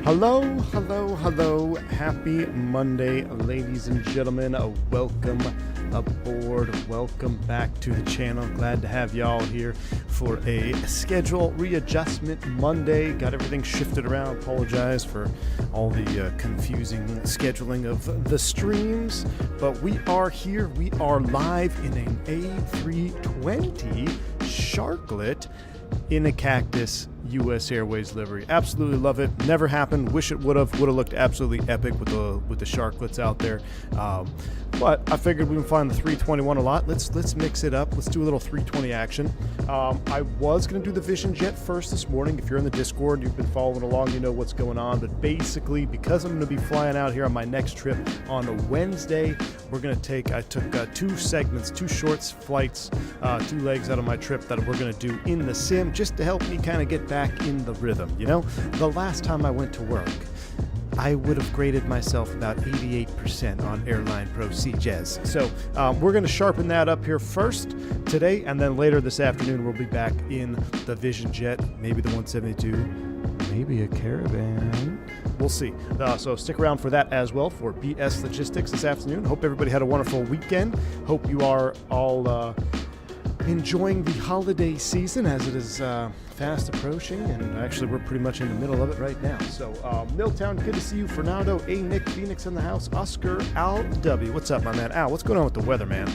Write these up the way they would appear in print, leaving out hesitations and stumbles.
Hello, hello, hello. Happy Monday, ladies and gentlemen. Welcome aboard. Welcome back to the channel. Glad to have y'all here for a schedule readjustment Monday. Got everything shifted around. Apologize for all the confusing scheduling of the streams, but we are here. We are live in an A320 Sharklet in a Cactus U.S. Airways livery. Absolutely love it. Never happened. Wish it would have looked absolutely epic with the Sharklets out there. But I figured we can find the 321 a lot. Let's mix it up. Let's do a little 320 action. I was going to do the Vision Jet first this morning. If you're in the Discord, you've been following along, you know what's going on. But basically, because I'm going to be flying out here on my next trip on a Wednesday, I took two segments, two short flights, two legs out of my trip that we're going to do in the sim just to help me kind of get back in the rhythm. You know, the last time I went to work, I would have graded myself about 88% on Airline Pro CJES. So we're going to sharpen that up here first today, and then later this afternoon we'll be back in the Vision Jet, maybe the 172, maybe a Caravan. We'll see. So stick around for that as well for BS Logistics this afternoon. Hope everybody had a wonderful weekend. Hope you are all enjoying the holiday season as it is fast approaching, and actually we're pretty much in the middle of it right now. So Milltown, good to see you. Fernando, A. Nick, Phoenix in the house. Oscar, Al W. What's up, my man? Al, what's going on with the weather, man?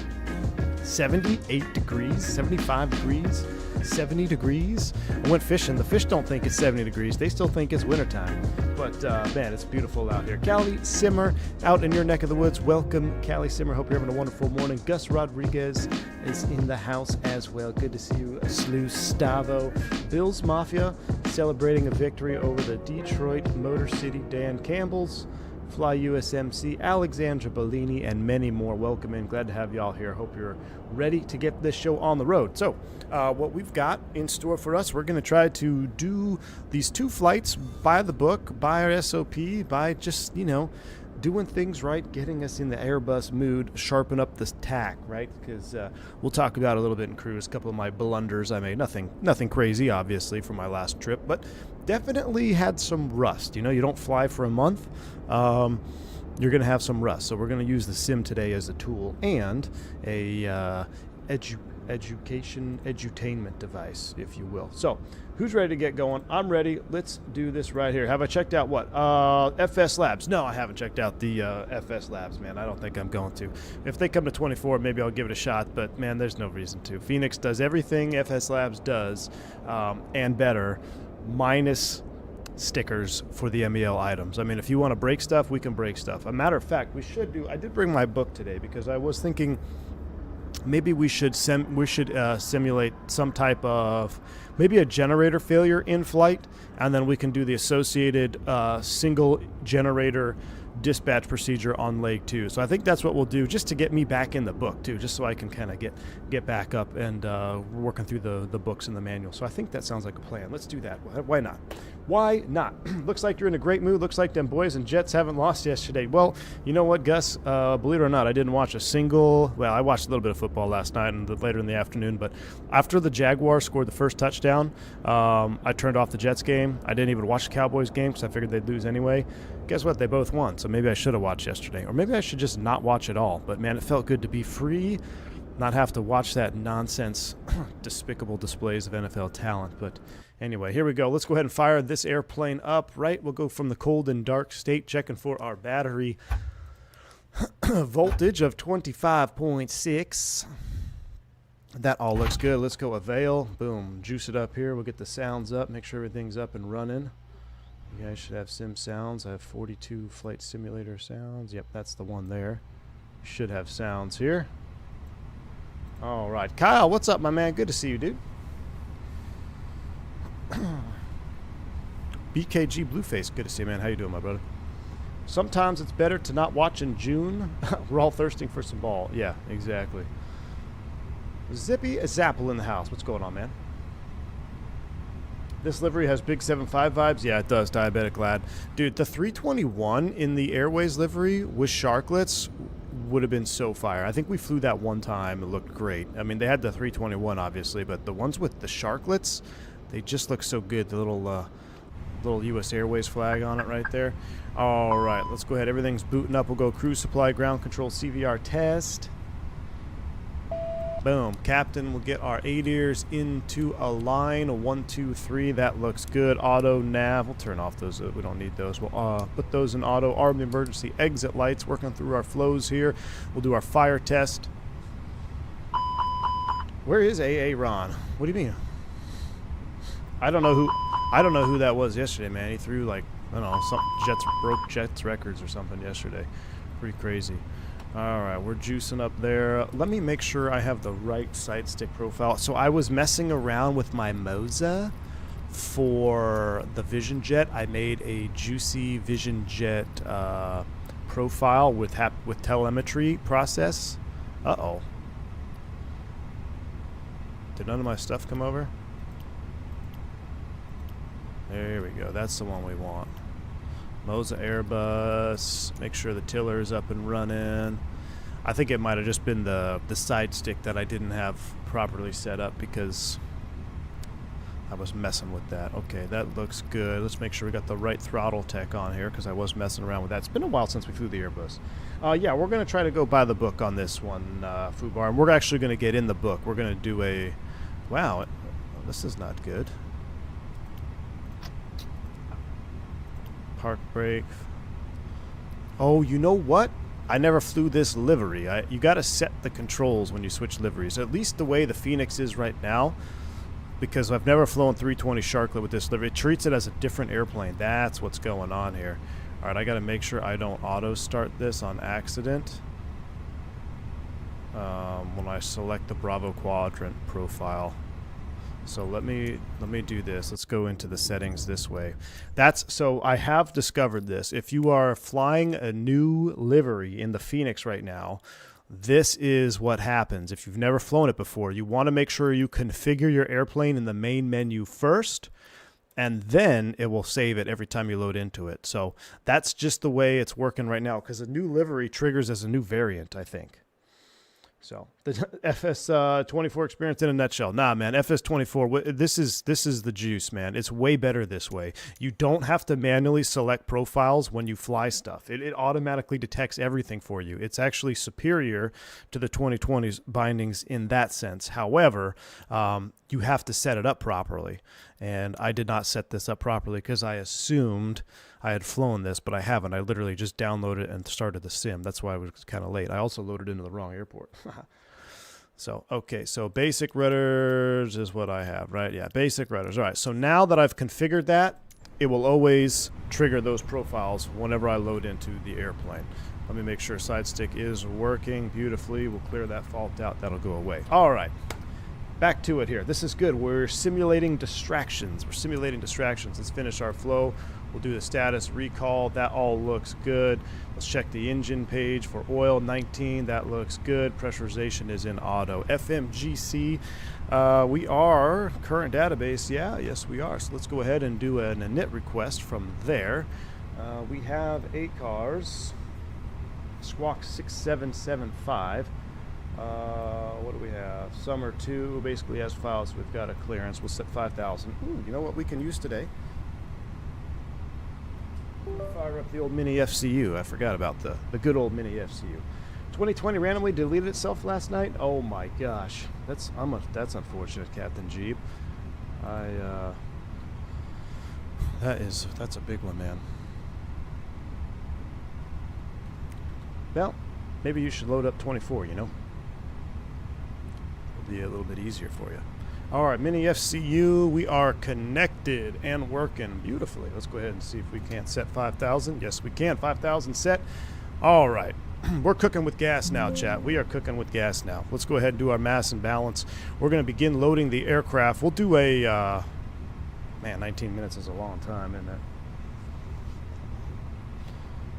78 degrees, 75 degrees, 70 degrees. I went fishing. The fish don't think it's 70 degrees. They still think it's wintertime. But, man, it's beautiful out here. Callie Simmer, out in your neck of the woods. Welcome, Callie Simmer. Hope you're having a wonderful morning. Gus Rodriguez is in the house as well. Good to see you. Slu Stavo. Bills Mafia celebrating a victory over the Detroit Motor City. Dan Campbell's. Fly USMC, Alexandra Bellini, and many more. Welcome in. Glad to have y'all here. Hope you're ready to get this show on the road. So what we've got in store for us, we're going to try to do these two flights by the book, by our SOP, by just, you know, doing things right, getting us in the Airbus mood, sharpen up the tack, right? Because we'll talk about a little bit in cruise, a couple of my blunders I made. Nothing crazy, obviously, from my last trip, but definitely had some rust. You know, you don't fly for a month, you're going to have some rust. So we're going to use the sim today as a tool and a edutainment device, if you will. So who's ready to get going? I'm ready. Let's do this right here. Have I checked out what? FS Labs. No, I haven't checked out the FS Labs, man. I don't think I'm going to. If they come to 24, maybe I'll give it a shot, but man, there's no reason to. Fenix does everything FS Labs does and better, minus stickers for the MEL items. I mean, if you want to break stuff, we can break stuff. A matter of fact, I did bring my book today because I was thinking maybe we should simulate some type of maybe a generator failure in flight, and then we can do the associated single generator dispatch procedure on leg 2. So I think that's what we'll do, just to get me back in the book too, just so I can kind of get back up and working through the books and the manual. So I think that sounds like a plan. Let's do that. Why not? Why not? Looks like you're in a great mood. Looks like them boys and Jets haven't lost yesterday. Well, you know what, Gus? Believe it or not, I didn't watch I watched a little bit of football last night and later in the afternoon, but after the Jaguars scored the first touchdown, I turned off the Jets game. I didn't even watch the Cowboys game because I figured they'd lose anyway. Guess what? They both won, so maybe I should have watched yesterday. Or maybe I should just not watch at all. But, man, it felt good to be free, not have to watch that nonsense, despicable displays of NFL talent. But anyway, here we go. Let's go ahead and fire this airplane up, right? We'll go from the cold and dark state, checking for our battery voltage of 25.6. That all looks good. Let's go avail. Boom. Juice it up here. We'll get the sounds up, make sure everything's up and running. You guys should have sim sounds. I have 42 flight simulator sounds. Yep, that's the one there. You should have sounds here. All right. Kyle, what's up, my man? Good to see you, dude. BKG Blueface, good to see you, man. How you doing, my brother? Sometimes it's better to not watch in June. We're all thirsting for some ball. Yeah, exactly. Zippy Zapple in the house. What's going on, man? This livery has big 7.5 vibes. Yeah, it does, Diabetic Lad. Dude, the 321 in the Airways livery with Sharklets would have been so fire. I think we flew that one time. It looked great. I mean, they had the 321, obviously, but the ones with the Sharklets, they just look so good. The little little U.S. Airways flag on it right there. All right, let's go ahead. Everything's booting up. We'll go cruise supply, ground control, CVR test. Boom. Captain will get our 8 ears into a line. 1, 2, 3. That looks good. Auto nav. We'll turn off those. We don't need those. We'll put those in auto. Arm the emergency exit lights. Working through our flows here. We'll do our fire test. Where is AA Ron? What do you mean? I don't know who that was yesterday, man. He threw like, I don't know, broke Jets records or something yesterday. Pretty crazy. Alright, we're juicing up there. Let me make sure I have the right side stick profile. So I was messing around with my Moza for the Vision Jet. I made a juicy Vision Jet profile with telemetry process. Uh-oh. Did none of my stuff come over? There we go. That's the one we want. Moza Airbus. Make sure the tiller is up and running. I think it might have just been the side stick that I didn't have properly set up because I was messing with that. Okay, that looks good. Let's make sure we got the right Throttletek on here because I was messing around with that. It's been a while since we flew the Airbus. Yeah, we're going to try to go by the book on this one, Fubar. And we're actually going to get in the book. We're going to do a... Wow, this is not good. Park brake. Oh, you know what? I never flew this livery. You got to set the controls when you switch liveries. At least the way the Fenix is right now, because I've never flown 320 Sharklet with this livery. It treats it as a different airplane. That's what's going on here. All right, I got to make sure I don't auto start this on accident when I select the Bravo Quadrant profile. So let me do this. Let's go into the settings this way. So I have discovered this. If you are flying a new livery in the Fenix right now, this is what happens. If you've never flown it before, you want to make sure you configure your airplane in the main menu first, and then it will save it every time you load into it. So that's just the way it's working right now, because a new livery triggers as a new variant, I think. So the FS24 experience in a nutshell. Nah, man, FS24, this is the juice, man. It's way better this way. You don't have to manually select profiles when you fly stuff. It automatically detects everything for you. It's actually superior to the 2020's bindings in that sense. However, you have to set it up properly. And I did not set this up properly because I assumed I had flown this, but I haven't. I literally just downloaded it and started the sim. That's why I was kind of late. I also loaded into the wrong airport. So, okay, so basic rudders is what I have, right? Yeah, basic rudders. All right, so now that I've configured that, it will always trigger those profiles whenever I load into the airplane. Let me make sure side stick is working beautifully. We'll clear that fault out. That'll go away. All right. Back to it here. This is good. We're simulating distractions. Let's finish our flow. We'll do the status recall. That all looks good. Let's check the engine page for oil 19. That looks good. Pressurization is in auto. FMGC, we are current database. Yeah, yes, we are. So let's go ahead and do an init request from there. We have ACARS, Squawk 6775. What do we have? Summer 2 basically has files. We've got a clearance. We'll set 5,000. Ooh, you know what we can use today? Fire up the old mini FCU. I forgot about the good old mini FCU. 2020 randomly deleted itself last night. Oh my gosh, that's unfortunate, Captain Jeep. That's a big one, man. Well, maybe you should load up 24. You know. Be a little bit easier for you. All right, mini FCU, we are connected and working beautifully. Let's go ahead and see if we can't set 5,000. Yes, we can. 5,000 set. All right, we're cooking with gas now, chat. We are cooking with gas now. Let's go ahead and do our mass and balance. We're going to begin loading the aircraft. We'll do a man, 19 minutes is a long time, isn't it?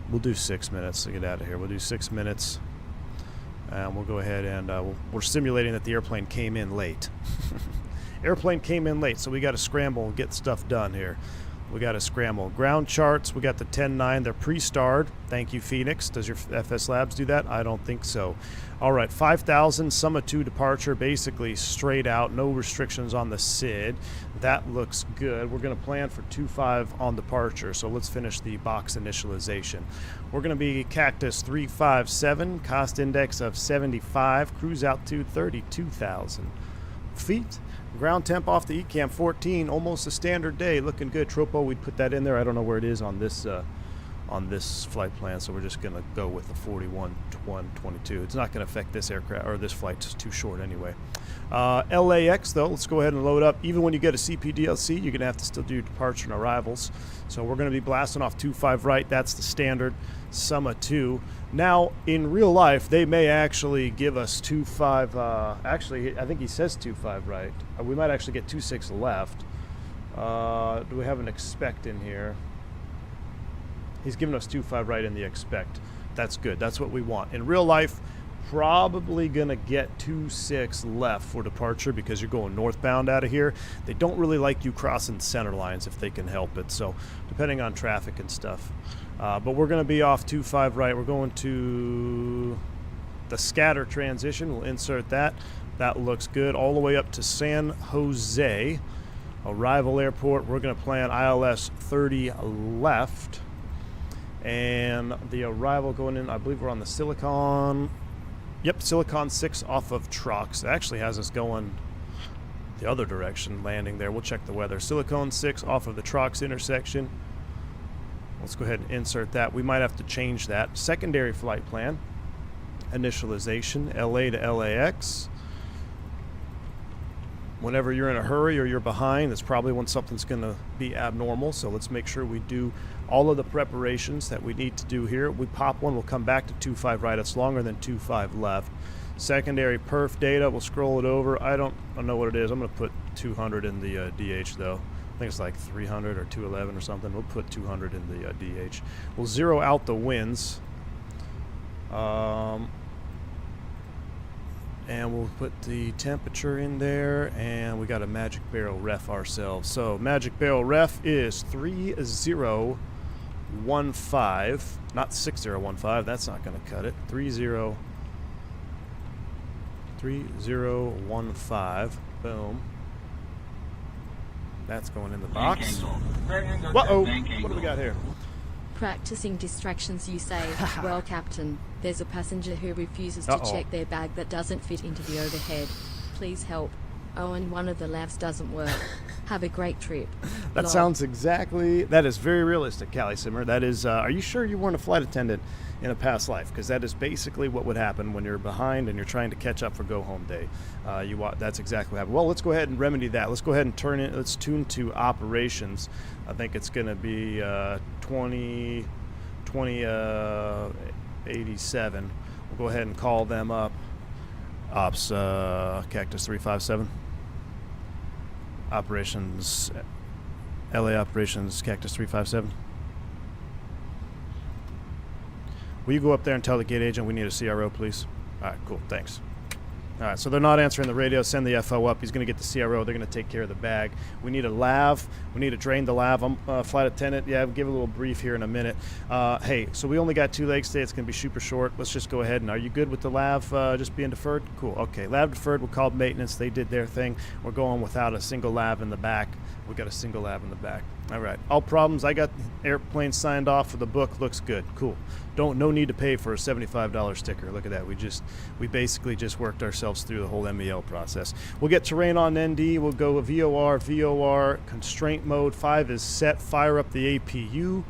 We'll do 6 minutes to get out of here. We'll do 6 minutes. And we'll go ahead and we're simulating that the airplane came in late. Airplane came in late, so we got to scramble and get stuff done here. We got to scramble. Ground charts, we got the 10-9. They're pre-starred. Thank you, Fenix. Does your FS Labs do that? I don't think so. All right, 5,000, Summa 2 departure, basically straight out. No restrictions on the SID. That looks good. We're going to plan for 2.5 on departure, so let's finish the box initialization. We're going to be Cactus 357, cost index of 75, cruise altitude 32,000 feet. Ground temp off the ECAM 14, almost a standard day, looking good. Tropo, we'd put that in there. I don't know where it is on this flight plan, so we're just going to go with the 41-122. It's not going to affect this aircraft, or this flight's too short anyway. LAX, though, let's go ahead and load up. Even when you get a CPDLC, you're going to have to still do departure and arrivals. So we're going to be blasting off 2.5 right. That's the standard Summa 2. Now, in real life, they may actually give us 2.5. Actually, I think he says 2.5 right. We might actually get 2.6 left. Do we have an expect in here? He's giving us 2.5 right in the expect. That's good. That's what we want. In real life, probably going to get 2.6 left for departure because you're going northbound out of here. They don't really like you crossing center lines if they can help it. So depending on traffic and stuff. But we're going to be off 2.5 right. We're going to the scatter transition. We'll insert that. That looks good. All the way up to San Jose. Arrival airport. We're going to plan ILS 30 left. And the arrival going in, I believe we're on the Silicon. Yep, Silicon 6 off of Trox. It actually has us going the other direction, landing there. We'll check the weather. Silicon 6 off of the Trox intersection. Let's go ahead and insert that. We might have to change that. Secondary flight plan. Initialization, LA to LAX. Whenever you're in a hurry or you're behind, that's probably when something's going to be abnormal. So let's make sure we do all of the preparations that we need to do here. We pop one, we'll come back to 2.5 right. It's longer than 2.5 left. Secondary perf data, we'll scroll it over. I don't know what it is. I'm going to put 200 in the DH though. I think it's like 300 or 211 or something. We'll put 200 in the DH. We'll zero out the winds. And we'll put the temperature in there, and we got a magic barrel ref ourselves. So magic barrel ref is 3015, not 6015. That's not going to cut it. 3015. Boom. That's going in the box. Uh-oh. What do we got here? Practicing distractions, you say. Well, Captain, there's a passenger who refuses to check their bag that doesn't fit into the overhead. Please help. Oh, and one of the lavs doesn't work. Have a great trip. That sounds exactly... That is very realistic, Callie Simmer. That is... are you sure you weren't a flight attendant in a past life? Because that is basically what would happen when you're behind and you're trying to catch up for go-home day. That's exactly what happened. Well, let's go ahead and remedy that. Let's go ahead and let's tune to operations. I think it's going to be 2087. We'll go ahead and call them up. Ops, Cactus 357. Operations, LA Operations, Cactus 357. Will you go up there and tell the gate agent we need a CRO, please? All right, cool, thanks. All right, so they're not answering the radio. Send the FO up. He's going to get the CRO. They're going to take care of the bag. We need a lav. We need to drain the lav. I'm flight attendant. Yeah, I'll give a little brief here in a minute. Hey, so we only got 2 legs today. It's going to be super short. Let's just go ahead. And are you good with the lav just being deferred? Cool. Okay, lav deferred. We'll call maintenance. They did their thing. We're going without a single lav in the back. We got a single lav in the back. All right. All problems. I got airplane signed off for the book. Looks good. Cool. No need to pay for a $75 sticker. Look at that. We basically just worked ourselves through the whole MEL process. We'll get terrain on ND. We'll go VOR, constraint mode. 5 is set. Fire up the APU.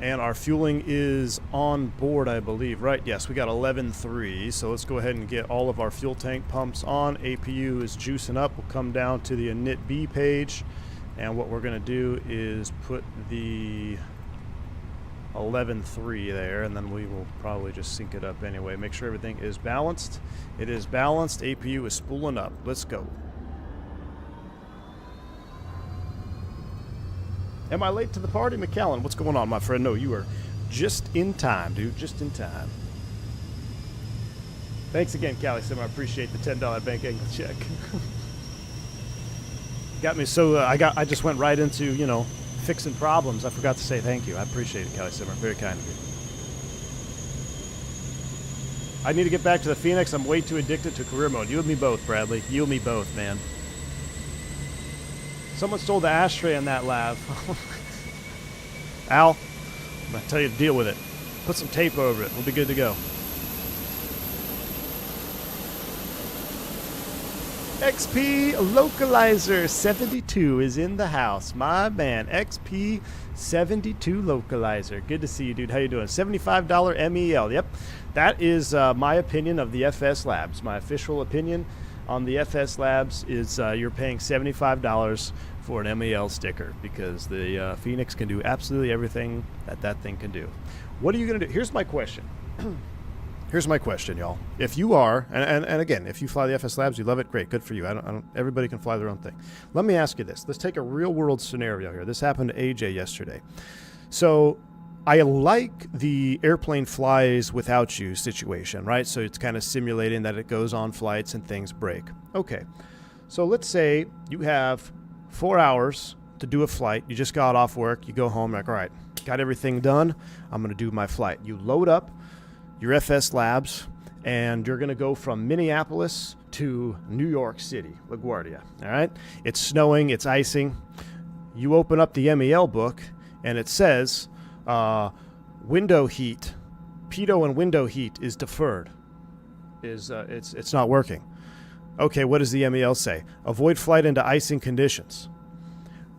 And our fueling is on board, I believe, right? Yes, we got 11.3. So let's go ahead and get all of our fuel tank pumps on. APU is juicing up. We'll come down to the init B page. And what we're going to do is put the 11.3 there, and then we will probably just sync it up anyway. Make sure everything is balanced. It is balanced. APU is spooling up. Let's go. Am I late to the party, McAllen? What's going on, my friend? No, you are just in time, dude. Just in time. Thanks again, Callie Sim. I appreciate the $10 bank angle check. Got me so I just went right into, you know, fixing problems. I forgot to say thank you. I appreciate it, Kelly Simmer. Very kind of you. I need to get back to the Fenix. I'm way too addicted to career mode. You and me both, Bradley. You and me both, man. Someone stole the ashtray in that lab. Al, I'm going to tell you to deal with it. Put some tape over it. We'll be good to go. XP Localizer 72 is in the house. My man, XP 72 Localizer. Good to see you, dude. How you doing? $75 MEL. Yep. That is my opinion of the FS Labs. My official opinion on the FS Labs is you're paying $75 for an MEL sticker because the Fenix can do absolutely everything that thing can do. What are you going to do? Here's my question. Here's my question, y'all. If you are, and again, if you fly the FS Labs, you love it, great, good for you. I don't, everybody can fly their own thing. Let me ask you this. Let's take a real world scenario here. This happened to AJ yesterday. So I like the airplane flies without you situation, right? So it's kind of simulating that it goes on flights and things break. Okay. So let's say you have 4 hours to do a flight. You just got off work. You go home, like, all right, got everything done. I'm going to do my flight. You load up your FS Labs, and you're going to go from Minneapolis to New York City, LaGuardia, all right? It's snowing, it's icing. You open up the MEL book, and it says window heat, pitot and window heat is deferred. It's not working. Okay, what does the MEL say? Avoid flight into icing conditions.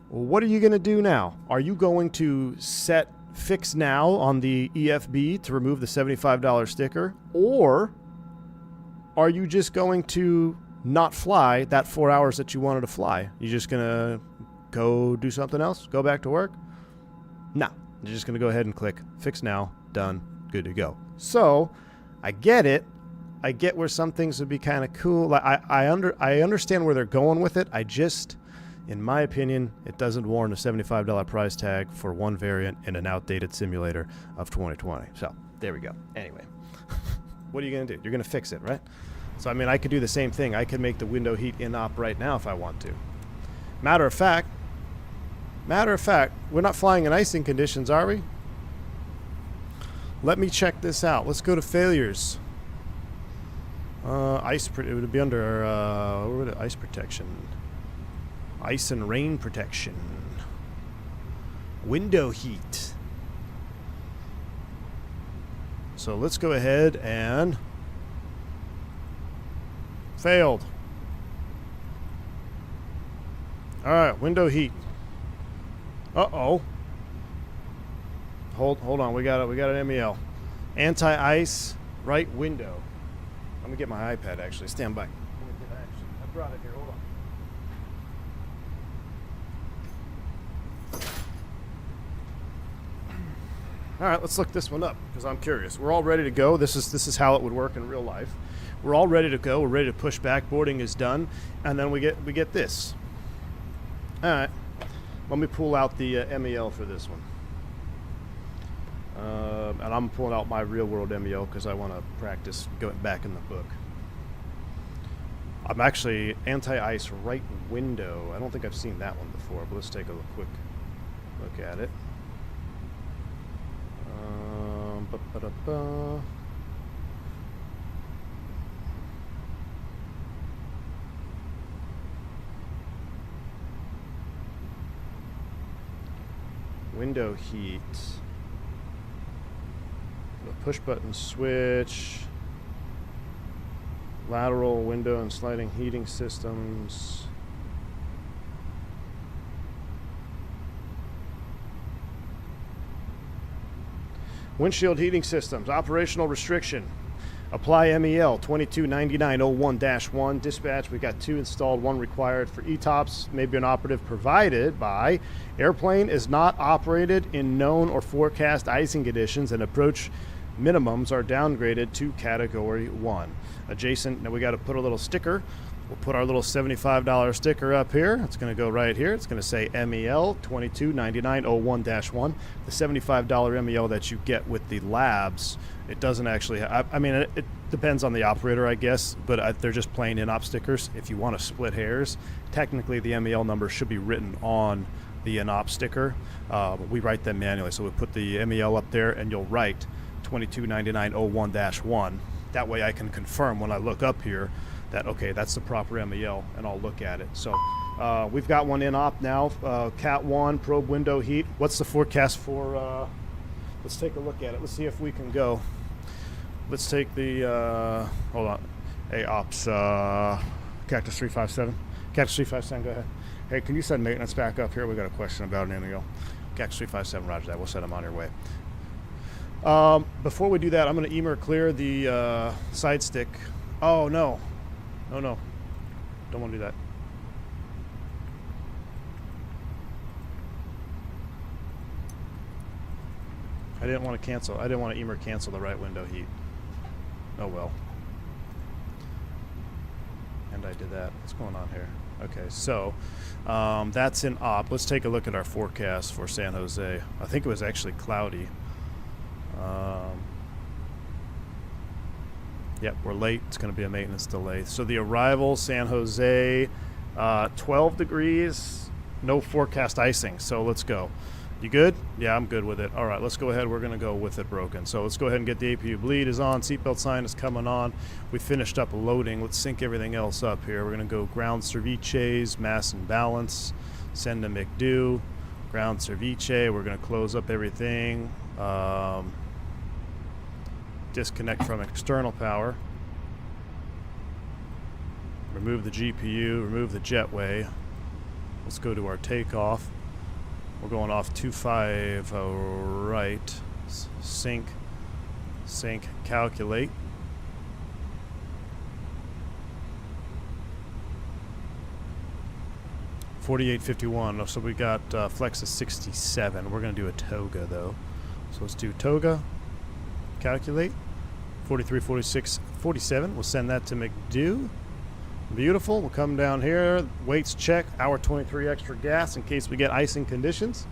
Well, what are you going to do now? Are you going to set fix now on the EFB to remove the $75 sticker, or are you just going to not fly that 4 hours that you wanted to fly? You just gonna go do something else, go back to work? No, you're just gonna go ahead and click fix now, done, good to go. So I get it. I get where some things would be kind of cool. I understand where they're going with it. I just, in my opinion, it doesn't warrant a $75 price tag for one variant in an outdated simulator of 2020. So, there we go. Anyway, what are you going to do? You're going to fix it, right? So, I mean, I could do the same thing. I could make the window heat in-op right now if I want to. Matter of fact, we're not flying in icing conditions, are we? Let me check this out. Let's go to failures. It would be under where would it, ice protection. Ice and rain protection. Window heat. So let's go ahead and failed. All right, window heat. Uh-oh. Hold on. We got an MEL. Anti-ice right window. Let me get my iPad actually. Stand by. I brought it here. Hold on. All right, let's look this one up because I'm curious. We're all ready to go. This is how it would work in real life. We're all ready to go. We're ready to push back. Boarding is done, and then we get this. All right, let me pull out the MEL for this one, and I'm pulling out my real world MEL because I want to practice going back in the book. I'm actually anti-ice right window. I don't think I've seen that one before, but let's take a quick look at it. Window heat. The push button switch. Lateral window and sliding heating systems. Windshield heating systems, operational restriction. Apply MEL 229901-1. Dispatch, we got 2 installed, 1 required for ETOPS. Maybe an operative provided by airplane is not operated in known or forecast icing conditions, and approach minimums are downgraded to category 1. Adjacent, now we got to put a little sticker We'll put our little $75 sticker up here. It's going to go right here. It's going to say MEL 229901-1. The $75 MEL that you get with the labs, it doesn't actually I mean, it depends on the operator, I guess, but they're just plain in-op stickers. If you want to split hairs, technically the MEL number should be written on the in-op sticker. But we write them manually, so we put the MEL up there, and you'll write 229901-1. That way I can confirm when I look up here that, okay, that's the proper MEL, and I'll look at it. So we've got one in op now, Cat 1, probe window heat. What's the forecast for, let's take a look at it. Let's see if we can go. Let's take the, hold on, AOPS, Cactus 357. Cactus 357, go ahead. Hey, can you send maintenance back up here? We got a question about an MEL. Cactus 357, roger that. We'll send them on your way. Before we do that, I'm going to EMER clear the side stick. Oh, no. Oh, no. Don't want to do that. I didn't want to cancel. I didn't want to EMER cancel the right window heat. Oh, well. And I did that. What's going on here? Okay, so that's in op. Let's take a look at our forecast for San Jose. I think it was actually cloudy. Yep, we're late. It's going to be a maintenance delay. So the arrival, San Jose, 12 degrees, no forecast icing. So let's go. You good? Yeah, I'm good with it. All right, let's go ahead. We're going to go with it broken. So let's go ahead and get the APU bleed is on. Seatbelt sign is coming on. We finished up loading. Let's sync everything else up here. We're going to go ground cervices, mass and balance, send to McDo, ground cervice. We're going to close up everything. Disconnect from external power. Remove the GPU, remove the jetway. Let's go to our takeoff. We're going off 25 right. Sync, calculate. $48.51. So we got flex of 67. We're going to do a Toga though. So let's do Toga. Calculate. 43, 46, 47. We'll send that to McDo. Beautiful. We'll come down here. Weights check. Hour 23 extra gas in case we get icing conditions.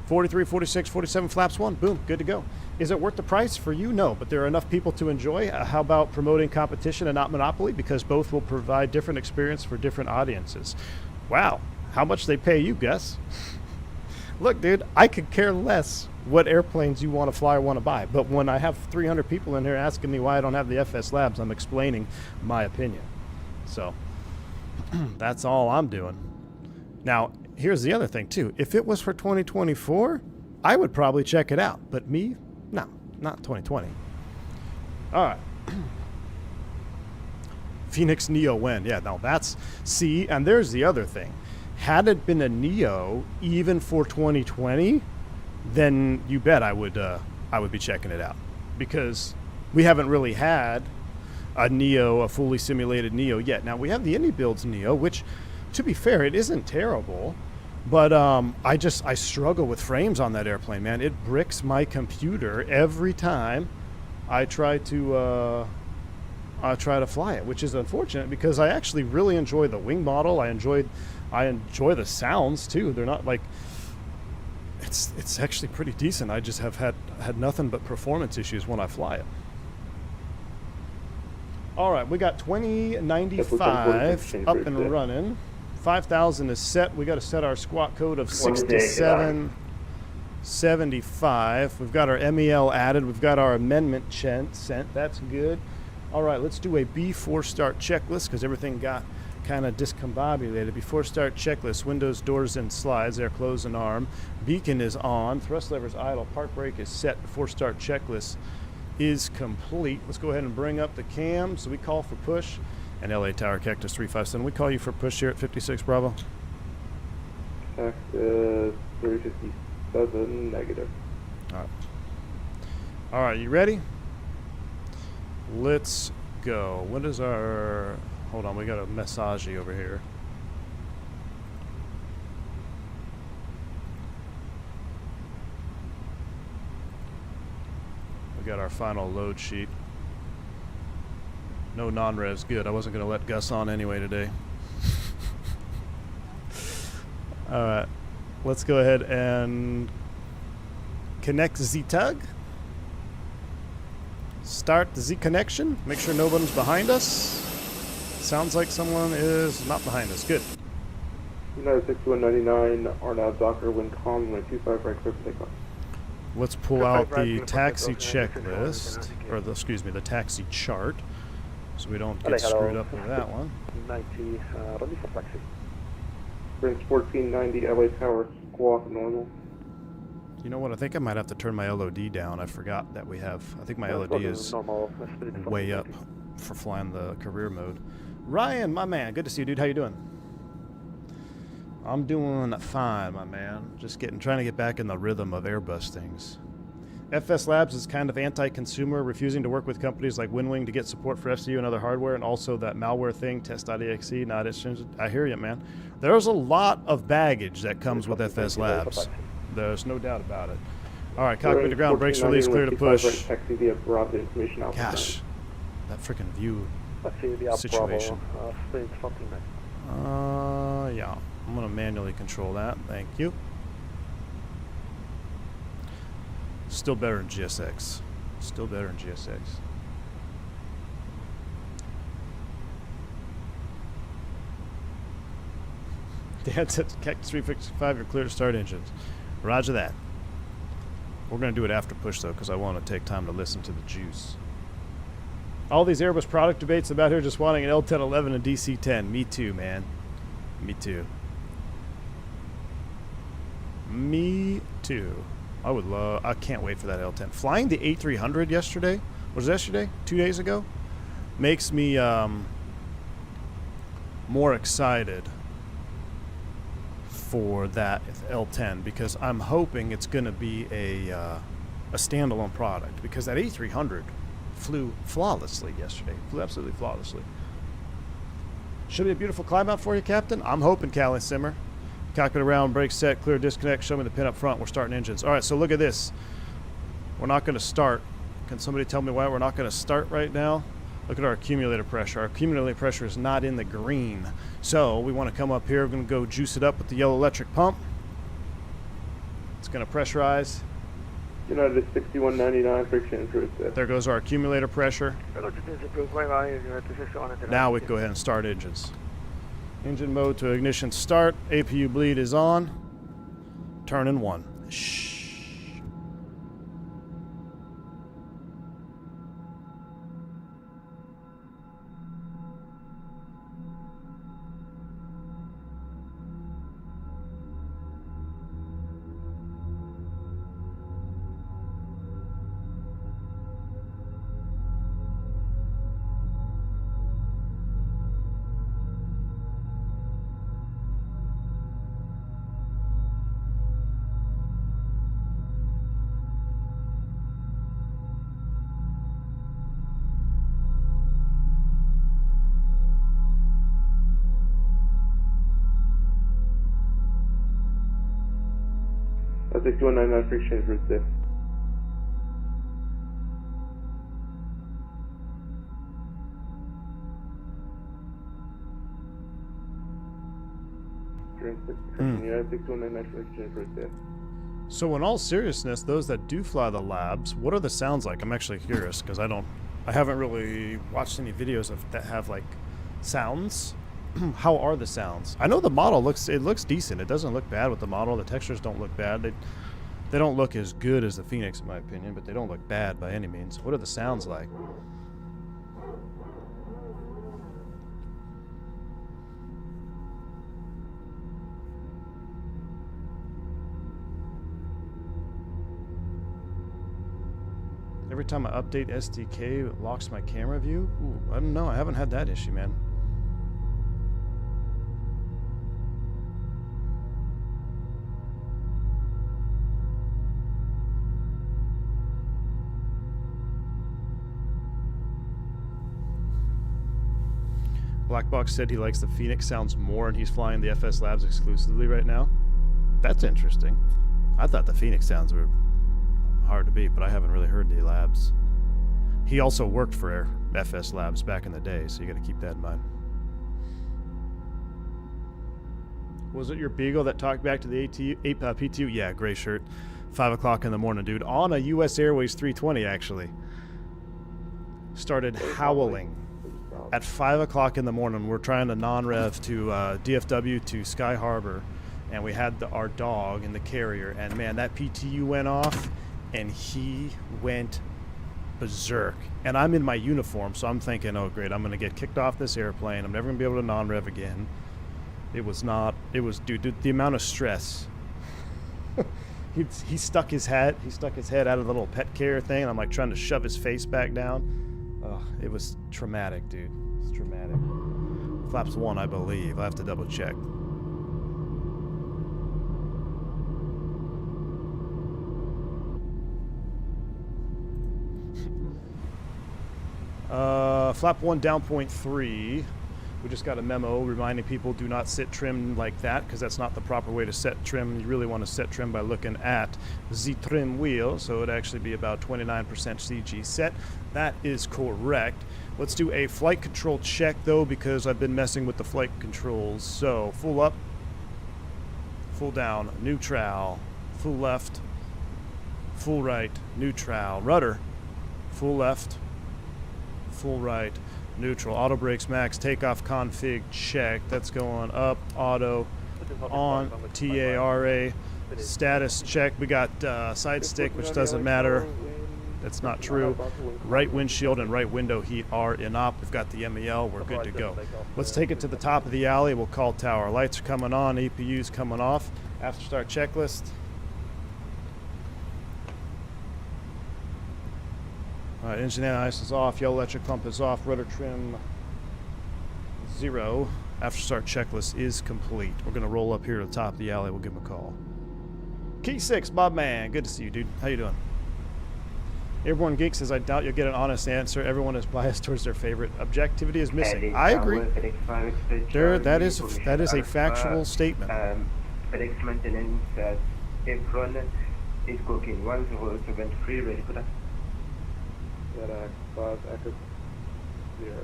43, 46, 47. Flaps 1. Boom. Good to go. Is it worth the price for you? No, but there are enough people to enjoy. How about promoting competition and not monopoly? Because both will provide different experience for different audiences. Wow. How much they pay you, Gus? Look, dude, I could care less what airplanes you want to fly or want to buy. But when I have 300 people in here asking me why I don't have the FS Labs, I'm explaining my opinion. So that's all I'm doing. Now, here's the other thing, too. If it was for 2024, I would probably check it out. But me, no, not 2020. All right. Phoenix Neo when? Yeah, no, that's... See, and there's the other thing. Had it been a Neo, even for 2020, then you bet I would be checking it out. Because we haven't really had a Neo, a fully simulated Neo yet. Now, we have the Indy Builds Neo, which, to be fair, it isn't terrible. But I struggle with frames on that airplane, man. It bricks my computer every time I try to fly it, which is unfortunate because I actually really enjoy the wing model. I enjoy the sounds too. They're not like it's actually pretty decent. I just have had nothing but performance issues when I fly it. All right, we got 2095 up and running. 5,000 is set. We got to set our squat code of 6775. We've got our MEL added. We've got our amendment sent. That's good. All right, let's do a before start checklist because everything got kind of discombobulated. Before start checklist: windows, doors, and slides. Air close and arm. Beacon is on. Thrust levers idle. Park brake is set. Before start checklist is complete. Let's go ahead and bring up the cam. So we call for push. And LA Tower Cactus 357. We call you for push here at 56 Bravo. Cactus 357 negative. All right. All right, you ready? Let's go. What is our... Hold on, we got a message over here. We got our final load sheet. No non-res. Good. I wasn't going to let Gus on anyway today. Alright. Let's go ahead and connect the tug. Start the Z connection. Make sure no one's behind us. Sounds like someone is not behind us. Good. United 6199, Arnav Docker, wind calm, runway 25 right, clear for takeoff. Let's pull out the taxi checklist, or the, excuse me, the taxi chart, so we don't get screwed up with that one. 90, ready for taxi. Range 1490, LA Tower, squawk normal. You know what? I think I might have to turn my LOD down. I forgot that we have. I think my LOD is way up for flying the career mode. Ryan, my man, good to see you, dude. How you doing? I'm doing fine, my man. Just trying to get back in the rhythm of Airbus things. FS Labs is kind of anti-consumer, refusing to work with companies like Winwing to get support for FCU and other hardware, and also that malware thing, test.exe, not exchange. I hear you, man. There's a lot of baggage that comes with FS Labs. There's no doubt about it. All right, cockpit to ground, brakes release, clear to push. Gosh, that freaking view situation. Yeah, I'm gonna manually control that. Thank you. Still better than GSX. Still better than GSX. Dan said Cactus 355, you're clear to start engines. Roger that. We're going to do it after push, though, because I want to take time to listen to the juice. All these Airbus product debates about here just wanting an L1011 and DC-10. Me too, man. Me too. Me too. I can't wait for that L10. Flying the A300 yesterday, was it yesterday? 2 days ago? Makes me more excited for that L10 because I'm hoping it's going to be a standalone product because that A300 flew flawlessly yesterday. Flew absolutely flawlessly. Should be a beautiful climb out for you, Captain. I'm hoping, Callie Simmer. Cockpit around, brakes set, clear disconnect. Show me the pin up front. We're starting engines. All right, so look at this. We're not going to start. Can somebody tell me why we're not going to start right now? Look at our accumulator pressure. Our accumulator pressure is not in the green. So we want to come up here. We're going to go juice it up with the yellow electric pump. It's going to pressurize. United 6199, friction improved. There goes our accumulator pressure. Now we can go ahead and start engines. Engine mode to ignition start. APU bleed is on. Turn in one. Shh. That's 6199, friction improved. United 6199, friction improved. So in all seriousness, those that do fly the labs, what are the sounds like? I'm actually curious because I haven't really watched any videos that have like sounds. How are the sounds? I know the model looks decent. It doesn't look bad with the model. The textures don't look bad. They don't look as good as the Fenix in my opinion, but they don't look bad by any means. What are the sounds like? Every time I update SDK, it locks my camera view? Ooh, I don't know. I haven't had that issue, man. Blackbox said he likes the Fenix sounds more and he's flying the FS Labs exclusively right now. That's interesting. I thought the Fenix sounds were hard to beat, but I haven't really heard the Labs. He also worked for FS labs back in the day, so you got to keep that in mind. Was it your Beagle that talked back to the PTU? Yeah, gray shirt. 5 o'clock in the morning, dude. On a U.S. Airways 320, actually. Started howling at 5 o'clock in the morning. We're trying to non-rev to DFW to Sky Harbor, and we had our dog in the carrier, and man, that PTU went off, and he went berserk. And I'm in my uniform, so I'm thinking, oh great, I'm going to get kicked off this airplane. I'm never going to be able to non-rev again. It was, dude, the amount of stress. He stuck his head out of the little pet carrier thing, and I'm like trying to shove his face back down. Oh, it was traumatic, dude. It's traumatic. Flaps 1, I believe. I have to double check. Flap 1 down 0.3. We just got a memo reminding people do not sit trim like that, because that's not the proper way to set trim. You really want to set trim by looking at the trim wheel, so it'd actually be about 29% CG set. That is correct. Let's do a flight control check though, because I've been messing with the flight controls. So full up, full down, neutral, full left, full right, neutral, rudder, full left, full right, neutral, auto brakes max, takeoff config check. That's going up, auto, on, TARA, status check. We got side stick, which doesn't matter. That's not true. Right windshield and right window heat are in op. We've got the MEL. We're good to go. Let's take it to the top of the alley. We'll call tower. Lights are coming on. EPU's coming off. After start checklist. All right, engine anti-ice is off. Yellow electric pump is off. Rudder trim 0. After start checklist is complete. We're going to roll up here to the top of the alley. We'll give him a call. Key 6, Bob Man. Good to see you, dude. How you doing? Airborne Geek says, I doubt you'll get an honest answer. Everyone is biased towards their favorite. Objectivity is missing. I agree. That is a factual statement. FedEx maintenance apron is cooking 1073, ready for that. FedEx 5, Echo 0.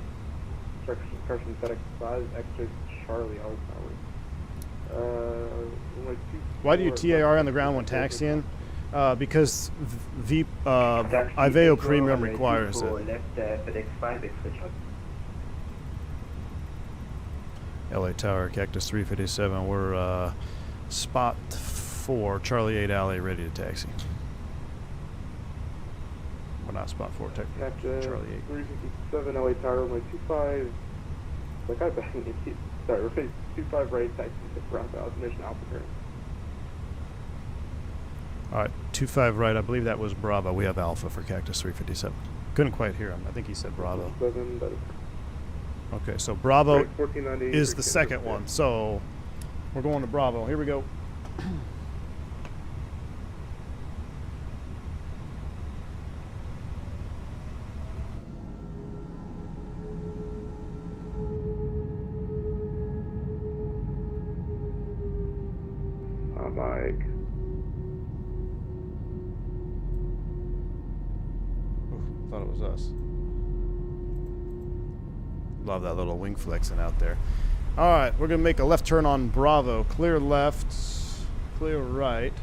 Instruction FedEx 5, X-ray Charlie, always powered. Why do you TAR on the ground when taxiing? Because Iveo Premium requires it. LA Tower, Cactus 357. We're spot 4, Charlie 8 Alley, ready to taxi. We're not spot 4, technically. Charlie 8. 357 LA Tower, runway 25. Like I bet sorry, runway 25 right, taxi 6 round out, mission Alpha current. Alright, 25 right, I believe that was Bravo. We have Alpha for Cactus 357. Couldn't quite hear him. I think he said Bravo. Okay, so Bravo is the second one. So we're going to Bravo. Here we go. Mike. Thought it was us. Love that little wing flexing out there. Alright, we're going to make a left turn on Bravo. Clear left, clear right.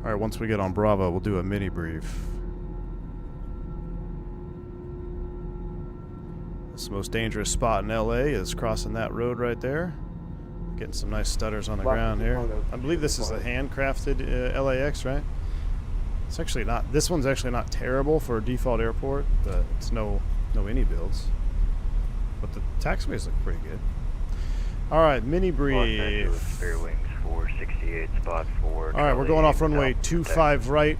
Alright, once we get on Bravo, we'll do a mini brief. The most dangerous spot in LA is crossing that road right there. Getting some nice stutters on the ground here. I believe this is a handcrafted LAX, right? It's actually not. This one's actually not terrible for a default airport, but it's no any builds. But the taxiways look pretty good. All right, mini brief. Fair wings 468, spot 4. All right, we're going off runway 25 right.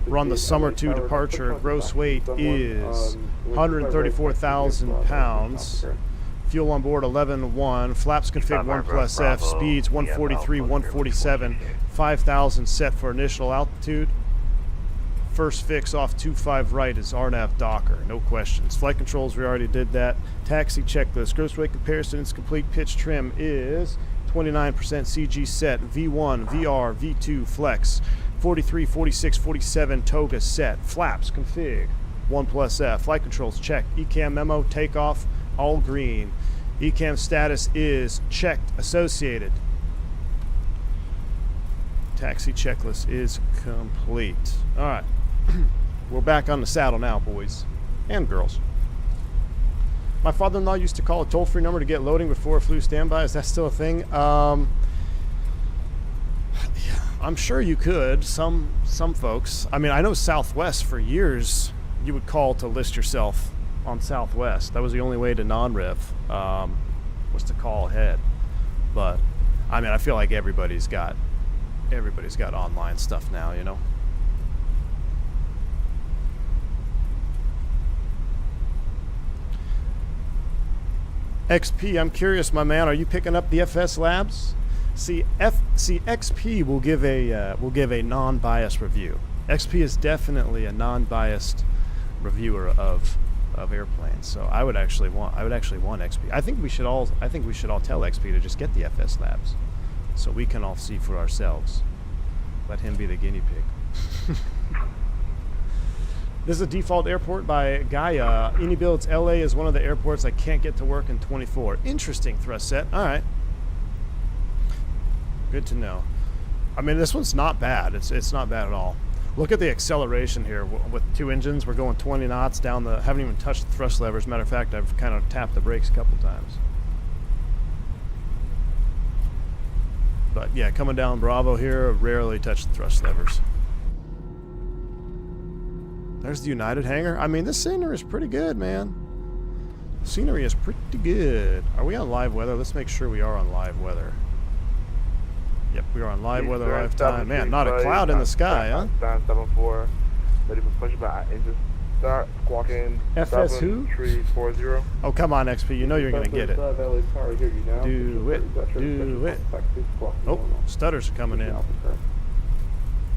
We're on the Summer 2 departure. Gross weight is 134,000 pounds. Fuel on board 11.1. Flaps config 1 plus F. Speeds 143, 147. 5,000 set for initial altitude. First fix off 25 right is RNAV Docker, no questions. Flight controls, we already did that. Taxi checklist, gross weight comparison is complete. Pitch trim is 29% CG set, V1, VR, V2 flex, 43, 46, 47 Toga set. Flaps config, 1+F. Flight controls checked. ECAM memo, takeoff, all green. ECAM status is checked, associated. Taxi checklist is complete. All right. We're back on the saddle now, boys and girls. My father-in-law used to call a toll-free number to get loading before it flew standby. Is that still a thing? I'm sure you could. Some folks. I mean, I know Southwest for years you would call to list yourself on Southwest. That was the only way to non-rev, was to call ahead. But I mean, I feel like everybody's got online stuff now, you know. XP, I'm curious, my man, are you picking up the FS Labs? See, XP will give a non-biased review. XP is definitely a non-biased reviewer of airplanes. So I would actually want XP. I think we should all tell XP to just get the FS Labs, so we can all see for ourselves. Let him be the guinea pig. This is a default airport by Gaia. Builds LA is one of the airports I can't get to work in 24. Interesting thrust set. All right. Good to know. I mean, this one's not bad. It's not bad at all. Look at the acceleration here. With two engines, we're going 20 knots down the... Haven't even touched the thrust levers. Matter of fact, I've kind of tapped the brakes a couple times. But yeah, coming down Bravo here, rarely touch the thrust levers. There's the United hangar. I mean, this scenery is pretty good, man. Scenery is pretty good. Are we on live weather? Let's make sure we are on live weather. Yep, we are on live weather, live time. Man, not a cloud in the sky, huh? 974, ready for pushback. Engine start, squawk in. FS who? 340. Oh, come on, XP. You know you're going to get it. Do it. Do it. Oh, stutters are coming in.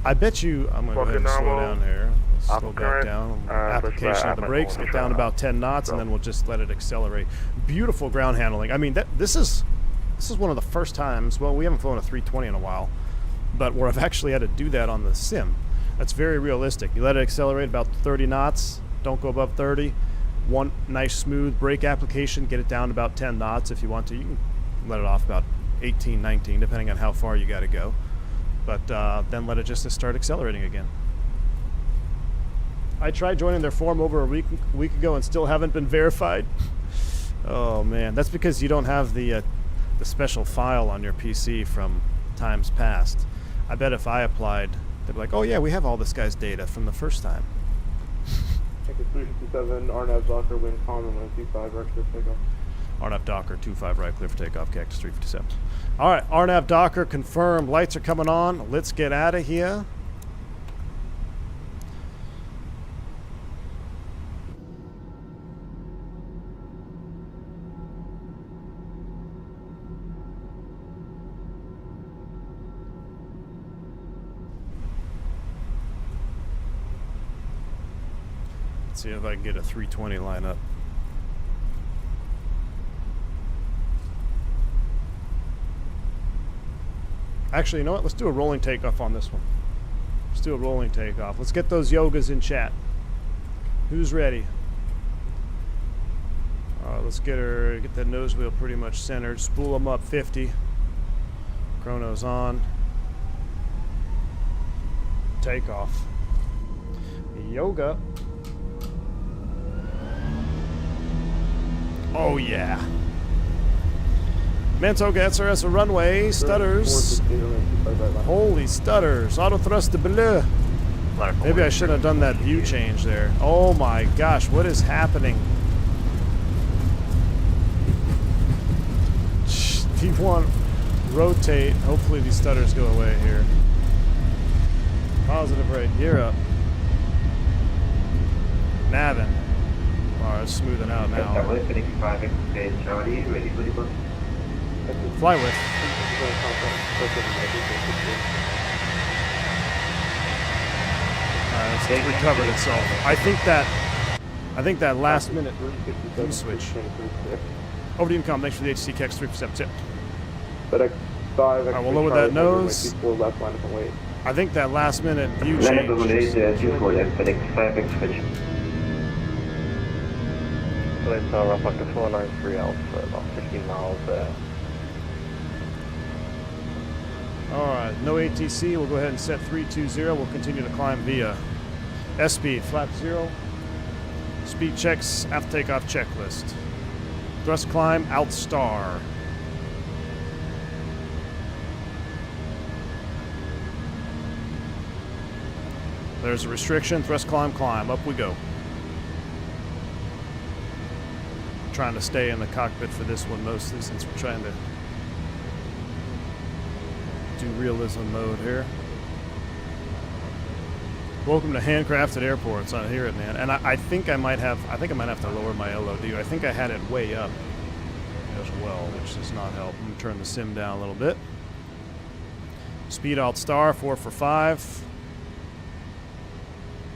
I bet you... I'm going to go ahead and slow down here. Let's slow back down. Application of the brakes. Get down about 10 knots, and then we'll just let it accelerate. Beautiful ground handling. I mean, this is one of the first times... Well, we haven't flown a 320 in a while, but where I've actually had to do that on the sim. That's very realistic. You let it accelerate about 30 knots. Don't go above 30. One nice smooth brake application. Get it down to about 10 knots if you want to. You can let it off about 18, 19, depending on how far you got to go. But then let it just start accelerating again. I tried joining their forum over a week ago and still haven't been verified. Oh man, that's because you don't have the special file on your PC from times past. I bet if I applied, they'd be like, "Oh yeah, we have all this guy's data from the first time." Take it 357, RNAV Docker, wind calm, and 125, right clear for takeoff. RNAV Docker, 25 right, clear for takeoff, Cactus 357. All right, RNAV Docker confirmed. Lights are coming on. Let's get out of here. Let's see if I can get a 320 line up. Actually, you know what? Let's do a rolling takeoff on this one. Let's do a rolling takeoff. Let's get those yogas in chat. Who's ready? Let's get that nose wheel pretty much centered. Spool them up 50. Chrono's on. Takeoff. Yoga. Oh yeah. Mantoga SRS a runway, stutters. Holy stutters. Auto thrust de bleu. Maybe I shouldn't have done that view change there. Oh my gosh, what is happening? V1 rotate. Hopefully these stutters go away here. Positive right, gear up. Navin. Oh, it's smoothing out now. Fly with. Alright, it's recovered itself. I think that last minute view switch. Over to Incom, thanks for the HC Kex 3% tip. FedEx 5, Alright, we'll lower that nose. 4 left line of wait. I think that last minute view Line change. up left, 24 left, FedEx 5, expression. Flight tower up to 493 Alpha, about 15 miles there. Alright, no ATC. We'll go ahead and set 320. We'll continue to climb via S-speed, flap 0. Speed checks, after takeoff checklist. Thrust climb, out star. There's a restriction, thrust climb, climb. Up we go. Trying to stay in the cockpit for this one mostly since we're trying to do realism mode here. Welcome to handcrafted airports. I hear it, man. And I think I might have to lower my LOD. I think I had it way up as well, which does not help. I'm gonna turn the sim down a little bit. Speed alt star, 4 for 5.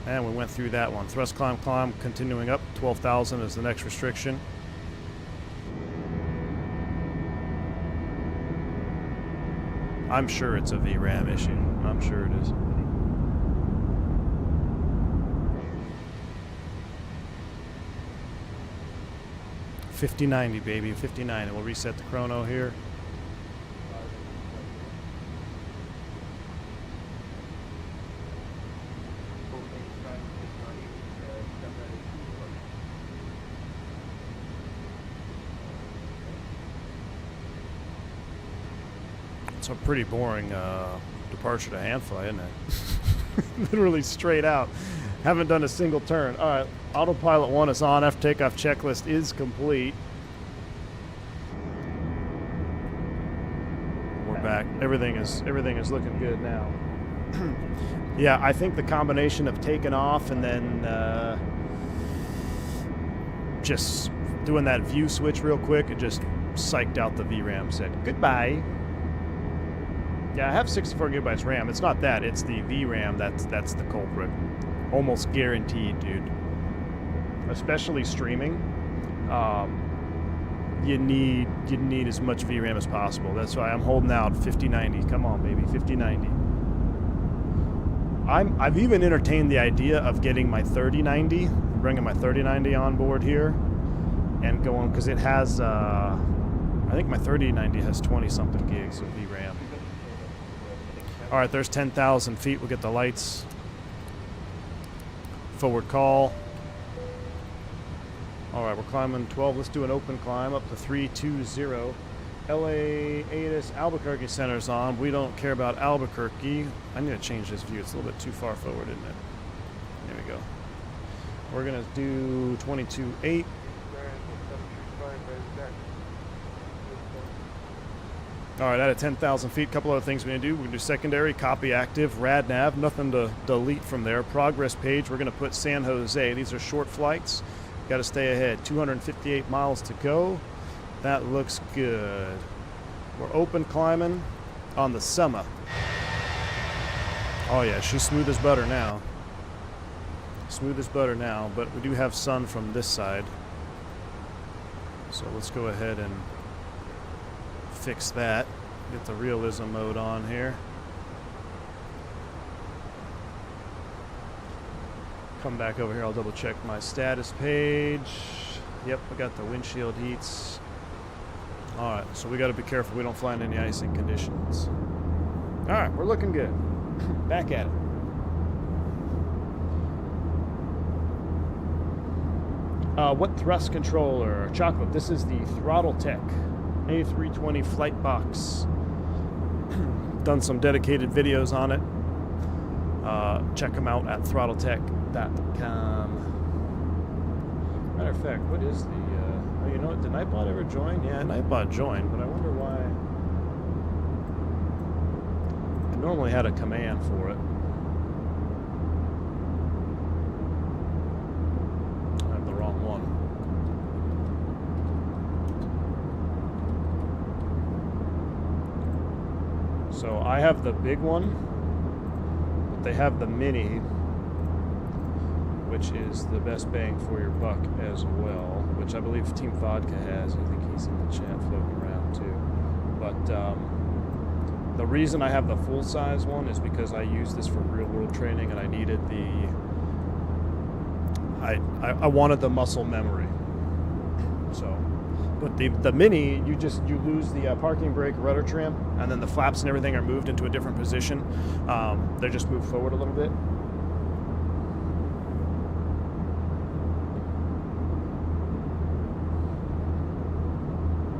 And we went through that one. Thrust climb, climb, continuing up. 12,000 is the next restriction. I'm sure it's a VRAM issue. I'm sure it is. $50.90, baby. $50.90. And we'll reset the chrono here. It's a pretty boring departure to hand fly, isn't it? Literally straight out. Haven't done a single turn. All right, autopilot 1 is on. After takeoff checklist is complete. We're back. Everything is looking good now. Yeah, I think the combination of taking off and then just doing that view switch real quick, it just psyched out the VRAM. Said goodbye. Yeah, I have 64 gigabytes RAM. It's not that. It's the VRAM that's the culprit. Almost guaranteed, dude. Especially streaming. You need as much VRAM as possible. That's why I'm holding out 5090. Come on, baby, 5090. I've even entertained the idea of getting my 3090, bringing my 3090 on board here, and going because it has. I think my 3090 has 20-something gigs of VRAM. All right, there's 10,000 feet. We'll get the lights. Forward call. All right, we're climbing 12. Let's do an open climb up to 320. LA ATIS Albuquerque Center's on. We don't care about Albuquerque. I need to change this view. It's a little bit too far forward, isn't it? There we go. We're going to do 22.8. All right, out of 10,000 feet, a couple other things we're going to do. We're going to do secondary, copy active, radnav, nothing to delete from there. Progress page, we're going to put San Jose. These are short flights. Got to stay ahead. 258 miles to go. That looks good. We're open climbing on the summer. Oh yeah, she's smooth as butter now. Smooth as butter now, but we do have sun from this side. So let's go ahead and fix that. Get the realism mode on here. Come back over here, I'll double check my status page. Yep, I got the windshield heats. Alright, so we gotta be careful we don't fly in any icing conditions. Alright, we're looking good. Back at it. What thrust controller? Chocolate. This is the Throttletek A320 Flightbox. Done some dedicated videos on it. Check them out at throttletek.com. Matter of fact, what is the... oh, you know what? Did Nightbot ever join? Yeah, Nightbot joined, but I wonder why... I normally had a command for it. I have the wrong one. So I have the big one, but they have the mini. which is the best bang for your buck as well, which I believe Team Vodka has. I think he's in the chat floating around too. But the reason I have the full-size one is because I use this for real-world training, and I needed I wanted the muscle memory. So, but the Mini, you lose the parking brake, rudder trim, and then the flaps and everything are moved into a different position. They're just moved forward a little bit.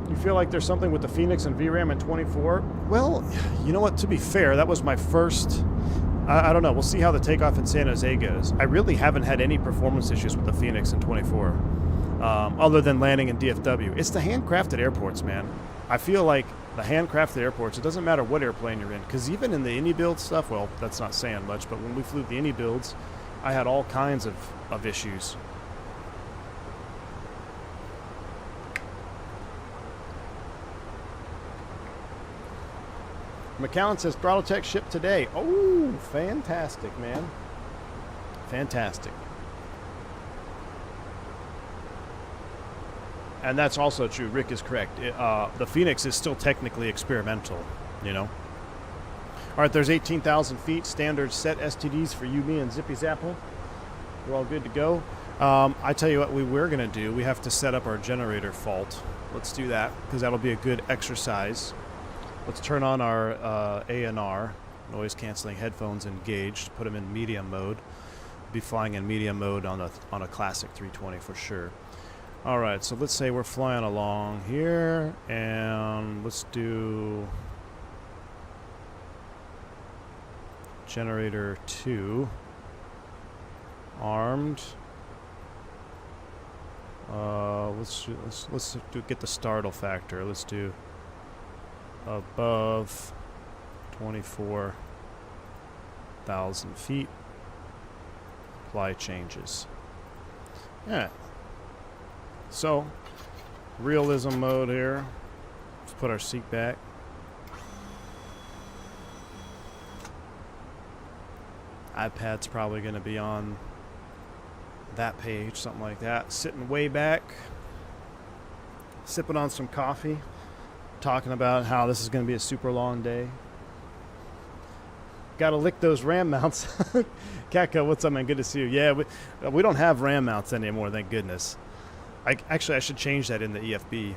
You feel like there's something with the Fenix and VRAM in 24? Well, you know what? To be fair, that was my first. I don't know. We'll see how the takeoff in San Jose goes. I really haven't had any performance issues with the Fenix in 24, other than landing in DFW. It's the handcrafted airports, man. I feel like the handcrafted airports, it doesn't matter what airplane you're in, because even in the Indy build stuff, well, that's not saying much, but when we flew the Indy builds, I had all kinds of issues. McAllen says Throttletek shipped today. Oh, fantastic, man. Fantastic. And that's also true. Rick is correct. The Fenix is still technically experimental, you know. All right, there's 18,000 feet. Standard set STDs for you, me, and Zippy Zapple. We're all good to go. I tell you what we're going to do. We have to set up our generator fault. Let's do that, because that'll be a good exercise. Let's turn on our ANR, noise canceling headphones engaged, put them in medium mode. Be flying in medium mode on a classic 320 for sure. All right, so let's say we're flying along here, and let's do generator 2, armed. Let's get the startle factor. Let's do above 24,000 feet. Apply changes. Yeah. So, realism mode here. Let's put our seat back. iPad's probably going to be on that page, something like that. Sitting way back, sipping on some coffee, talking about how this is going to be a super long day. Got to lick those RAM mounts. Katko, what's up, man? Good to see you. Yeah, we don't have RAM mounts anymore, thank goodness. Actually, I should change that in the EFB.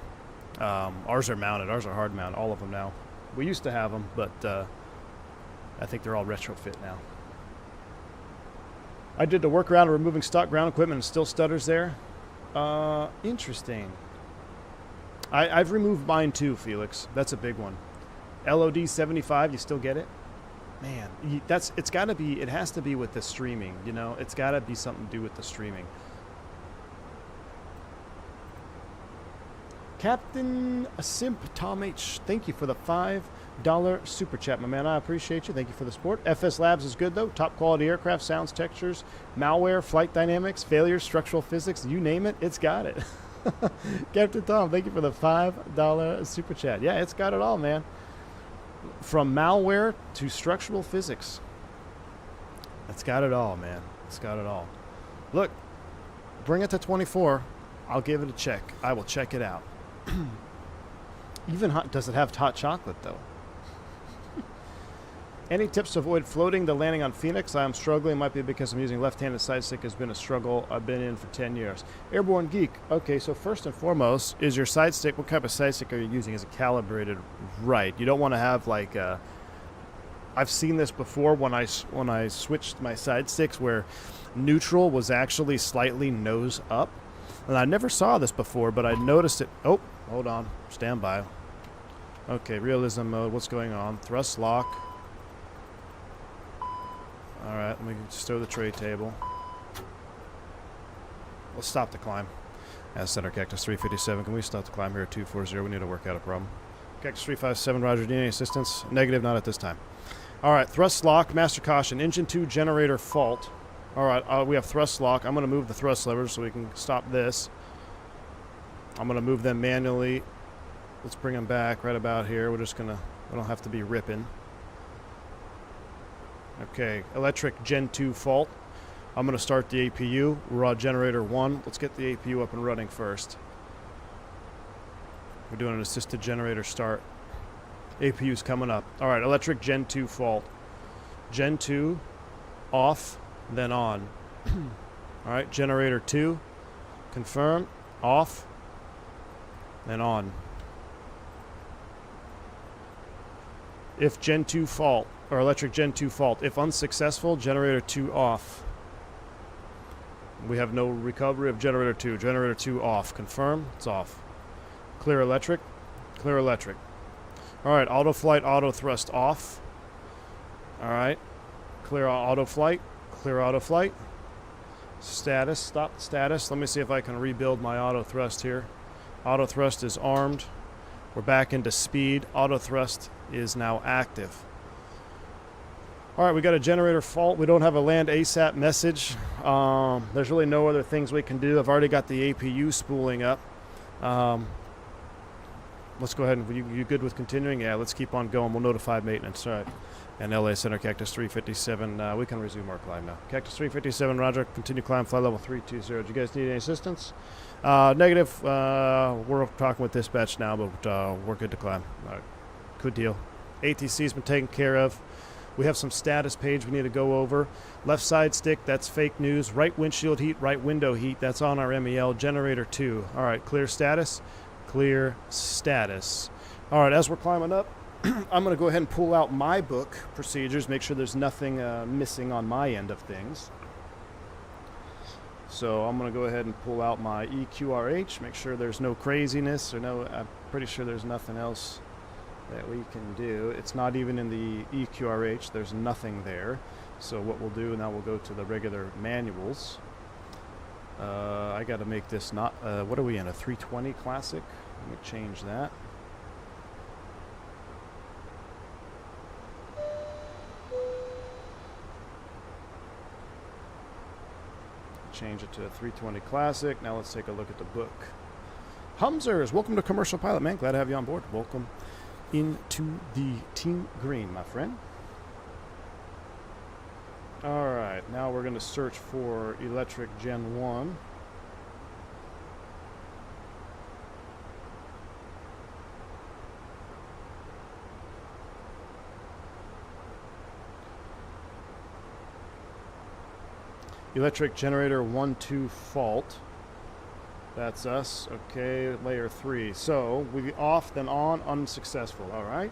Ours are mounted. Ours are hard mounted, all of them now. We used to have them, but I think they're all retrofit now. I did the workaround of removing stock ground equipment and still stutters there. Interesting. I've removed mine too, Felix. That's a big one. LOD 75, you still get it? Man, it's got to be, it has to be with the streaming, you know? It's got to be something to do with the streaming. Captain Simp Tom H, thank you for the $5 super chat, my man. I appreciate you. Thank you for the support. FS Labs is good, though. Top quality aircraft, sounds, textures, malware, flight dynamics, failures, structural physics, you name it, it's got it. Captain Tom, thank you for the $5 super chat. Yeah, it's got it all, man. From malware to structural physics. It's got it all, man. It's got it all. Look, bring it to 24. I'll give it a check. I will check it out. Even hot, does it have hot chocolate, though? Any tips to avoid floating the landing on Fenix? I am struggling. Might be because I'm using left-handed side stick. Has been a struggle I've been in for 10 years. Airborne Geek. Okay, so first and foremost, is your side stick, what type of side stick are you using? Is it calibrated right? You don't want to have like a, I've seen this before when I switched my side sticks where neutral was actually slightly nose up. And I never saw this before, but I noticed it. Oh, hold on. Stand by. Okay, realism mode. What's going on? Thrust lock. All right, let me just throw the tray table. Let's stop the climb. As Center Cactus 357, can we stop the climb here at 240? We need to work out a problem. Cactus 357, Roger. Do you need any assistance? Negative, not at this time. All right, thrust lock, master caution, engine 2 generator fault. All right, we have thrust lock. I'm going to move the thrust levers so we can stop this. I'm going to move them manually. Let's bring them back right about here. We're just going to, we don't have to be ripping. Okay, electric Gen 2 fault. I'm going to start the APU. We're on generator 1. Let's get the APU up and running first. We're doing an assisted generator start. APU's coming up. All right, electric Gen 2 fault. Gen 2 off, then on. All right, generator 2, confirm, off, then on. If Gen 2 fault, or electric Gen 2 fault, if unsuccessful, generator 2 off. We have no recovery of generator 2. Generator 2 off. Confirm, it's off. Clear electric, clear electric. All right, auto flight, auto thrust off. All right, clear auto flight, clear auto flight. Status, stop status. Let me see if I can rebuild my auto thrust here. Auto thrust is armed. We're back into speed. Auto thrust is now active. All right, we got a generator fault. We don't have a land ASAP message. There's really no other things we can do. I've already got the APU spooling up. Let's go ahead and, you good with continuing? Yeah, let's keep on going. We'll notify maintenance. All right. And LA Center, Cactus 357. We can resume our climb now. Cactus 357, roger. Continue climb, flight level 320. Do you guys need any assistance? Negative. We're talking with dispatch now, but we're good to climb. All right. Good deal. ATC's been taken care of. We have some status page we need to go over. Left side stick, that's fake news. Right windshield heat, right window heat, that's on our MEL. Generator 2. All right, clear status. Clear status. All right, as we're climbing up, I'm going to go ahead and pull out my book procedures, make sure there's nothing missing on my end of things. So I'm going to go ahead and pull out my EQRH, make sure there's no craziness or no, I'm pretty sure there's nothing else that we can do. It's not even in the EQRH, there's nothing there. So what we'll do now, we'll go to the regular manuals. I got to make this not, what are we in, a 320 Classic? Let me change that. Change it to a 320 Classic. Now let's take a look at the book. Humzers, welcome to Commercial Pilot, man. Glad to have you on board. Welcome into the Team Green, my friend. All right, now we're going to search for electric Gen 1. Electric generator 1-2 fault. That's us. Okay, layer 3. So we off, then on, unsuccessful. All right.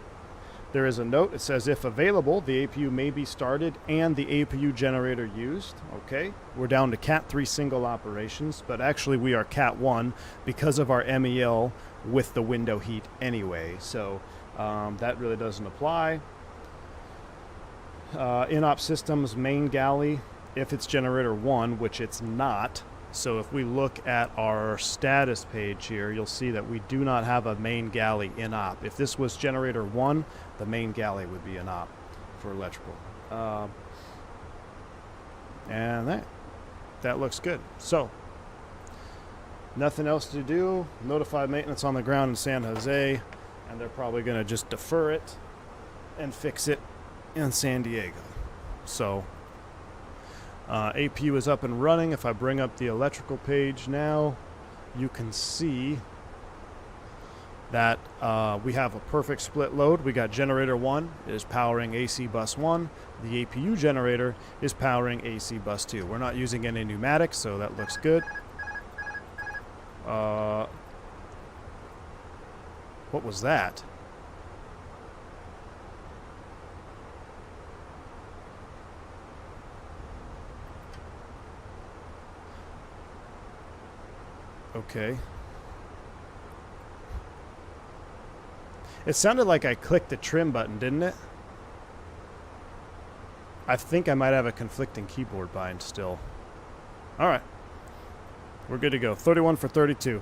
There is a note. It says if available, the APU may be started and the APU generator used. Okay. We're down to Cat 3 single operations, but actually we are Cat 1 because of our MEL with the window heat anyway. So that really doesn't apply. In-op systems, main galley. If it's generator 1, which it's not, so if we look at our status page here, you'll see that we do not have a main galley in op. If this was generator 1, the main galley would be in op for electrical. And that looks good. So, nothing else to do. Notify maintenance on the ground in San Jose, and they're probably going to just defer it and fix it in San Diego. So, APU is up and running. If I bring up the electrical page now, you can see that we have a perfect split load. We got generator 1 is powering AC bus 1. The APU generator is powering AC bus 2. We're not using any pneumatics, so that looks good. What was that? Okay. It sounded like I clicked the trim button, didn't it? I think I might have a conflicting keyboard bind still. All right. We're good to go. 31 for 32.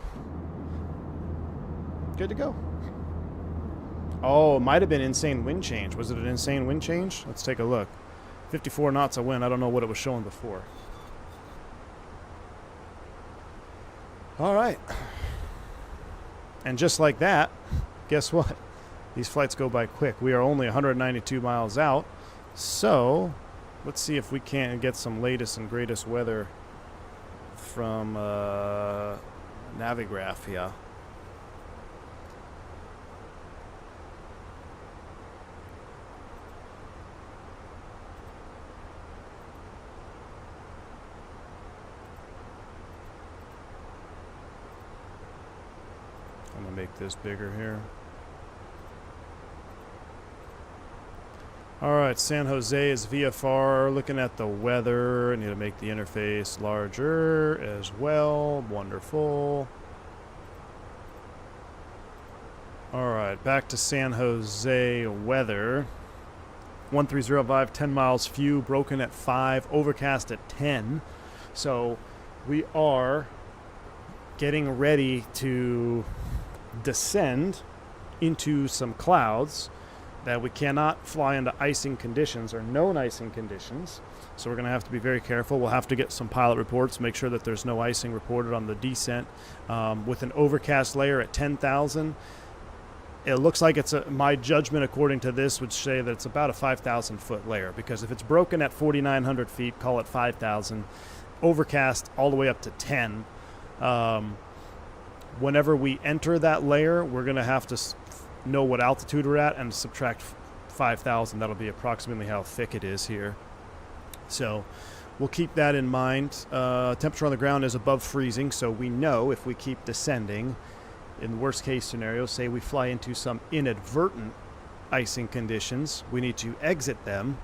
Good to go. Oh, it might have been insane wind change. Was it an insane wind change? Let's take a look. 54 knots a wind. I don't know what it was showing before. All right. And just like that, guess what? These flights go by quick. We are only 192 miles out. So, Let's see if we can't get some latest and greatest weather from Navigraph here. I'm gonna make this bigger here. Alright, San Jose is VFR. Looking at the weather. I need to make the interface larger as well. Wonderful. Alright, back to San Jose weather. 1305, 10 miles few, broken at 5, overcast at 10. So we are getting ready to descend into some clouds that we cannot fly into icing conditions or known icing conditions. So we're going to have to be very careful. We'll have to get some pilot reports, make sure that there's no icing reported on the descent. With an overcast layer at 10,000, it looks like it's my judgment according to this would say that it's about a 5,000 foot layer, because if it's broken at 4,900 feet, call it 5,000, overcast all the way up to 10. Whenever we enter that layer, we're going to have to know what altitude we're at and subtract 5,000. That'll be approximately how thick it is here. So we'll keep that in mind. Temperature on the ground is above freezing, so we know if we keep descending, in the worst case scenario, say we fly into some inadvertent icing conditions, we need to exit them.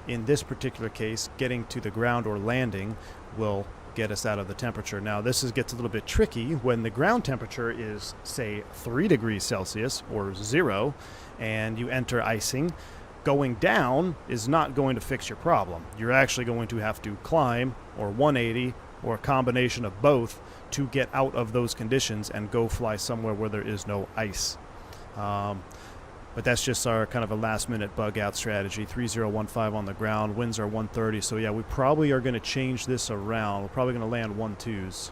In this particular case, getting to the ground or landing will get us out of the temperature. Now this gets a little bit tricky when the ground temperature is, say, 3 degrees Celsius or 0 and you enter icing. Going down is not going to fix your problem. You're actually going to have to climb or 180 or a combination of both to get out of those conditions and go fly somewhere where there is no ice. But that's just our kind of a last-minute bug-out strategy. 3015 on the ground, winds are 130. So yeah, we probably are going to change this around. We're probably going to land 1-2s.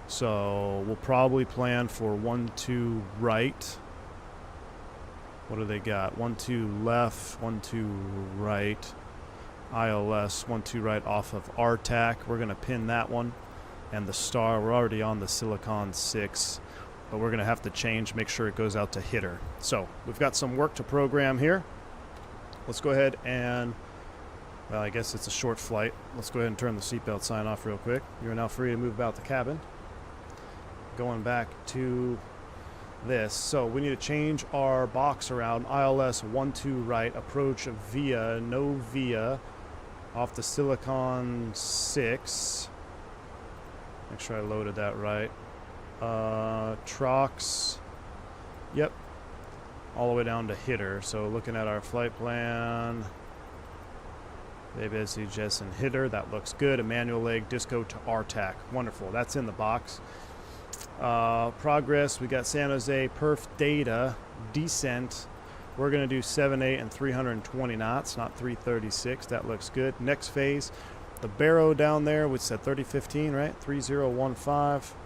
So we'll probably plan for 1-2 right. What do they got? 1-2 left, 1-2 right. ILS, 1-2 right off of RTAC. We're going to pin that one. And the star, we're already on the Silicon 6. But we're going to have to change, make sure it goes out to hitter. So we've got some work to program here. Let's go ahead and, well, I guess it's a short flight. Let's go ahead and turn the seatbelt sign off real quick. You're now free to move about the cabin. Going back to this. So we need to change our box around. ILS 1-2 right, approach via, no via, off the Silicon 6. Make sure I loaded that right. Trox, yep, all the way down to hitter. So looking at our flight plan, basically just in hitter, that looks good. A manual leg, disco to RTAC, wonderful. That's in the box. Progress, we got San Jose perf data, descent. We're going to do 7-8 and 320 knots, not 336. That looks good. Next phase, the Barrow down there, which said 3015, right? 3015.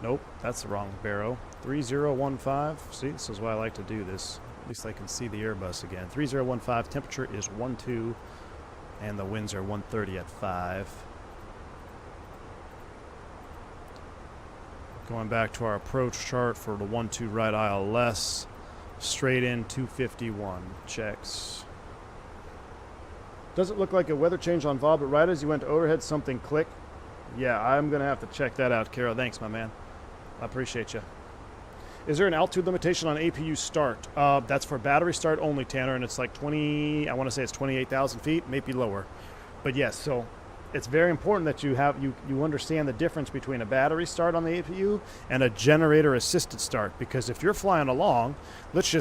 Nope, that's the wrong Barrow. 3015. See, this is why I like to do this. At least I can see the Airbus again. 3015. Temperature is 1-2, and the winds are 130 at 5. Going back to our approach chart for the 1-2 right ILS. Straight in 251. Checks. Doesn't look like a weather change on VOB, but right as you went to overhead, something clicked. Yeah, I'm going to have to check that out, Carol. Thanks, my man. I appreciate you. Is there an altitude limitation on APU start? That's for battery start only, Tanner, and it's like 20, I want to say it's 28,000 feet, maybe lower. But yes, so it's very important that you understand the difference between a battery start on the APU and a generator assisted start, because if you're flying along, let's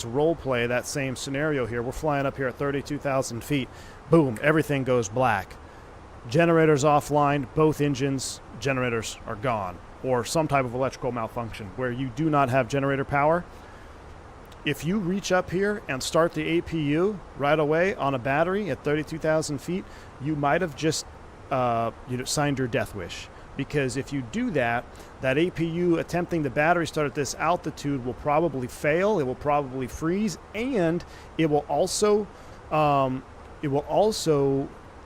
role play that same scenario here. We're flying up here at 32,000 feet. Boom, everything goes black. Generators offline, both engines, generators are gone. Or some type of electrical malfunction where you do not have generator power. If you reach up here and start the APU right away on a battery at 32,000 feet, you might have just signed your death wish. because if you do that, that APU attempting the battery start at this altitude will probably fail, it will probably freeze, and it will also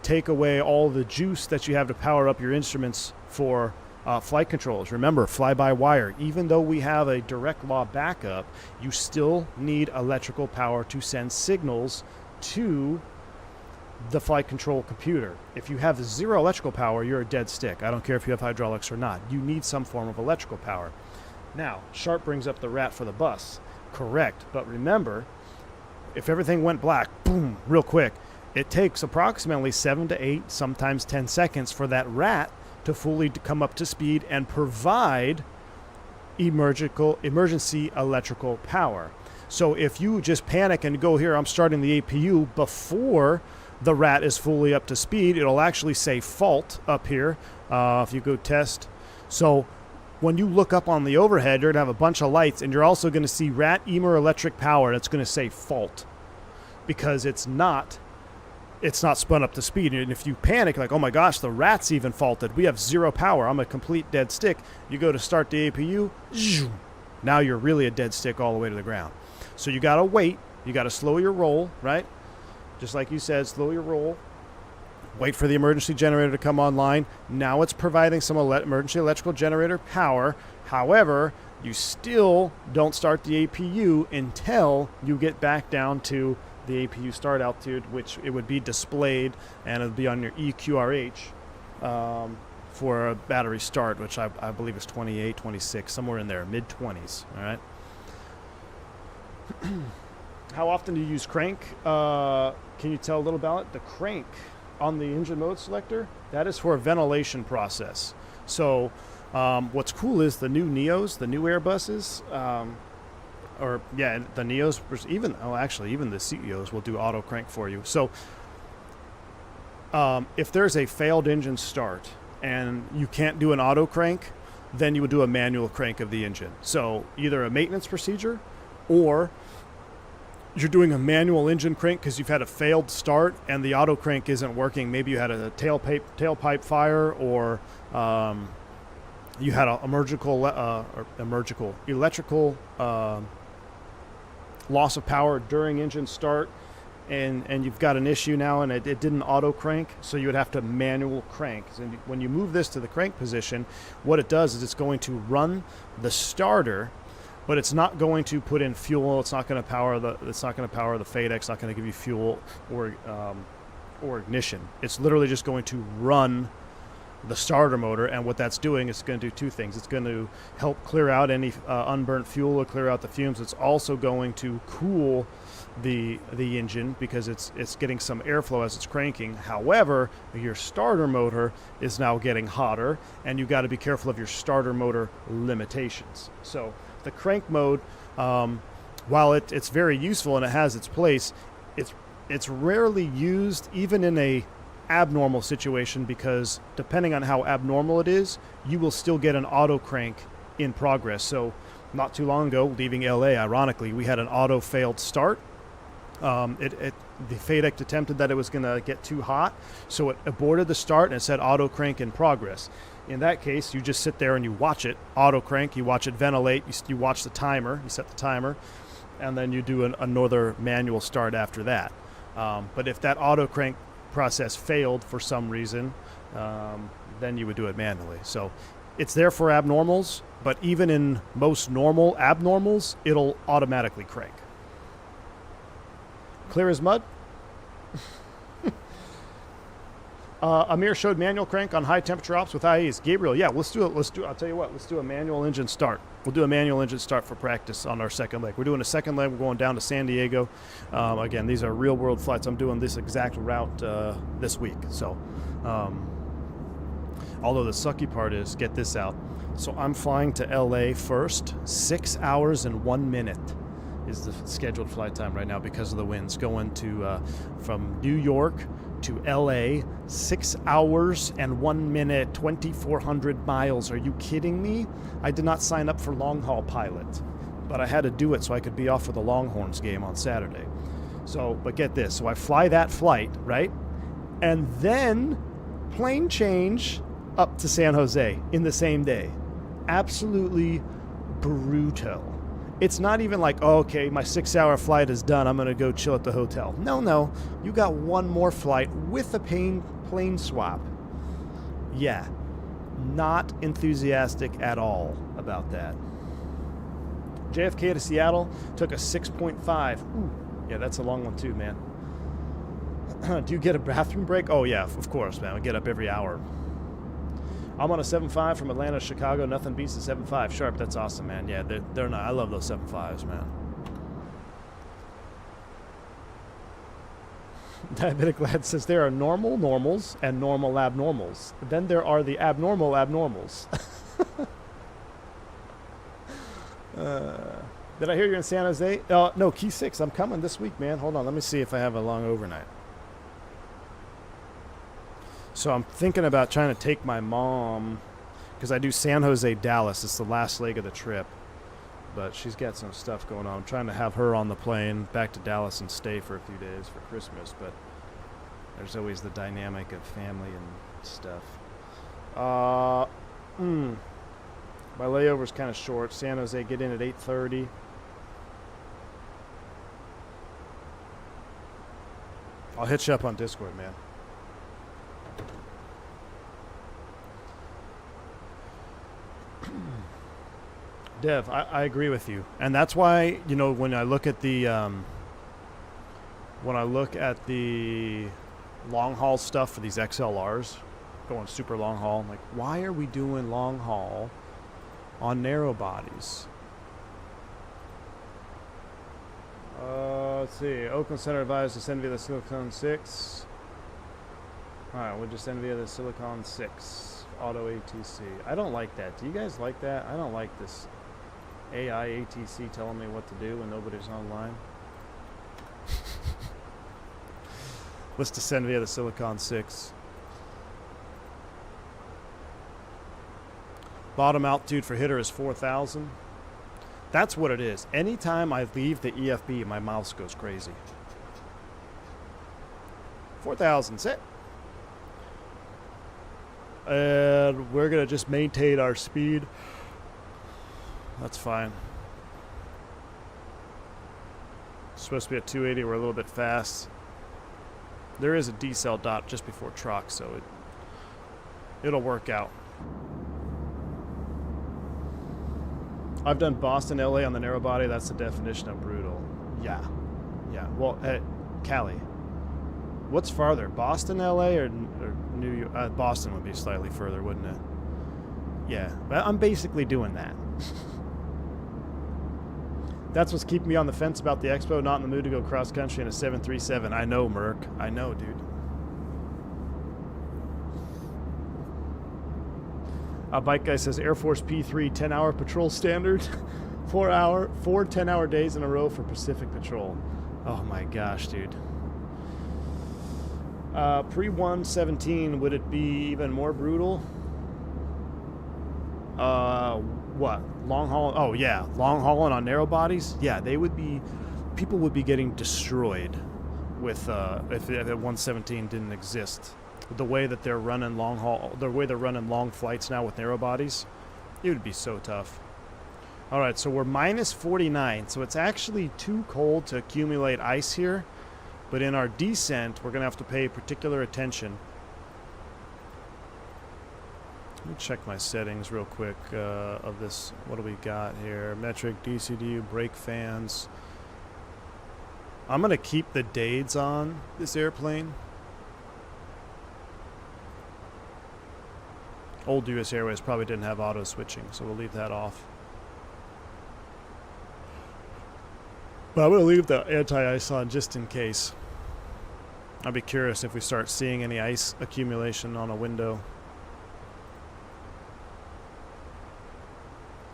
take away all the juice that you have to power up your instruments for flight controls. Remember, fly-by-wire. Even though we have a direct law backup, you still need electrical power to send signals to the flight control computer. If you have zero electrical power, you're a dead stick. I don't care if you have hydraulics or not. You need some form of electrical power. Now, Sharp brings up the rat for the bus. Correct. But remember, if everything went black, boom, real quick, it takes approximately 7 to 8, sometimes 10 seconds for that rat to fully come up to speed and provide emergency electrical power. So if you just panic and go, here, I'm starting the APU before the rat is fully up to speed, it'll actually say fault up here if you go test. So when you look up on the overhead, you're going to have a bunch of lights, and you're also going to see rat electric power. That's going to say fault because it's not spun up to speed. And if you panic, like, oh my gosh, the rat's even faulted, we have zero power, I'm a complete dead stick, you go to start the APU, now you're really a dead stick all the way to the ground. So you got to wait, you got to slow your roll, right? Just like you said, slow your roll, wait for the emergency generator to come online. Now it's providing some emergency electrical generator power. However, you still don't start the APU until you get back down to the APU start altitude, which it would be displayed, and it'll be on your EQRH for a battery start, which I believe is 28, 26, somewhere in there, mid-20s, all right? How often do you use crank? Can you tell a little about it? The crank on the engine mode selector, that is for a ventilation process. So what's cool is the new Neos, the new Airbuses, the Neos, even the CEOs will do auto crank for you. So if there's a failed engine start and you can't do an auto crank, then you would do a manual crank of the engine. So either a maintenance procedure, or you're doing a manual engine crank because you've had a failed start and the auto crank isn't working. Maybe you had a tailpipe fire, or you had a electrical loss of power during engine start, and you've got an issue now, and it didn't auto crank, so you would have to manual crank. And when you move this to the crank position, what it does is it's going to run the starter, but it's not going to put in fuel. It's not going to power the FADEC. It's not going to give you fuel or ignition. It's literally just going to run the starter motor, and what that's doing is going to do two things. It's going to help clear out any unburnt fuel or clear out the fumes. It's also going to cool the engine because it's getting some airflow as it's cranking. However, your starter motor is now getting hotter, and you got to be careful of your starter motor limitations. So the crank mode, while it's very useful and it has its place, it's rarely used even in a abnormal situation, because depending on how abnormal it is, you will still get an auto crank in progress. So not too long ago, leaving LA, ironically, we had an auto failed start. The FADEC detected that it was going to get too hot, so it aborted the start and it said auto crank in progress. In that case, you just sit there and you watch it auto crank, you watch it ventilate, you watch the timer, you set the timer, and then you do another manual start after that. But if that auto crank process failed for some reason, then you would do it manually. So it's there for abnormals, but even in most normal abnormals, it'll automatically crank. Clear as mud? Amir showed manual crank on high temperature ops with IEs. Gabriel, yeah, let's do it. I'll tell you what, let's do a manual engine start. We'll do a manual engine start for practice on our second leg. We're doing a second leg. We're going down to San Diego. Again, these are real world flights. I'm doing this exact route this week. So, although the sucky part is, get this out. So I'm flying to LA first. 6 hours and 1 minute is the scheduled flight time right now because of the winds. Going to from New York to LA, 6 hours and 1 minute, 2,400 miles. Are you kidding me? I did not sign up for long haul pilot, but I had to do it so I could be off for the Longhorns game on Saturday. So, but get this. So I fly that flight, right? And then plane change up to San Jose in the same day. Absolutely brutal. It's not even like, oh, okay, my 6-hour flight is done, I'm going to go chill at the hotel. No. You got one more flight with a plane swap. Yeah. Not enthusiastic at all about that. JFK to Seattle took a 6.5. Ooh, yeah, that's a long one too, man. Do you get a bathroom break? Oh, yeah, of course, man. I get up every hour. I'm on a 7.5 from Atlanta to Chicago. Nothing beats the 7.5 sharp. That's awesome, man. Yeah, they're not. I love those 7.5s, man. Diabetic Lad says there are normal normals and normal abnormals. Then there are the abnormal abnormals. Did I hear you're in San Jose? No, Key 6. I'm coming this week, man. Hold on. Let me see if I have a long overnight. So I'm thinking about trying to take my mom, because I do San Jose, Dallas. It's the last leg of the trip. But she's got some stuff going on. I'm trying to have her on the plane back to Dallas and stay for a few days for Christmas. But there's always the dynamic of family and stuff. My layover's kind of short. San Jose, get in at 8:30. I'll hit you up on Discord, man. Dev, I agree with you, and that's why, you know, when I look at the long haul stuff for these XLRs, going super long haul, I'm like, why are we doing long haul on narrow bodies? Let's see. Oakland Center advised to send via the Silicon 6. All right, we'll just send via the Silicon 6 auto ATC. I don't like that. Do you guys like that? I don't like this AI ATC telling me what to do when nobody's online. Let's descend via the Silicon 6. Bottom altitude for hitter is 4,000. That's what it is. Anytime I leave the EFB, my mouse goes crazy. 4,000, sit. And we're going to just maintain our speed. That's fine. It's supposed to be at 280. We're a little bit fast. There is a decel dot just before truck, so it'll work out. I've done Boston, LA on the narrow body. That's the definition of brutal. Yeah. Well, Cali. What's farther, Boston, LA, or New York? Boston would be slightly further, wouldn't it? Yeah, but I'm basically doing that. That's what's keeping me on the fence about the Expo. Not in the mood to go cross country in a 737. I know, Merc. I know, dude. Bike Guy says Air Force P3 10-hour patrol standard. 4 10-hour days in a row for Pacific Patrol. Oh my gosh, dude. Pre-117, would it be even more brutal? What? Long haul? Oh yeah, long hauling on narrow bodies? Yeah, they would be, people would be getting destroyed with, if 117 didn't exist. The way that they're running long haul, the way they're running long flights now with narrow bodies, it would be so tough. All right, so we're minus 49, so it's actually too cold to accumulate ice here, but in our descent, we're gonna have to pay particular attention. Let me check my settings real quick of this. What do we got here? Metric, DCD, brake fans. I'm gonna keep the Dades on this airplane. Old US Airways probably didn't have auto switching, so we'll leave that off. But I'm going to leave the anti-ice on just in case. I'll be curious if we start seeing any ice accumulation on a window.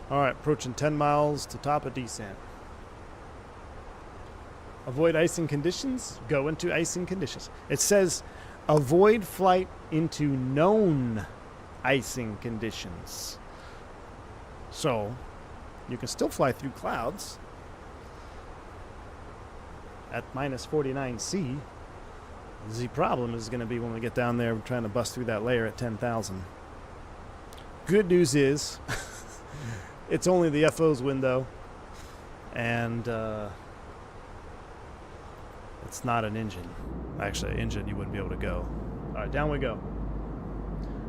Alright, approaching 10 miles to top of descent. Avoid icing conditions? Go into icing conditions. It says avoid flight into known icing conditions. So, you can still fly through clouds at minus 49C. The problem is going to be when we get down there trying to bust through that layer at 10,000. Good news is it's only the FO's window, and it's not an engine. Actually, an engine you wouldn't be able to go. All right, down we go.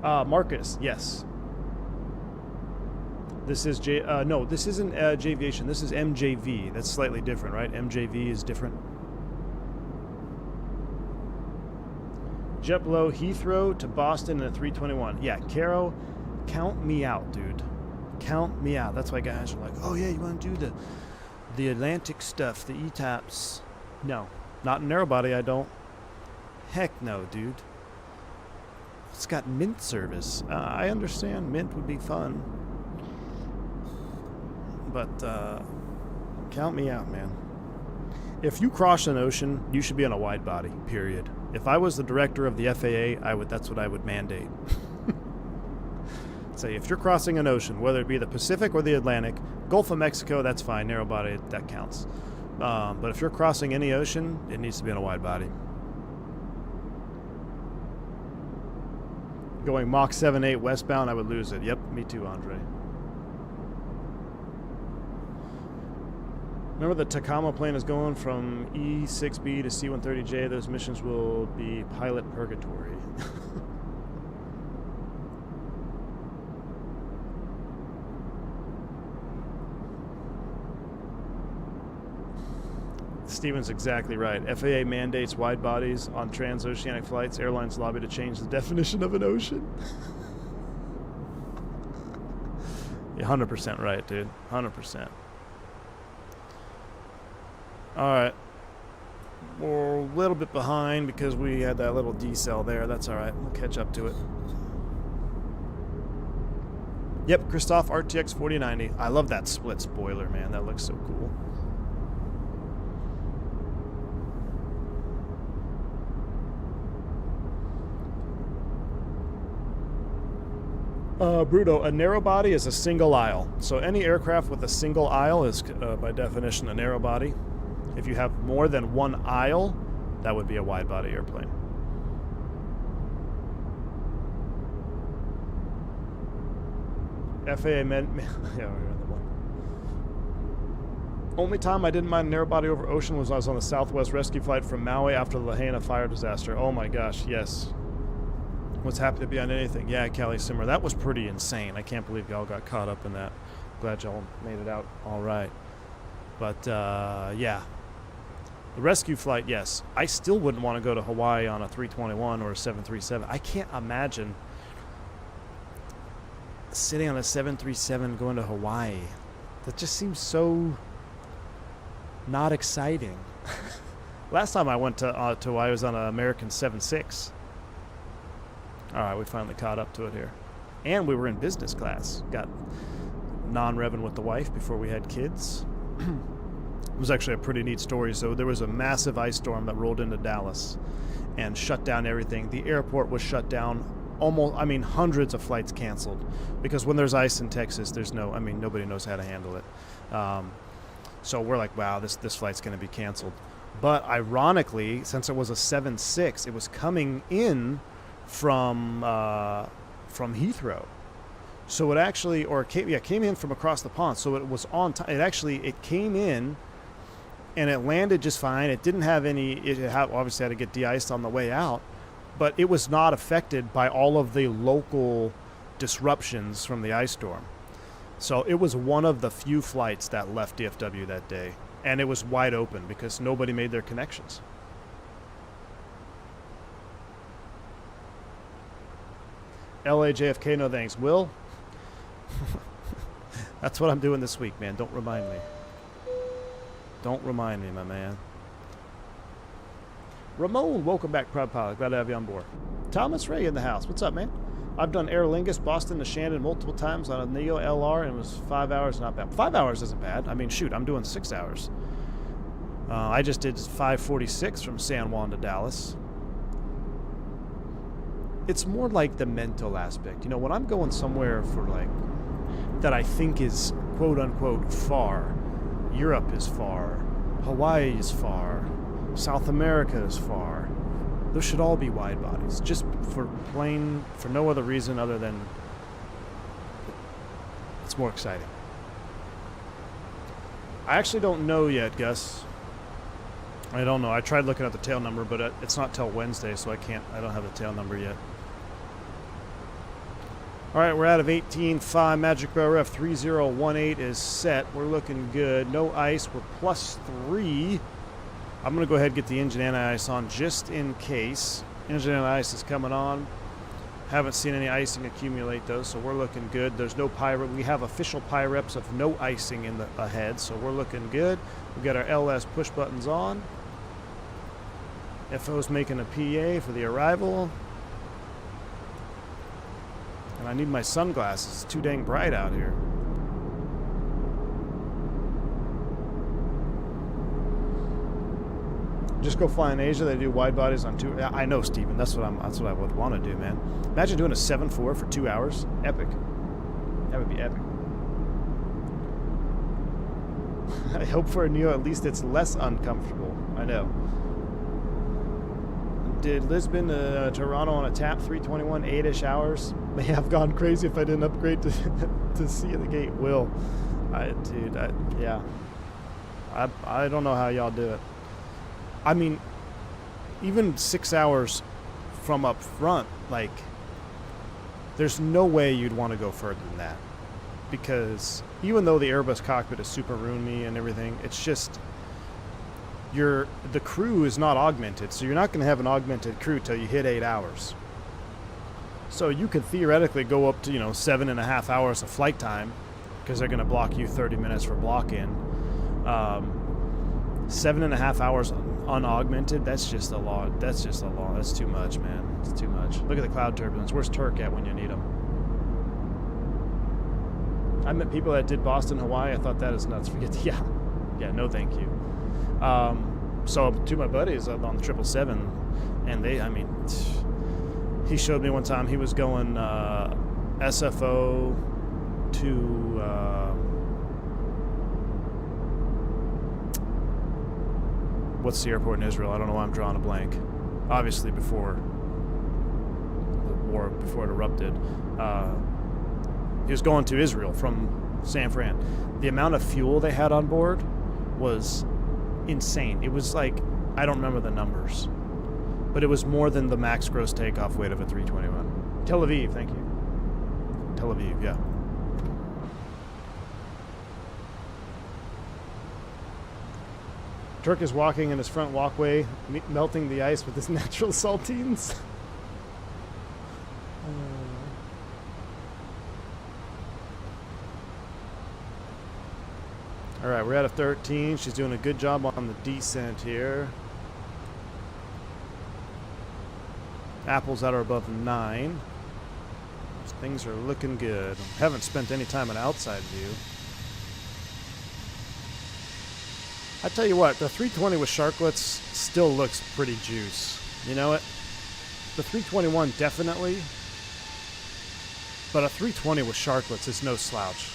Marcus, yes. This is no, this isn't Javiation. This is MJV. That's slightly different, right? MJV is different. JetBlue Heathrow to Boston in a 321. Yeah, Caro, count me out, dude. Count me out. That's why guys are like, oh yeah, you want to do the Atlantic stuff, the ETAPs. No, not in narrowbody, I don't. Heck no, dude. It's got Mint service. I understand Mint would be fun. But count me out, man. If you cross an ocean, you should be on a wide body, period. If I was the director of the FAA, that's what I would mandate. Say, if you're crossing an ocean, whether it be the Pacific or the Atlantic, Gulf of Mexico, that's fine, narrow body, that counts. But if you're crossing any ocean, it needs to be on a wide body. Going Mach 7.8 westbound, I would lose it. Yep, me too, Andre. Remember the Tacoma plane is going from E6B to C-130J. Those missions will be pilot purgatory. Steven's exactly right. FAA mandates wide bodies on transoceanic flights. Airlines lobby to change the definition of an ocean. You're 100% right, dude. 100%. Alright. We're a little bit behind because we had that little decel there. That's alright. We'll catch up to it. Yep, Christoph RTX 4090. I love that split spoiler, man. That looks so cool. Bruto, a narrow body is a single aisle. So any aircraft with a single aisle is, by definition, a narrow body. If you have more than one aisle, that would be a wide body airplane. FAA meant, yeah, we're on the one. Only time I didn't mind narrow body over ocean was when I was on the Southwest rescue flight from Maui after the Lahaina fire disaster. Oh my gosh, yes. Was happy to be on anything. Yeah, Callie Simmer. That was pretty insane. I can't believe y'all got caught up in that. Glad y'all made it out all right. But, yeah. The rescue flight, yes. I still wouldn't want to go to Hawaii on a 321 or a 737. I can't imagine sitting on a 737 going to Hawaii. That just seems so not exciting. Last time I went to Hawaii was on an American 76. All right, we finally caught up to it here. And we were in business class. Got non-revving with the wife before we had kids. It was actually a pretty neat story. So there was a massive ice storm that rolled into Dallas and shut down everything. The airport was shut down. Hundreds of flights canceled. Because when there's ice in Texas, nobody knows how to handle it. So we're like, wow, this flight's going to be canceled. But ironically, since it was a 7.6, it was coming in from Heathrow, so it actually, came in from across the pond. So it was on time. It came in, and it landed just fine. It didn't have any. Obviously had to get de-iced on the way out, but it was not affected by all of the local disruptions from the ice storm. So it was one of the few flights that left DFW that day, and it was wide open because nobody made their connections. LA JFK, no thanks. Will? That's what I'm doing this week, man. Don't remind me. Don't remind me, my man. Ramon, welcome back, Proud Pilot. Glad to have you on board. Thomas Ray in the house. What's up, man? I've done Aer Lingus, Boston to Shannon multiple times on a Neo LR, and it was 5 hours, not bad. 5 hours isn't bad. I mean, shoot, I'm doing 6 hours. I just did 5:46 from San Juan to Dallas. It's more like the mental aspect. You know, when I'm going somewhere for that I think is quote unquote far, Europe is far, Hawaii is far, South America is far, those should all be wide bodies. Just for no other reason other than It's more exciting. I actually don't know yet, Gus. I don't know. I tried looking at the tail number, but it's not till Wednesday, so I don't have the tail number yet. All right, we're out of 18.5. Magic Bow Ref 3018 is set. We're looking good. No ice. We're +3. I'm going to go ahead and get the engine anti-ice on just in case. Engine anti-ice is coming on. Haven't seen any icing accumulate, though, so we're looking good. There's no pirate. We have official PIREPs of no icing in the ahead, so we're looking good. We've got our LS push buttons on. FO's making a PA for the arrival. And I need my sunglasses. It's too dang bright out here. Just go fly in Asia. They do wide bodies on 2. I know, Steven. That's what I would want to do, man. Imagine doing a 7.4 for 2 hours. Epic. That would be epic. I hope for a Neo at least it's less uncomfortable. I know. Did Lisbon to Toronto on a TAP 321 8-ish hours? May have gone crazy if I didn't upgrade to see the gate. Will. Yeah. I don't know how y'all do it. I mean, even 6 hours from up front, like, there's no way you'd want to go further than that. Because even though the Airbus cockpit is super roomy and everything, it's just, the crew is not augmented. So you're not going to have an augmented crew till you hit 8 hours. So you could theoretically go up to, 7.5 hours of flight time, because they're going to block you 30 minutes for block-in. 7.5 hours unaugmented, that's just a lot. That's too much, man. It's too much. Look at the cloud turbulence. Where's Turk at when you need them? I met people that did Boston, Hawaii. I thought that is nuts. Yeah, no thank you. So two of my buddies on the 777, and he showed me one time he was going SFO to what's the airport in Israel? I don't know why I'm drawing a blank. Obviously before the war, before it erupted. He was going to Israel from San Fran. The amount of fuel they had on board was insane. It was like, I don't remember the numbers, but it was more than the max gross takeoff weight of a 321. Tel Aviv, thank you. Tel Aviv, yeah. Turk is walking in his front walkway, melting the ice with his natural saltines. All right, we're at a 13. She's doing a good job on the descent here. Apples that are above 9. Things are looking good. Haven't spent any time in outside view. I tell you what, the 320 with sharklets still looks pretty juice. You know it? The 321 definitely, but a 320 with sharklets is no slouch.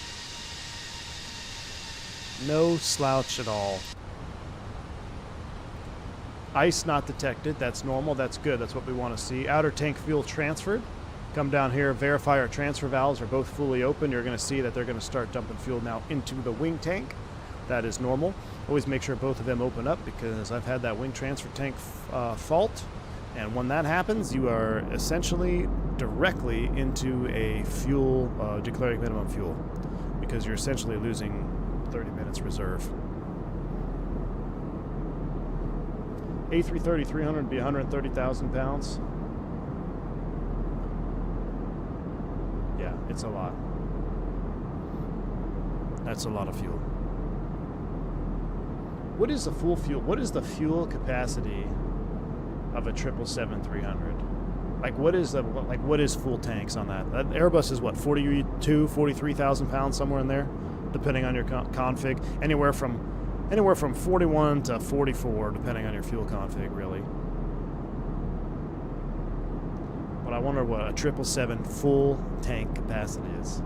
No slouch at all. Ice not detected. That's normal. That's good. That's what we want to see. Outer tank fuel transferred. Come down here, verify our transfer valves are both fully open. You're going to see that they're going to start dumping fuel now into the wing tank. That is normal. Always make sure both of them open up, because I've had that wing transfer tank fault, and when that happens, you are essentially directly into a fuel, declaring minimum fuel, because you're essentially losing 30 minutes reserve. A330 300 would be 130,000 pounds. Yeah, it's a lot. That's a lot of fuel. What is the full fuel? What is the fuel capacity of a 777-300? Like, what is full tanks on that? That Airbus is what, 42, 43,000 pounds, somewhere in there, depending on your config. Anywhere from 41 to 44, depending on your fuel config, really. But I wonder what a 777 full tank capacity is.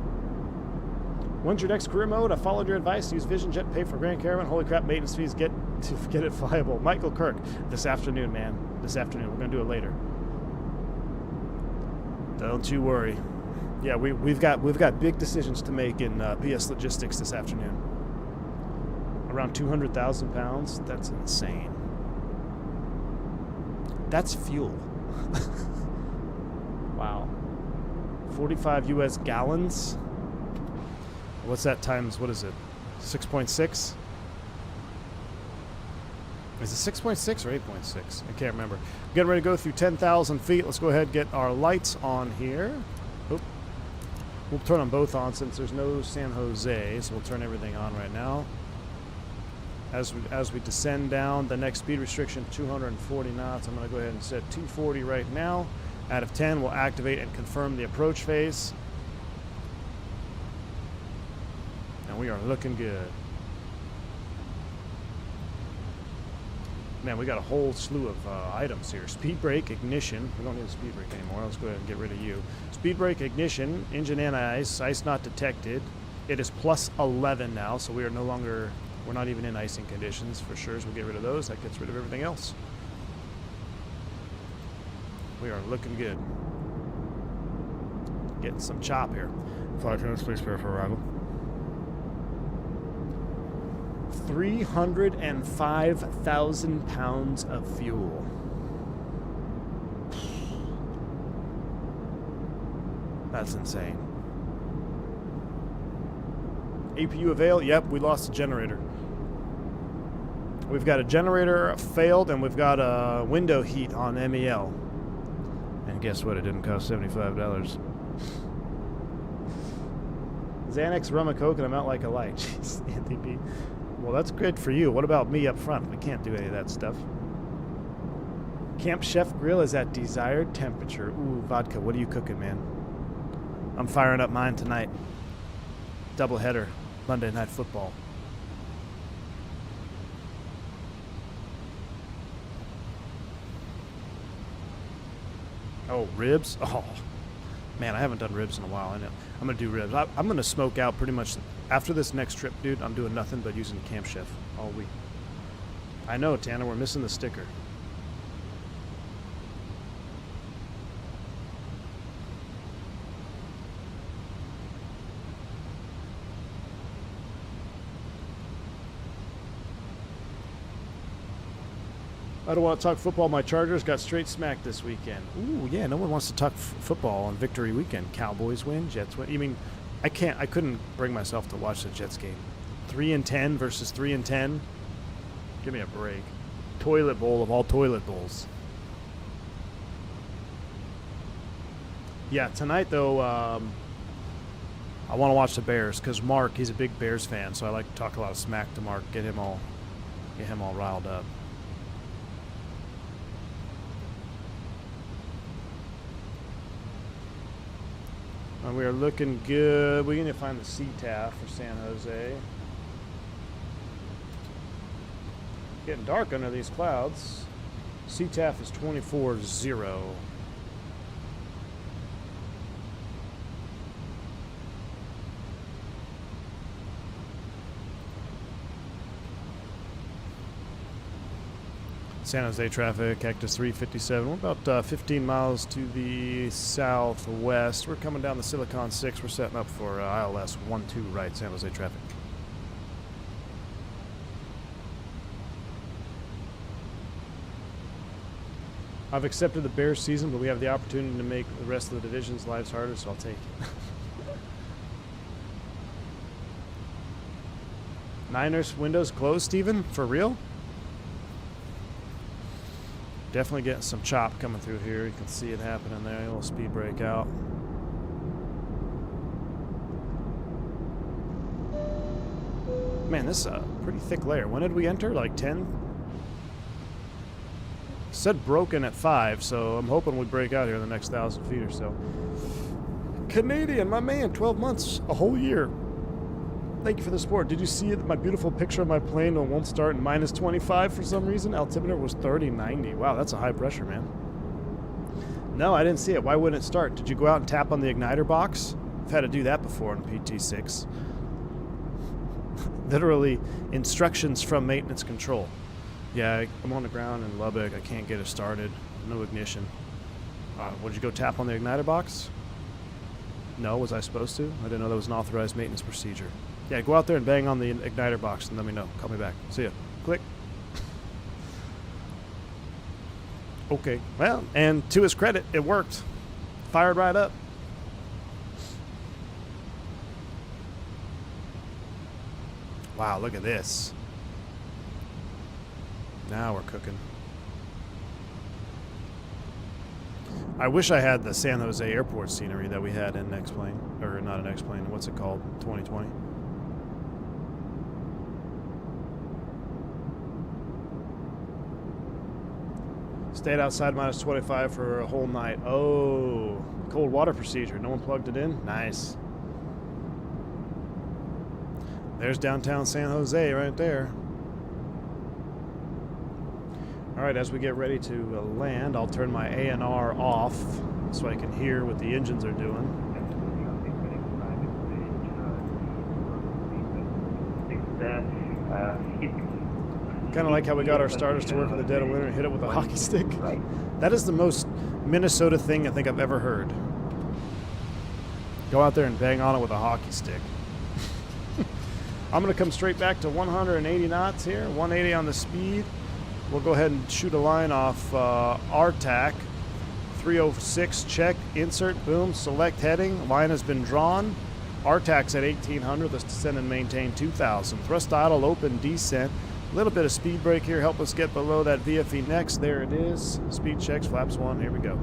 When's your next career mode? I followed your advice. Use Vision Jet, pay for Grand Caravan. Holy crap, maintenance fees get it viable. Michael Kirk, this afternoon, man. This afternoon. We're going to do it later. Don't you worry. Yeah, we've got big decisions to make in PS Logistics this afternoon. Around 200,000 pounds. That's insane. That's fuel. Wow. 45 U.S. gallons. What's that times? What is it? 6.6. Is it 6.6 or 8.6? I can't remember. Getting ready to go through 10,000 feet. Let's go ahead and get our lights on here. Oop. We'll turn them both on since there's no San Jose, so we'll turn everything on right now. As we descend down, the next speed restriction, 240 knots. I'm going to go ahead and set 240 right now. Out of 10, we'll activate and confirm the approach phase. And we are looking good. Man, we got a whole slew of items here. Speed brake, ignition. We don't need a speed brake anymore. Let's go ahead and get rid of you. Speed brake, ignition, engine anti-ice, ice not detected. It is plus 11 now, so we are no longer, we're not even in icing conditions for sure. So we'll get rid of those. That gets rid of everything else. We are looking good. Getting some chop here. Flight attendants, please prepare for arrival. 305,000 pounds of fuel. That's insane. APU avail? Yep, we lost the generator. We've got a generator failed, and we've got a window heat on MEL. And guess what? It didn't cost $75. Xanax, rum, and coke, and I'm out like a light. Jeez, Anthony B. Well, that's good for you. What about me up front? We can't do any of that stuff. Camp Chef Grill is at desired temperature. Ooh, vodka. What are you cooking, man? I'm firing up mine tonight. Doubleheader. Monday Night Football. Oh, ribs? Oh, man, I haven't done ribs in a while. I know. I'm going to do ribs. I'm going to smoke out pretty much. After this next trip, dude, I'm doing nothing but using Camp Chef all week. I know, Tanner, we're missing the sticker. I don't want to talk football. My Chargers got straight smacked this weekend. Ooh, yeah, no one wants to talk football on victory weekend. Cowboys win, Jets win. You mean, I couldn't bring myself to watch the Jets game. 3-10 versus 3-10. Give me a break. Toilet bowl of all toilet bowls. Yeah, tonight though, I want to watch the Bears because Mark, he's a big Bears fan, so I like to talk a lot of smack to Mark, get him all riled up. And we are looking good. We need to find the CTAF for San Jose. Getting dark under these clouds. CTAF is 24-0. San Jose traffic, Cactus 357. We're about 15 miles to the southwest. We're coming down the Silicon 6. We're setting up for ILS 12 right, San Jose traffic. I've accepted the Bears season, but we have the opportunity to make the rest of the division's lives harder, so I'll take it. Niners windows closed, Steven? For real? Definitely getting some chop coming through here. You can see it happening there. A little speed brake out. Man, this is a pretty thick layer. When did we enter? Like 10? Said broken at 5, so I'm hoping we break out here in the next 1,000 feet or so. Canadian, my man, 12 months, a whole year. Thank you for the support. Did you see it? My beautiful picture of my plane won't start in minus 25 for some reason? Altimeter was 3090. Wow, that's a high pressure, man. No, I didn't see it. Why wouldn't it start? Did you go out and tap on the igniter box? I've had to do that before in PT6. Literally, instructions from maintenance control. Yeah, I'm on the ground in Lubbock. I can't get it started. No ignition. Would you go tap on the igniter box? No, was I supposed to? I didn't know that was an authorized maintenance procedure. Yeah, go out there and bang on the igniter box and let me know. Call me back. See ya. Click. Okay. Well, and to his credit, it worked. Fired right up. Wow, look at this. Now we're cooking. I wish I had the San Jose airport scenery that we had in X-Plane. Or not an X-Plane, what's it called? 2020. Stayed outside minus 25 for a whole night. Oh, cold water procedure. No one plugged it in? Nice. There's downtown San Jose right there. All right, as we get ready to land, I'll turn my ANR off so I can hear what the engines are doing. Kind of like how we got our starters to work in the dead of winter and hit it with a hockey stick. That is the most Minnesota thing I think I've ever heard. Go out there and bang on it with a hockey stick. I'm going to come straight back to 180 knots here, 180 on the speed. We'll go ahead and shoot a line off RTAC. 306, check, insert, boom, select heading. Line has been drawn. RTAC's at 1800. Let's descend and maintain 2000. Thrust idle, open, descent. A little bit of speed brake here. Help us get below that VFE next. There it is. Speed checks, flaps 1. Here we go.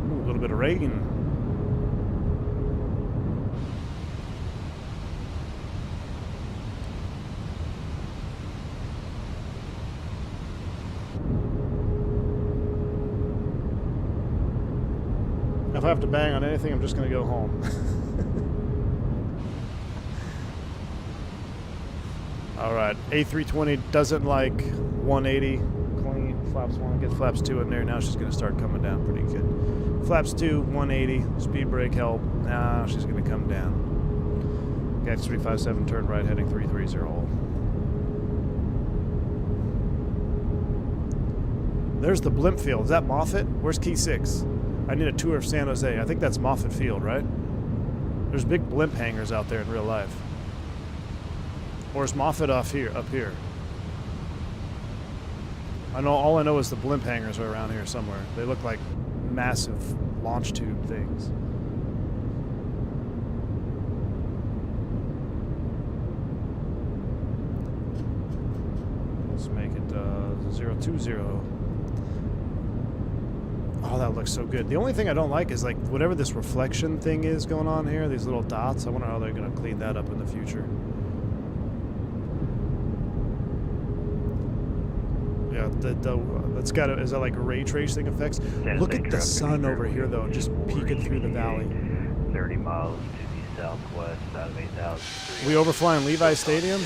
Ooh, a little bit of rain. If I have to bang on anything, I'm just going to go home. All right, A320 doesn't like 180. Clean, flaps 1, get flaps 2 in there. Now she's going to start coming down pretty good. Flaps 2, 180, speed brake help. Now she's going to come down. Got 357, turn right, heading 330. There's the blimp field. Is that Moffett? Where's Key 6? I need a tour of San Jose. I think that's Moffett Field, right? There's big blimp hangars out there in real life. Or is Moffett up here? All I know is the blimp hangars are around here somewhere. They look like massive launch tube things. Let's make it 020. Oh, that looks so good. The only thing I don't like is like whatever this reflection thing is going on here, these little dots. I wonder how they're going to clean that up in the future. Yeah, that's got is that like ray tracing effects? Look at the sun over here though, just peeking through the valley. 30 miles to the southwest out of 8,000. We overflying Levi Stadium?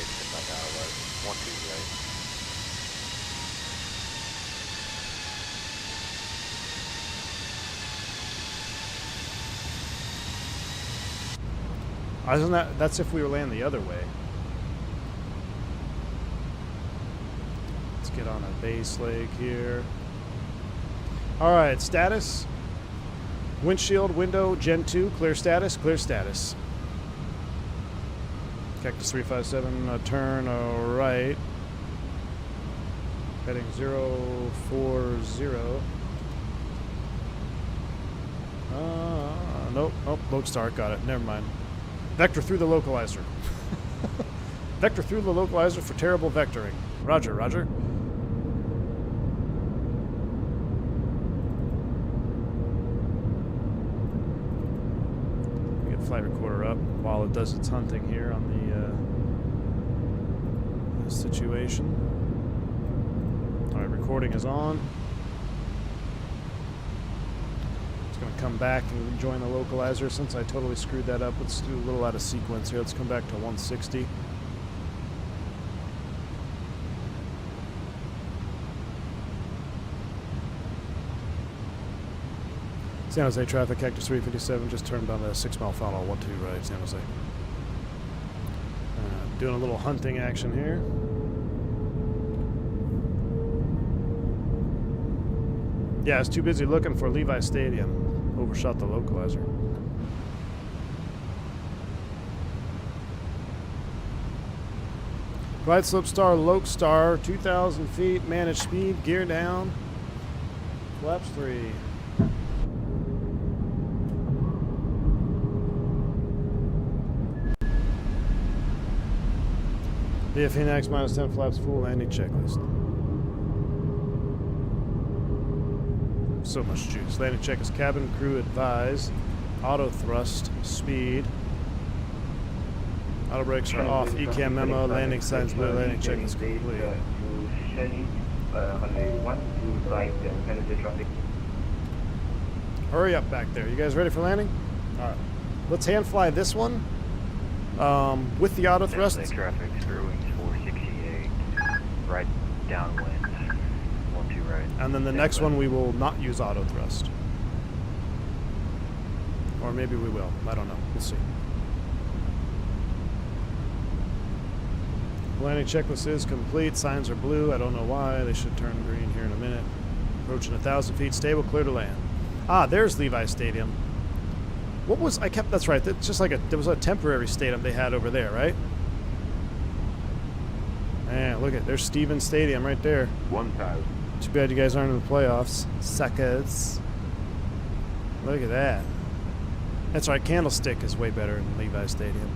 Isn't that's if we were landing the other way. Let's get on a base leg here. All right, status. Windshield, window, Gen 2, clear status, clear status. Cactus 357, turn right. Heading 040. Nope, Lodestar, got it, never mind. Vector through the localizer. Vector through the localizer for terrible vectoring. Roger, roger. Get flight recorder up while it does its hunting here on the situation. All right, recording is on. Going to come back and join the localizer since I totally screwed that up. Let's do a little out of sequence here. Let's come back to 160. San Jose traffic, Cactus 357, just turned on the 6 mile final, 12 right, San Jose. Doing a little hunting action here. Yeah, I was too busy looking for Levi Stadium. Overshot the localizer. Glide slope star, Loke star, 2,000 feet, managed speed, gear down. Flaps 3. VF Phoenix minus 10 flaps, full landing checklist. So much juice. Landing check is cabin crew advise. Auto thrust, speed. Auto brakes are off. ECAM memo. Landing signs blue. Landing check is complete. Hurry up back there. You guys ready for landing? All right. Let's hand fly this one with the auto thrust. Traffic, spare wings 468. Right downwind. 12 right. And then the next one we will not use auto thrust. Or maybe we will. I don't know. We'll see. Landing checklist is complete. Signs are blue. I don't know why. They should turn green here in a minute. Approaching 1,000 feet. Stable. Clear to land. Ah, there's Levi Stadium. What was... That's right. That's just like there was a temporary stadium they had over there, right? Man, look at... There's Stevens Stadium right there. 1,000. Too bad you guys aren't in the playoffs. Suckers. Look at that. That's right. Candlestick is way better than Levi Stadium.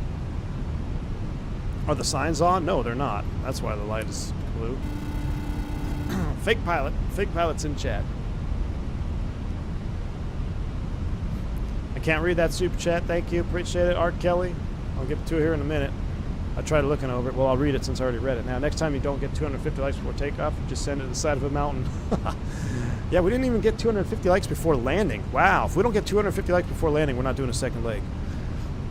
Are the signs on? No, they're not. That's why the light is blue. Fake pilot. Fake pilot's in chat. I can't read that super chat. Thank you. Appreciate it. Art Kelly. I'll get to it here in a minute. I tried looking over it. Well, I'll read it since I already read it. Now, next time you don't get 250 likes before takeoff, you just send it to the side of a mountain. Yeah, we didn't even get 250 likes before landing. Wow. If we don't get 250 likes before landing, we're not doing a second leg.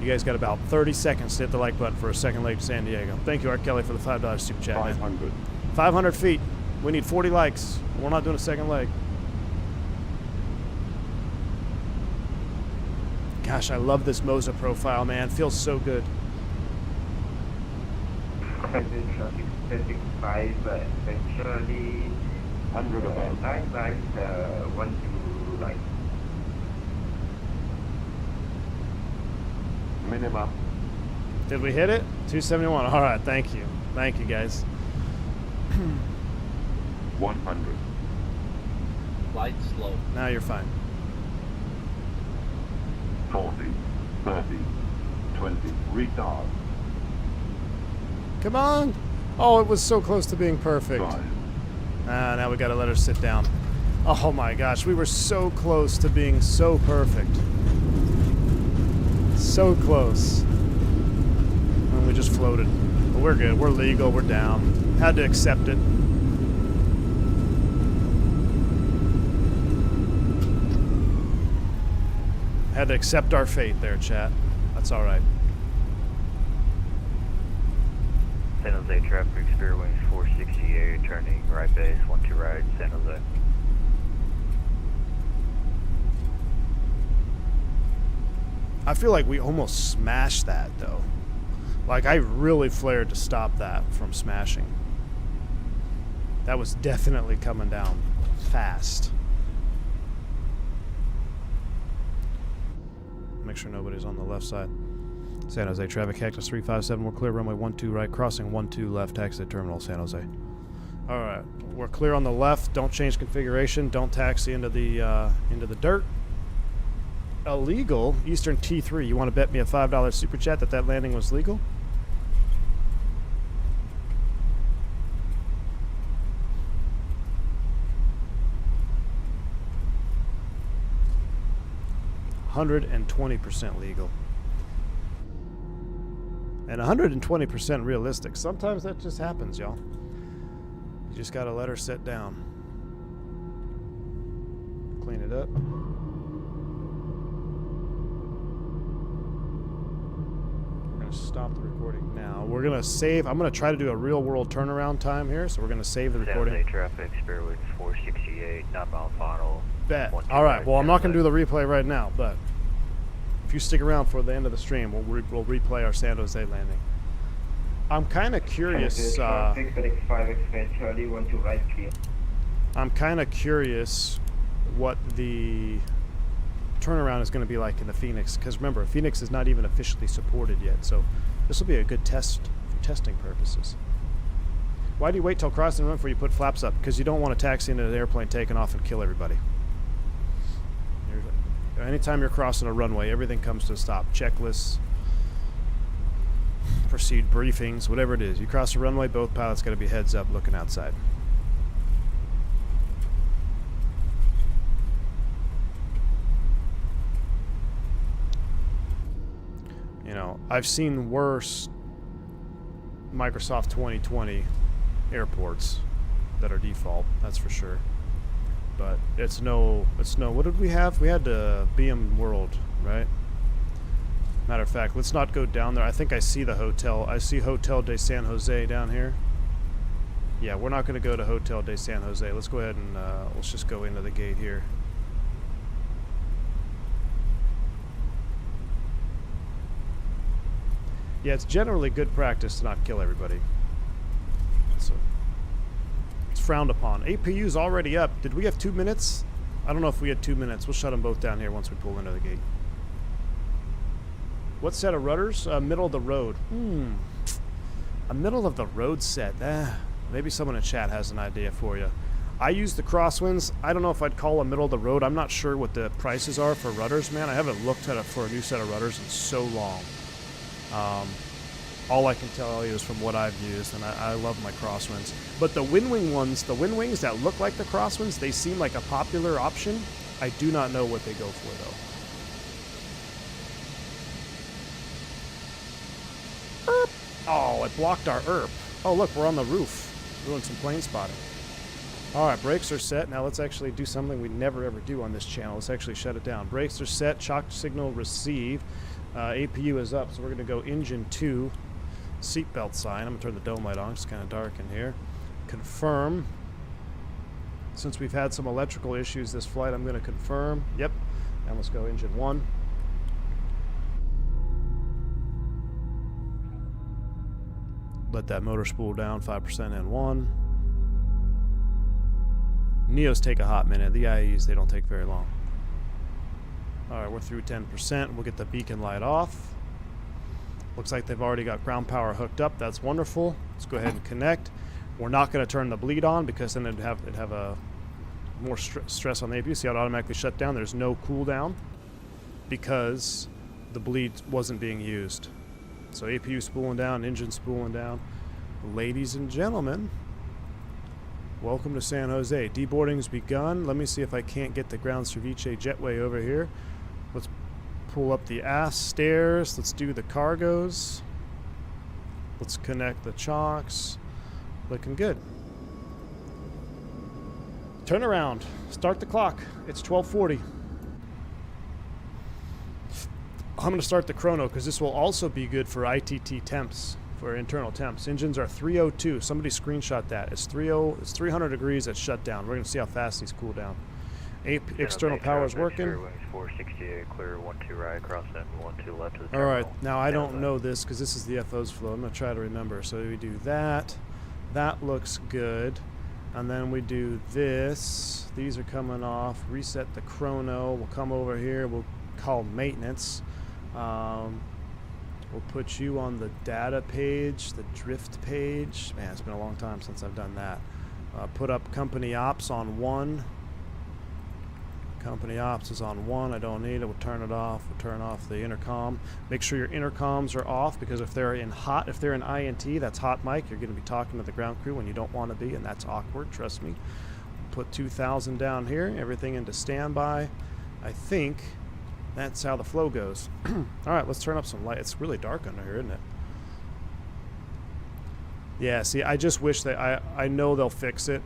You guys got about 30 seconds to hit the like button for a second leg to San Diego. Thank you, Art Kelly, for the $5 super chat. 500. Man. 500 feet. We need 40 likes. We're not doing a second leg. Gosh, I love this Moza profile, man. Feels so good. Traffic 35, eventually 100 above. night 1 to right. Minimum. Did we hit it? 271. All right, thank you. Thank you, guys. 100. Light slow. Now you're fine. 40. 30. 20. Retard. Come on. Oh, it was so close to being perfect. 5. Ah, now we got to let her sit down. Oh my gosh, we were so close to being so perfect. So close. And we just floated. But we're good. We're legal. We're down. Had to accept it. Had to accept our fate there, chat. That's all right. San Jose traffic, spare wings 468, turning right base, 12 right, San Jose. I feel like we almost smashed that, though. Like, I really flared to stop that from smashing. That was definitely coming down fast. Make sure nobody's on the left side. San Jose traffic, Cactus 357, we're clear, runway 12 right, crossing 12 left, taxi to terminal, San Jose. Alright, we're clear on the left, don't change configuration, don't taxi into the dirt. Illegal, Eastern T3, you want to bet me a $5 super chat that landing was legal? $120% legal. And 120% realistic. Sometimes that just happens, y'all. You just gotta let her sit down. Clean it up. We're gonna stop the recording now. We're gonna save. I'm gonna try to do a real world turnaround time here, so we're gonna save the recording. San Jose traffic, spare wings 468, 9-mile final. Bet. All right. Well, I'm not gonna do the replay right now, but if you stick around for the end of the stream, we'll replay our San Jose landing. I'm kind of curious. I'm kind of curious what the turnaround is going to be like in the Fenix, because remember, Fenix is not even officially supported yet, so this will be a good test for testing purposes. Why do you wait till crossing the run before you put flaps up? Because you don't want to taxi into an airplane taking off and kill everybody. Anytime you're crossing a runway, everything comes to a stop. Checklists, proceed briefings, whatever it is. You cross the runway, both pilots got to be heads up looking outside. You know, I've seen worse Microsoft 2020 airports that are default, that's for sure. But it's no, what did we have? We had BM World, right? Matter of fact, let's not go down there. I think I see the hotel. I see Hotel de San Jose down here. Yeah, we're not going to go to Hotel de San Jose. Let's go ahead and let's just go into the gate here. Yeah, it's generally good practice to not kill everybody. So it's frowned upon. APU's already up. Did we have 2 minutes? I don't know if we had 2 minutes. We'll shut them both down here once we pull into the gate. What set of rudders? Middle of the road. A middle of the road set. Maybe someone in chat has an idea for you. I use the crosswinds. I don't know if I'd call a middle of the road. I'm not sure what the prices are for rudders, man. I haven't looked at it for a new set of rudders in so long. All I can tell you is from what I've used, and I love my crosswinds. But the Windwing ones, the Windwings that look like the crosswinds, they seem like a popular option. I do not know what they go for, though. Erp. Oh, it blocked our ERP. Oh, look, we're on the roof doing some plane spotting. All right, brakes are set. Now let's actually do something we never ever do on this channel. Let's actually shut it down. Brakes are set. Chalk signal received. APU is up, so we're going to go engine 2. Seatbelt sign. I'm going to turn the dome light on. It's kind of dark in here. Confirm. Since we've had some electrical issues this flight, I'm going to confirm. Yep. And let's go engine 1. Let that motor spool down 5% in 1. Neos take a hot minute. The IEs, they don't take very long. Alright, we're through 10%. We'll get the beacon light off. Looks like they've already got ground power hooked up. That's wonderful. Let's go ahead and connect. We're not going to turn the bleed on because then it'd have a more stress on the APU. See how it automatically shut down? There's no cooldown because the bleed wasn't being used. So APU spooling down, engine spooling down. Ladies and gentlemen, welcome to San Jose. Deboarding's begun. Let me see if I can't get the ground ceviche jetway over here. Let's pull up the aft stairs. Let's do the cargos. Let's connect the chocks. Looking good. Turn around. Start the clock. It's 12:40. I'm going to start the chrono because this will also be good for ITT temps, for internal temps. Engines are 302. Somebody screenshot that. It's 300 degrees at shutdown. We're going to see how fast these cool down. External power is working. 468, clear 12 right, cross in 12 left to the All right, terminal. now I don't know this because this is the FO's flow. I'm going to try to remember. So we do that. That looks good. And then we do this. These are coming off. Reset the chrono. We'll come over here. We'll call maintenance. We'll put you on the data page, the drift page. Man, it's been a long time since I've done that. Put up company ops on 1. Company ops is on 1. I don't need it. We'll turn it off. We'll turn off the intercom. Make sure your intercoms are off because if they're in INT, that's hot mic. You're going to be talking to the ground crew when you don't want to be, and that's awkward. Trust me. Put 2000 down here. Everything into standby. I think that's how the flow goes. All right, let's turn up some light. It's really dark under here, isn't it? Yeah, see, I just wish that I know they'll fix it.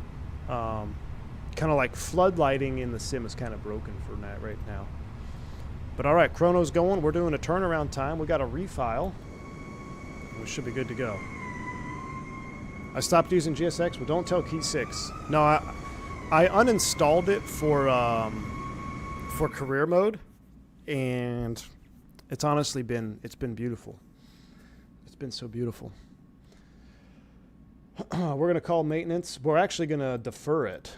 Kind of like floodlighting in the sim is kind of broken for that right now. But all right, chrono's going. We're doing a turnaround time. We got a refile. We should be good to go. I stopped using GSX, but don't tell Key 6. No, I uninstalled it for career mode. And it's honestly been beautiful. It's been so beautiful. We're going to call maintenance. We're actually going to defer it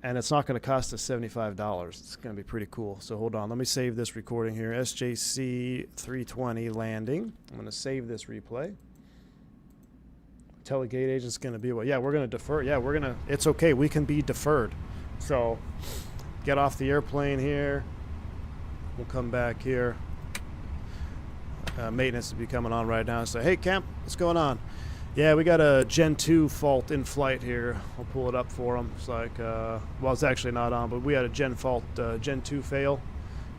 and it's not going to cost us $75. It's going to be pretty cool. So hold on. Let me save this recording here. SJC 320 landing. I'm going to save this replay. Tell the gate agent's going to be, well, yeah, we're going to defer. Yeah, we're going to, it's okay. We can be deferred. So get off the airplane here. We'll come back here. Maintenance will be coming on right now. So, hey, Camp, what's going on? Yeah, we got a Gen 2 fault in flight here. I'll pull it up for them. It's like, well, it's actually not on, but we had a Gen 2 fail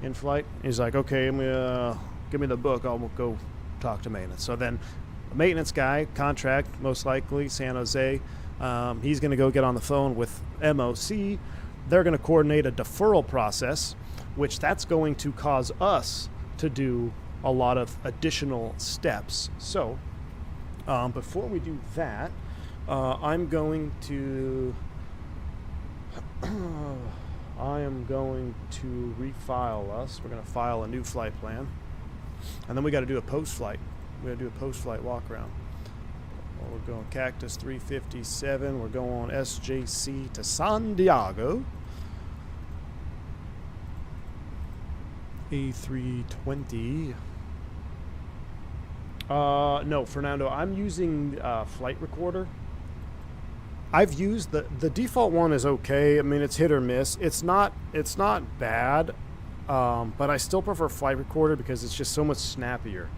in flight. He's like, okay, give me the book. I'll go talk to maintenance. So then a maintenance guy, contract, most likely, San Jose, he's going to go get on the phone with MOC. They're going to coordinate a deferral process, which that's going to cause us to do a lot of additional steps. So before we do that, I'm going to refile us. We're going to file a new flight plan, and then we got to do a post-flight. We got to do a post-flight walk-around. Well, we're going Cactus 357. We're going SJC to San Diego. A320. No, Fernando, I'm using flight recorder. I've used the default one is okay. I mean, it's hit or miss. It's not bad, but I still prefer flight recorder because it's just so much snappier.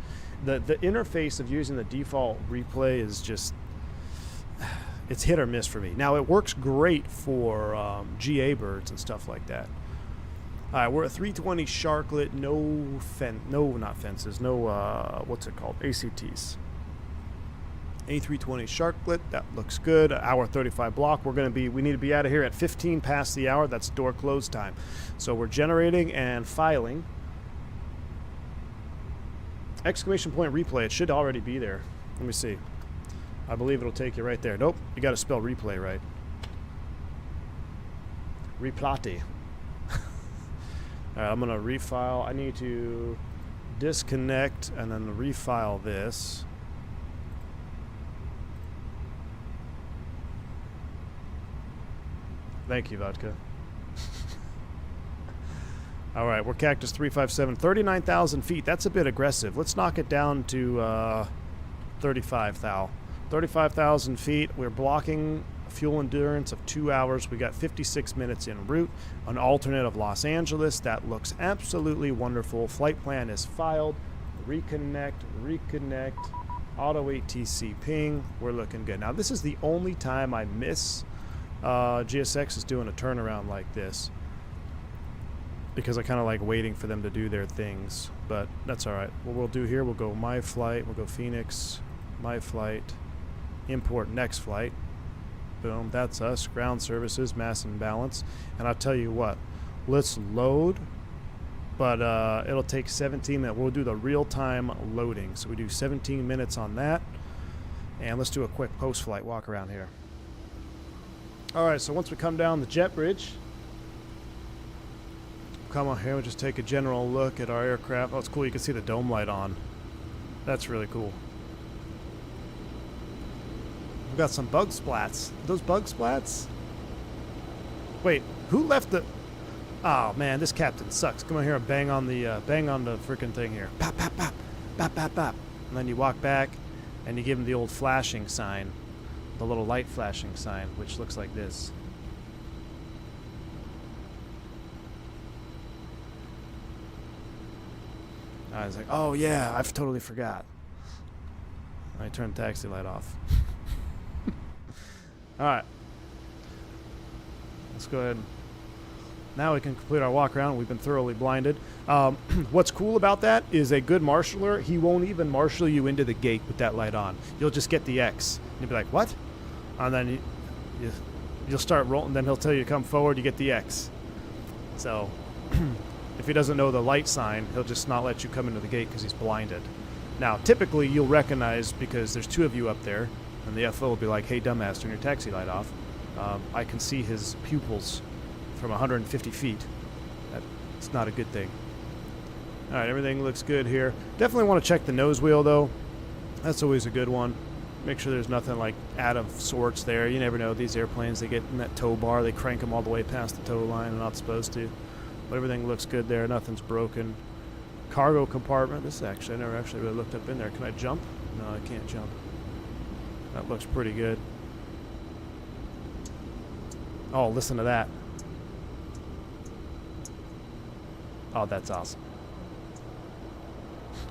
The interface of using the default replay is just, it's hit or miss for me. Now it works great for GA birds and stuff like that. All right, we're at 320 Sharklet, not fences, what's it called? ACTs. A320 Sharklet, that looks good. Hour 35 block. We need to be out of here at 15 past the hour. That's door close time. So we're generating and filing. Exclamation point replay. It should already be there. Let me see. I believe it'll take you right there. Nope, you got to spell replay right. Replate. All right, I'm going to refile. I need to disconnect and then refile this. Thank you, Vodka. All right, we're Cactus 357, 39,000 feet. That's a bit aggressive. Let's knock it down to 35,000. 35,000 feet. We're blocking fuel endurance of 2 hours. We got 56 minutes en route. An alternate of Los Angeles. That looks absolutely wonderful. Flight plan is filed. Reconnect. Auto ATC ping. We're looking good. Now, this is the only time I miss GSX is doing a turnaround like this, because I kind of like waiting for them to do their things, but that's all right. What we'll do here, we'll go my flight, we'll go Phoenix, my flight, import next flight. Boom, that's us. Ground services, mass and balance. And I'll tell you what, let's load, but it'll take 17 minutes. We'll do the real-time loading. So we do 17 minutes on that. And let's do a quick post-flight walk around here. All right, so once we come down the jet bridge, come on here, we'll just take a general look at our aircraft. Oh, it's cool. You can see the dome light on. That's really cool. We've got some bug splats. Are those bug splats? Wait, who left the... Oh, man, this captain sucks. Come on here and bang on the freaking thing here. Pop, pop, pop. Pop, pop, pop. And then you walk back, and you give him the old flashing sign. The little light flashing sign, which looks like this. I was like, oh, yeah, I've totally forgot. I turned the taxi light off. All right. Let's go ahead. Now we can complete our walk around. We've been thoroughly blinded. What's cool about that is a good marshaller, he won't even marshal you into the gate with that light on. You'll just get the X. And you'll be like, what? And then you'll start rolling. Then he'll tell you to come forward. You get the X. So if he doesn't know the light sign, he'll just not let you come into the gate because he's blinded. Now, typically, you'll recognize, because there's two of you up there, and the FO will be like, hey, dumbass, turn your taxi light off. I can see his pupils from 150 feet. That's not a good thing. All right, everything looks good here. Definitely want to check the nose wheel, though. That's always a good one. Make sure there's nothing like out of sorts there. You never know. These airplanes, they get in that tow bar, they crank them all the way past the tow line. They're not supposed to. But everything looks good there. Nothing's broken. Cargo compartment. This is actually, I never actually really looked up in there. Can I jump? No, I can't jump. That looks pretty good. Oh, listen to that. Oh, that's awesome.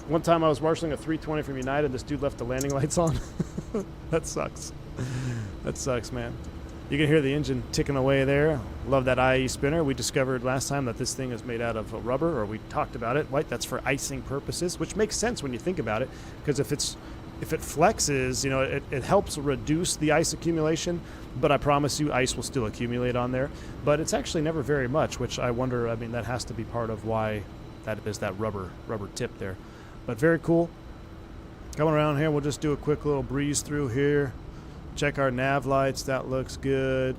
One time I was marshaling a 320 from United. This dude left the landing lights on. That sucks. That sucks, man. You can hear the engine ticking away there. Love that IE spinner. We discovered last time that this thing is made out of rubber, or we talked about it. Right? That's for icing purposes, which makes sense when you think about it, because if it flexes, you know, it helps reduce the ice accumulation, but I promise you ice will still accumulate on there. But it's actually never very much, which I wonder, I mean, that has to be part of why that is that rubber tip there. But very cool. Coming around here, we'll just do a quick little breeze through here. Check our nav lights. That looks good.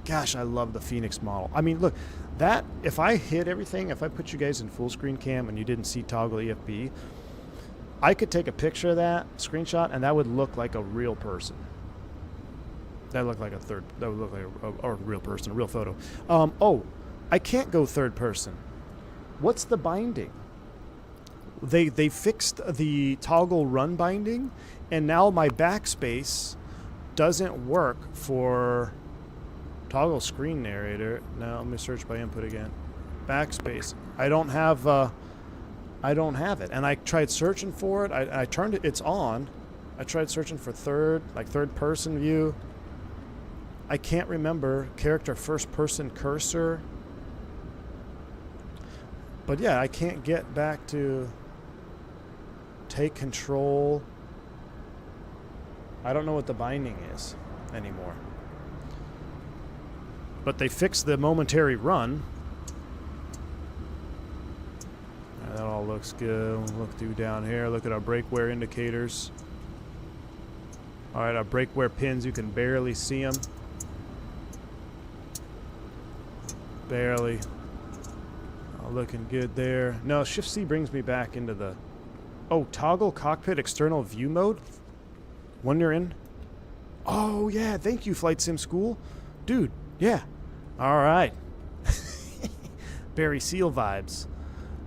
Gosh, I love the Fenix model. I mean, look, that, if I hit everything, if I put you guys in full screen cam and you didn't see toggle EFB, I could take a picture of that, screenshot, and that would look like a real person. That would look like a real person, a real photo. Oh, I can't go third person. What's the binding? They fixed the toggle run binding, and now my backspace doesn't work for toggle screen narrator. Now let me search by input again. Backspace. I don't have it, and I tried searching for it. I turned it. It's on. I tried searching for third person view. I can't remember character first person cursor. But yeah, I can't get back to take control. I don't know what the binding is anymore. But they fixed the momentary run. That all looks good. We'll look through down here. Look at our brake wear indicators. All right, our brake wear pins, you can barely see them. Barely. Oh, looking good there. No, Shift C brings me back into the... Oh, toggle cockpit external view mode? When you're in? Oh, yeah. Thank you, Flight Sim School. Dude, yeah. All right. Barry Seal vibes.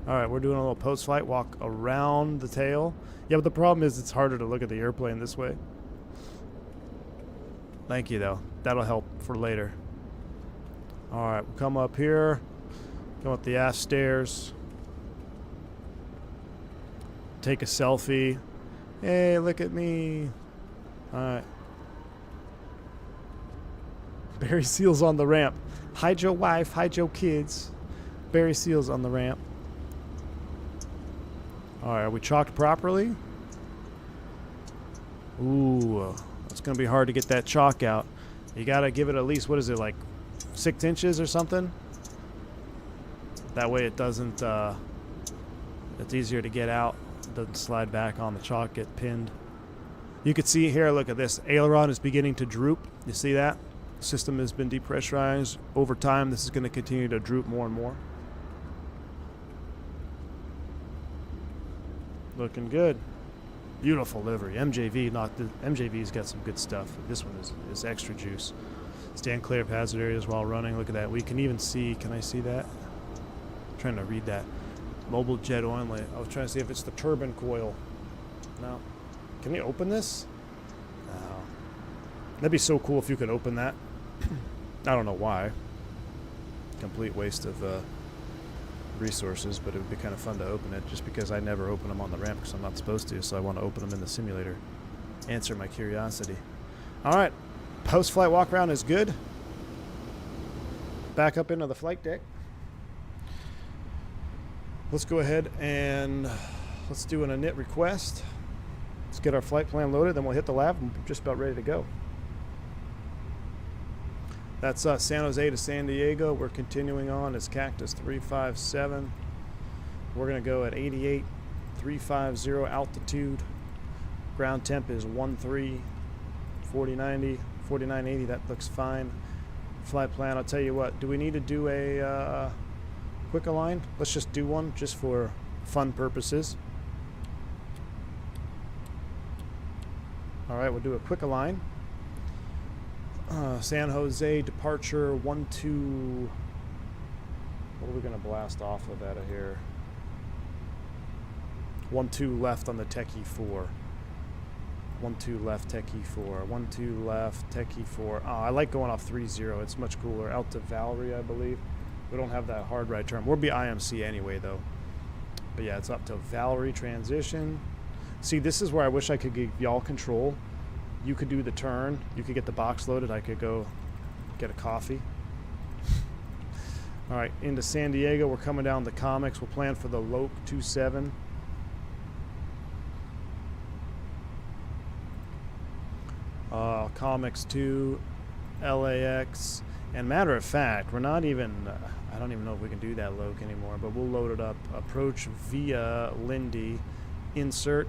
All right, we're doing a little post-flight walk around the tail. Yeah, but the problem is it's harder to look at the airplane this way. Thank you, though. That'll help for later. All right, we'll come up here. Come up the aft stairs. Take a selfie. Hey, look at me. All right. Barry Seal's on the ramp. Hide your wife, hide your kids. Barry Seal's on the ramp. All right, are we chalked properly? Ooh, it's going to be hard to get that chalk out. You got to give it at least, what is it, like 6 inches or something? That way it doesn't, it's easier to get out. It doesn't slide back on the chalk, get pinned. You can see here, look at this. Aileron is beginning to droop. You see that? System has been depressurized. Over time, this is going to continue to droop more and more. Looking good. Beautiful livery. MJV, MJV's got some good stuff. This one is extra juice. Stand clear of hazard areas while running. Look at that. We can even see, can I see that? I'm trying to read that. Mobile jet inlet. I was trying to see if it's the turbine coil. No. Can you open this? No. That'd be so cool if you could open that. I don't know why. Complete waste of resources, but it would be kind of fun to open it just because I never open them on the ramp because I'm not supposed to, so I want to open them in the simulator. Answer my curiosity. All right. Post-flight walk-around is good. Back up into the flight deck. Let's go ahead and let's do an init request. Let's get our flight plan loaded, then we'll hit the lab and we're just about ready to go. That's San Jose to San Diego. We're continuing on as Cactus 357. We're going to go at 88,350 altitude. Ground temp is 13, 4090, 4980. That looks fine. Flight plan, I'll tell you what. Do we need to do a quick align? Let's just do one just for fun purposes. All All right, we'll do a quick align. San Jose departure 12. What are we gonna blast off of out of here? 12 left on the Techie 4. 12 left, Techie 4. 12 left, Techie 4. Oh, I like going off 30. It's much cooler. Out to Valerie, I believe. We don't have that hard right turn. We'll be IMC anyway, though. But yeah, it's up to Valerie transition. See, this is where I wish I could give y'all control. You could do the turn. You could get the box loaded. I could go get a coffee. All right, into San Diego. We're coming down the comics. We'll plan for the Loke 27. Comics 2, LAX. And matter of fact, we're not even, I don't even know if we can do that Loke anymore, but we'll load it up. Approach via Lindy. Insert.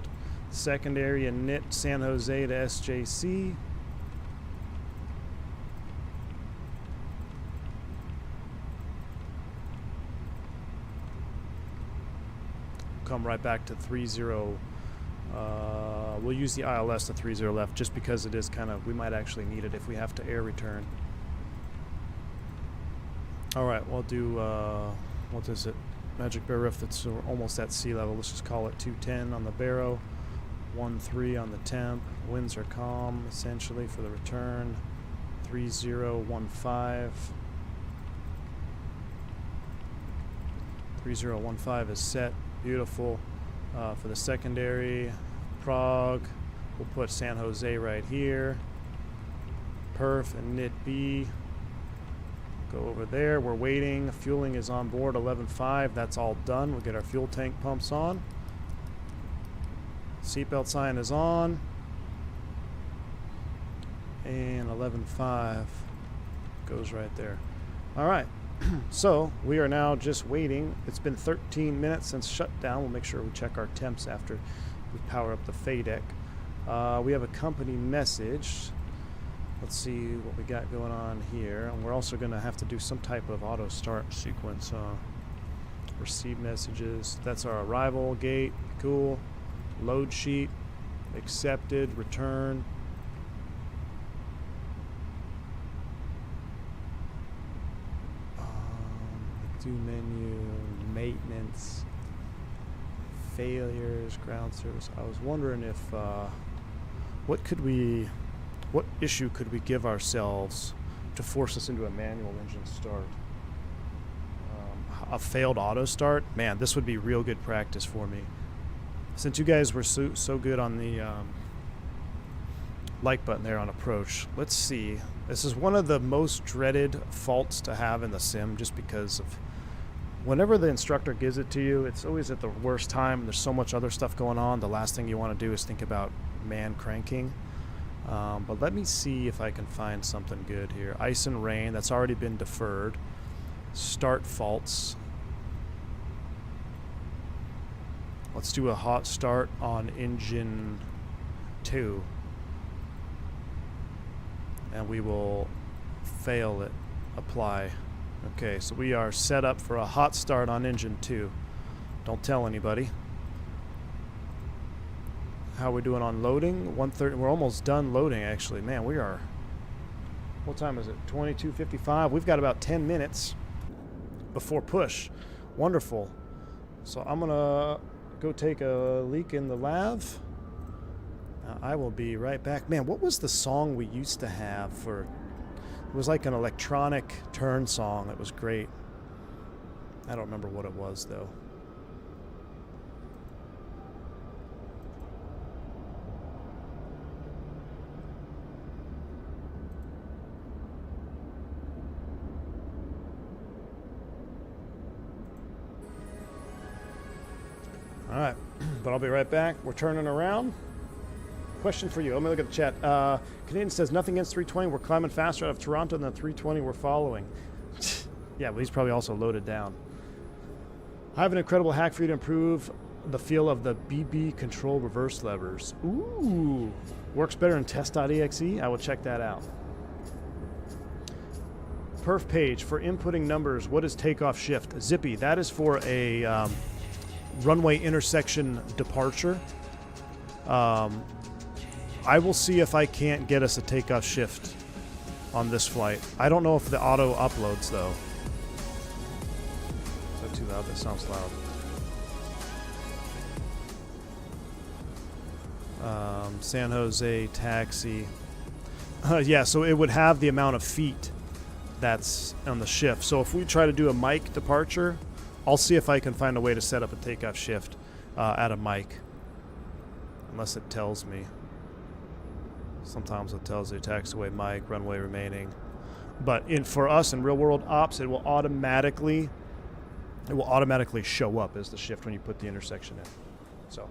Secondary and knit San Jose to SJC. Come right back to 30. We'll use the ILS to 30 left just because it is kind of, we might actually need it if we have to air return. All right, we'll do, what is it? Magic Bear Riff, that's almost at sea level. Let's just call it 210 on the Barrow, 13 on the temp. Winds are calm, essentially, for the return. 3015. 3015 is set. Beautiful. For the secondary, Prague, we'll put San Jose right here. Perf and knit B. Go over there. We're waiting. Fueling is on board 11.5. That's all done. We'll get our fuel tank pumps on. Seatbelt sign is on. And 11.5 goes right there. All right. So we are now just waiting. It's been 13 minutes since shutdown. We'll make sure we check our temps after we power up the FADEC. We have a company message. Let's see what we got going on here. And we're also going to have to do some type of auto start sequence. Receive messages. That's our arrival gate. Cool. Load sheet. Accepted. Return. Do menu. Maintenance. Failures. Ground service. I was wondering if what issue could we give ourselves to force us into a manual engine start? A failed auto start? Man, this would be real good practice for me. Since you guys were so good on the like button there on approach, let's see. This is one of the most dreaded faults to have in the sim, just because of whenever the instructor gives it to you, it's always at the worst time. There's so much other stuff going on. The last thing you want to do is think about man cranking. But let me see if I can find something good here. Ice and rain, that's already been deferred. Start faults. Let's do a hot start on engine 2. And we will fail it. Apply. Okay, so we are set up for a hot start on engine 2. Don't tell anybody. How are we doing on loading? 1:30. We're almost done loading, actually. Man, we are. What time is it? 22:55. We've got about 10 minutes before push. Wonderful. So I'm gonna go take a leak in the lav. I will be right back. Man, what was the song we used to have for? It was like an electronic turn song. It was great. I don't remember what it was though. All right, but I'll be right back. We're turning around. Question for you. Let me look at the chat. Canadian says, nothing against 320. We're climbing faster out of Toronto than the 320 we're following. Yeah, but he's probably also loaded down. I have an incredible hack for you to improve the feel of the BB control reverse levers. Ooh. Works better in test.exe. I will check that out. Perf page for inputting numbers. What is takeoff shift? Zippy. That is for a runway intersection departure. I will see if I can't get us a takeoff shift on this flight. I don't know if the auto uploads though. Is that too loud? That sounds loud. San Jose taxi. Yeah, so it would have the amount of feet that's on the shift. So if we try to do a mic departure, I'll see if I can find a way to set up a takeoff shift at a mic. Unless it tells me. Sometimes it tells you taxiway mic, runway remaining. But for us in real world ops, it will automatically show up as the shift when you put the intersection in. So, all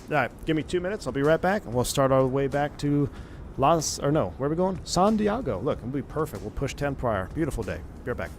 right, give me 2 minutes. I'll be right back, and we'll start our way back to where are we going? San Diego. Look, it'll be perfect. We'll push 10 prior. Beautiful day. Be right back.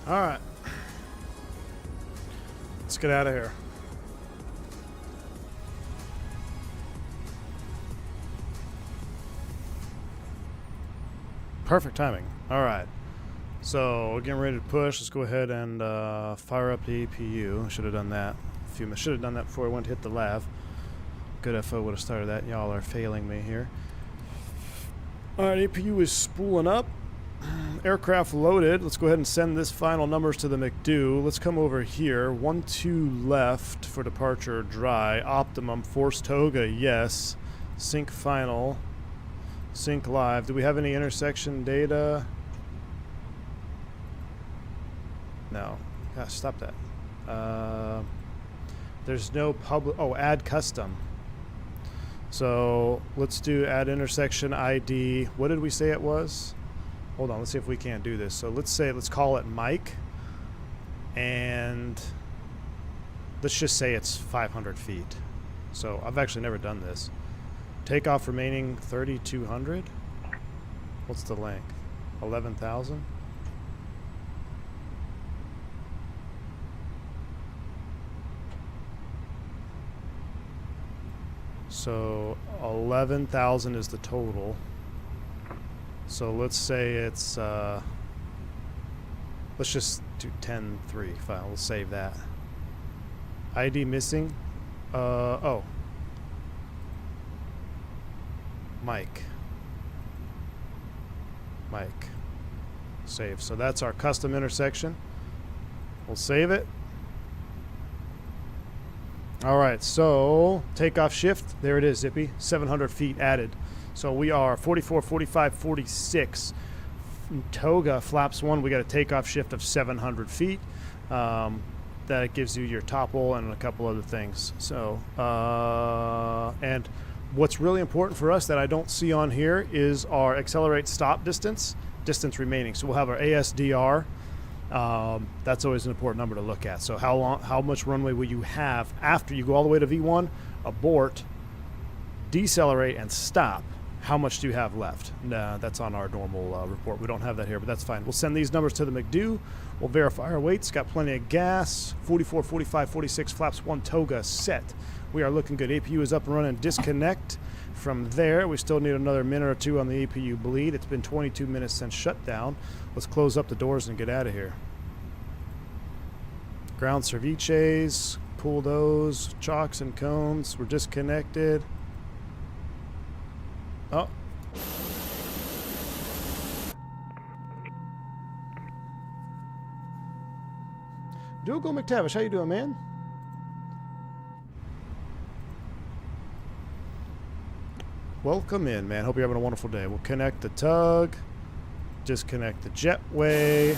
All right. Let's get out of here. Perfect timing. All right. So we're getting ready to push. Let's go ahead and fire up the APU. Should have done that. Should have done that before I went to hit the lav. Good FO would have started that. Y'all are failing me here. All right, APU is spooling up. Aircraft loaded. Let's go ahead and send this final numbers to the McDo. Let's come over here. 1-2 left for departure dry. Optimum. Force Toga, yes. Sync final. Sync live. Do we have any intersection data? No. Gosh, stop that. There's no public. Oh, add custom. So let's do add intersection ID. What did we say it was? Hold on, let's see if we can't do this. So let's call it Mike. And let's just say it's 500 feet. So I've actually never done this. Takeoff remaining 3,200. What's the length? 11,000. So 11,000 is the total. So let's say it's let's just do 10-3. Fine, we'll save that. ID missing. Oh. Mike. Save. So that's our custom intersection. We'll save it. All right, so takeoff shift. There it is, Zippy. 700 feet added. So we are 44, 45, 46. Toga flaps 1, we got a takeoff shift of 700 feet. That gives you your topple and a couple other things. So, and what's really important for us that I don't see on here is our accelerate stop distance remaining. So we'll have our ASDR. That's always an important number to look at. So how much runway will you have after you go all the way to V1, abort, decelerate, and stop? How much do you have left? Nah, that's on our normal report. We don't have that here, but that's fine. We'll send these numbers to the McDo. We'll verify our weights. Got plenty of gas. 44, 45, 46, flaps 1, Toga set. We are looking good. APU is up and running. Disconnect. From there, we still need another minute or two on the APU bleed. It's been 22 minutes since shutdown. Let's close up the doors and get out of here. Ground ceviches. Pull those. Chocks and cones. We're disconnected. Oh. Dougal McTavish, how you doing, man? Welcome in, man. Hope you're having a wonderful day. We'll connect the tug, disconnect the jetway.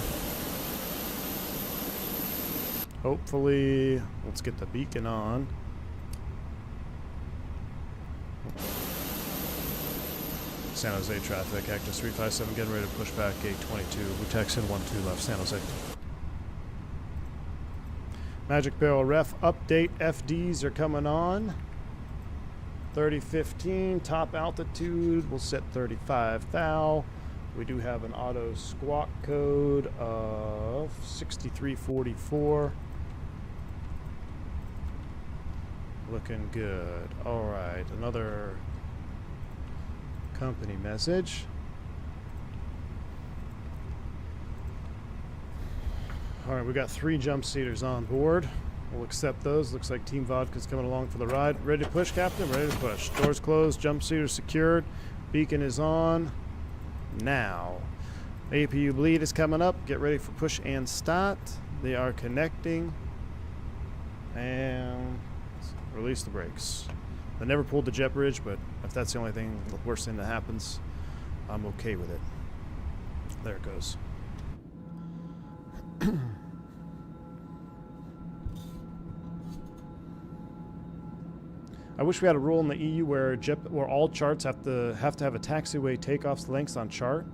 Hopefully, let's get the beacon on. San Jose traffic, Actus 357, getting ready to push back, gate 22. We text in 12 left, San Jose. Magic Barrel ref update, FDs are coming on. 3015, top altitude, we'll set 35 thou. We do have an auto squawk code of 6344. Looking good. All right, another company message. All right, we got 3 jump seaters on board. We'll accept those. Looks like Team Vodka's coming along for the ride. Ready to push, Captain? Ready to push. Doors closed, jump seaters secured. Beacon is on. Now. APU bleed is coming up. Get ready for push and start. They are connecting. And release the brakes. I never pulled the jet bridge, but if that's the only thing, the worst thing that happens, I'm okay with it. There it goes. I wish we had a rule in the EU where all charts have to have a taxiway takeoff lengths on chart.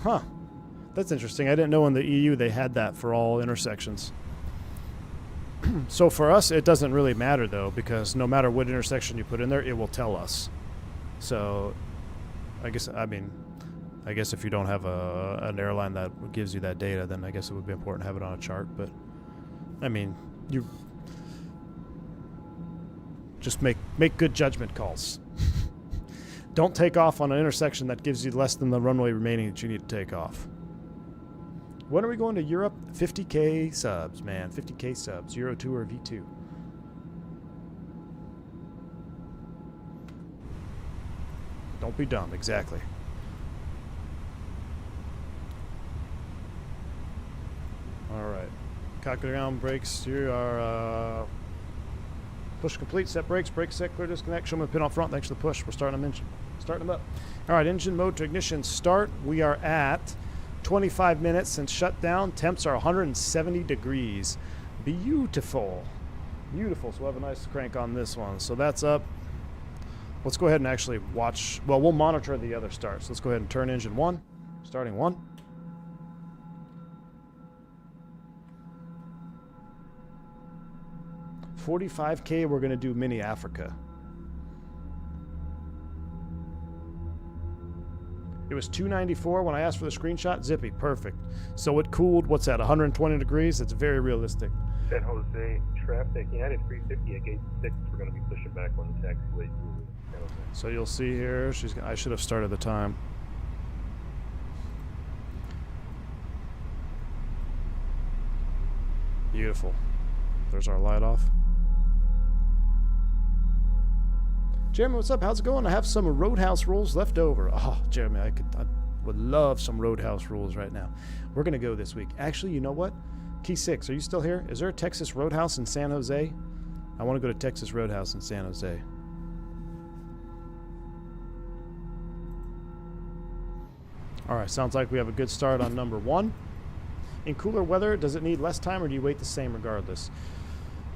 Huh. That's interesting. I didn't know in the EU they had that for all intersections. So for us, it doesn't really matter, though, because no matter what intersection you put in there, it will tell us. So I guess if you don't have an airline that gives you that data, then I guess it would be important to have it on a chart. But, I mean, you just make good judgment calls. Don't take off on an intersection that gives you less than the runway remaining that you need to take off. When are we going to Europe? 50K subs, man. 50K subs. Euro 2 or V2. Don't be dumb. Exactly. All right. Cockpit ground brakes. You are push complete. Set brakes. Brakes set. Clear disconnect. Show me the pin on front. Thanks for the push. We're starting them up. All right. Engine mode to ignition start. We are at 25 minutes since shutdown. Temps are 170 degrees. Beautiful. Beautiful. So we'll have a nice crank on this one. So that's up. Let's go ahead and actually watch. Well, we'll monitor the other starts. Let's go ahead and turn engine 1. Starting 1. $45K, we're going to do mini Africa. It was 294 when I asked for the screenshot. Zippy, perfect. So it cooled, what's that, 120 degrees? That's very realistic. San Jose traffic, United 350 at gate 6. We're going to be pushing back on the taxiway. So you'll see here, I should have started the time. Beautiful. There's our light off. Jeremy, what's up? How's it going? I have some Roadhouse rules left over. Oh, Jeremy, I would love some Roadhouse rules right now. We're going to go this week. Actually, you know what? Key 6, are you still here? Is there a Texas Roadhouse in San Jose? I want to go to Texas Roadhouse in San Jose. All right, sounds like we have a good start on number 1. In cooler weather, does it need less time or do you wait the same regardless?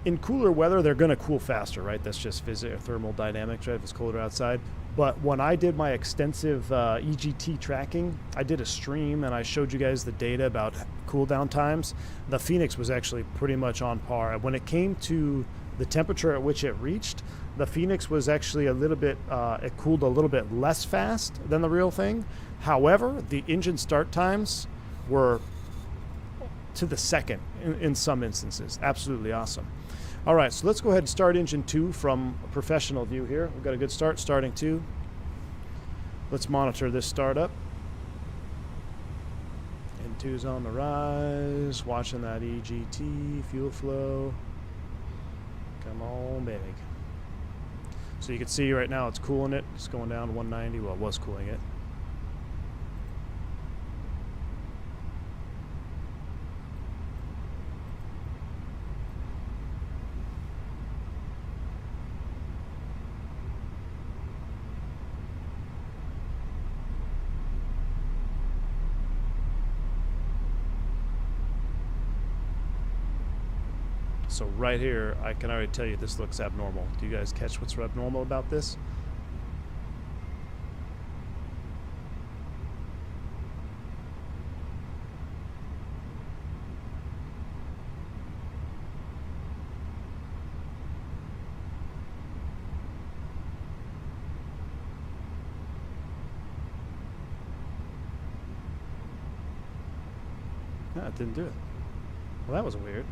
In cooler weather, they're going to cool faster, right? That's just thermodynamics, right? If it's colder outside. But when I did my extensive EGT tracking, I did a stream and I showed you guys the data about cooldown times. The Fenix was actually pretty much on par. When it came to the temperature at which it reached, the Fenix was actually a little bit, it cooled a little bit less fast than the real thing. However, the engine start times were to the second in some instances. Absolutely awesome. All right, so let's go ahead and start engine 2 from a professional view here. We've got a good start, starting 2. Let's monitor this startup. Engine 2's on the rise, watching that EGT, fuel flow. Come on, baby. So you can see right now it's cooling it. It's going down to 190. Well, it was cooling it. So right here, I can already tell you this looks abnormal. Do you guys catch what's abnormal about this? No, it didn't do it. Well, that was weird.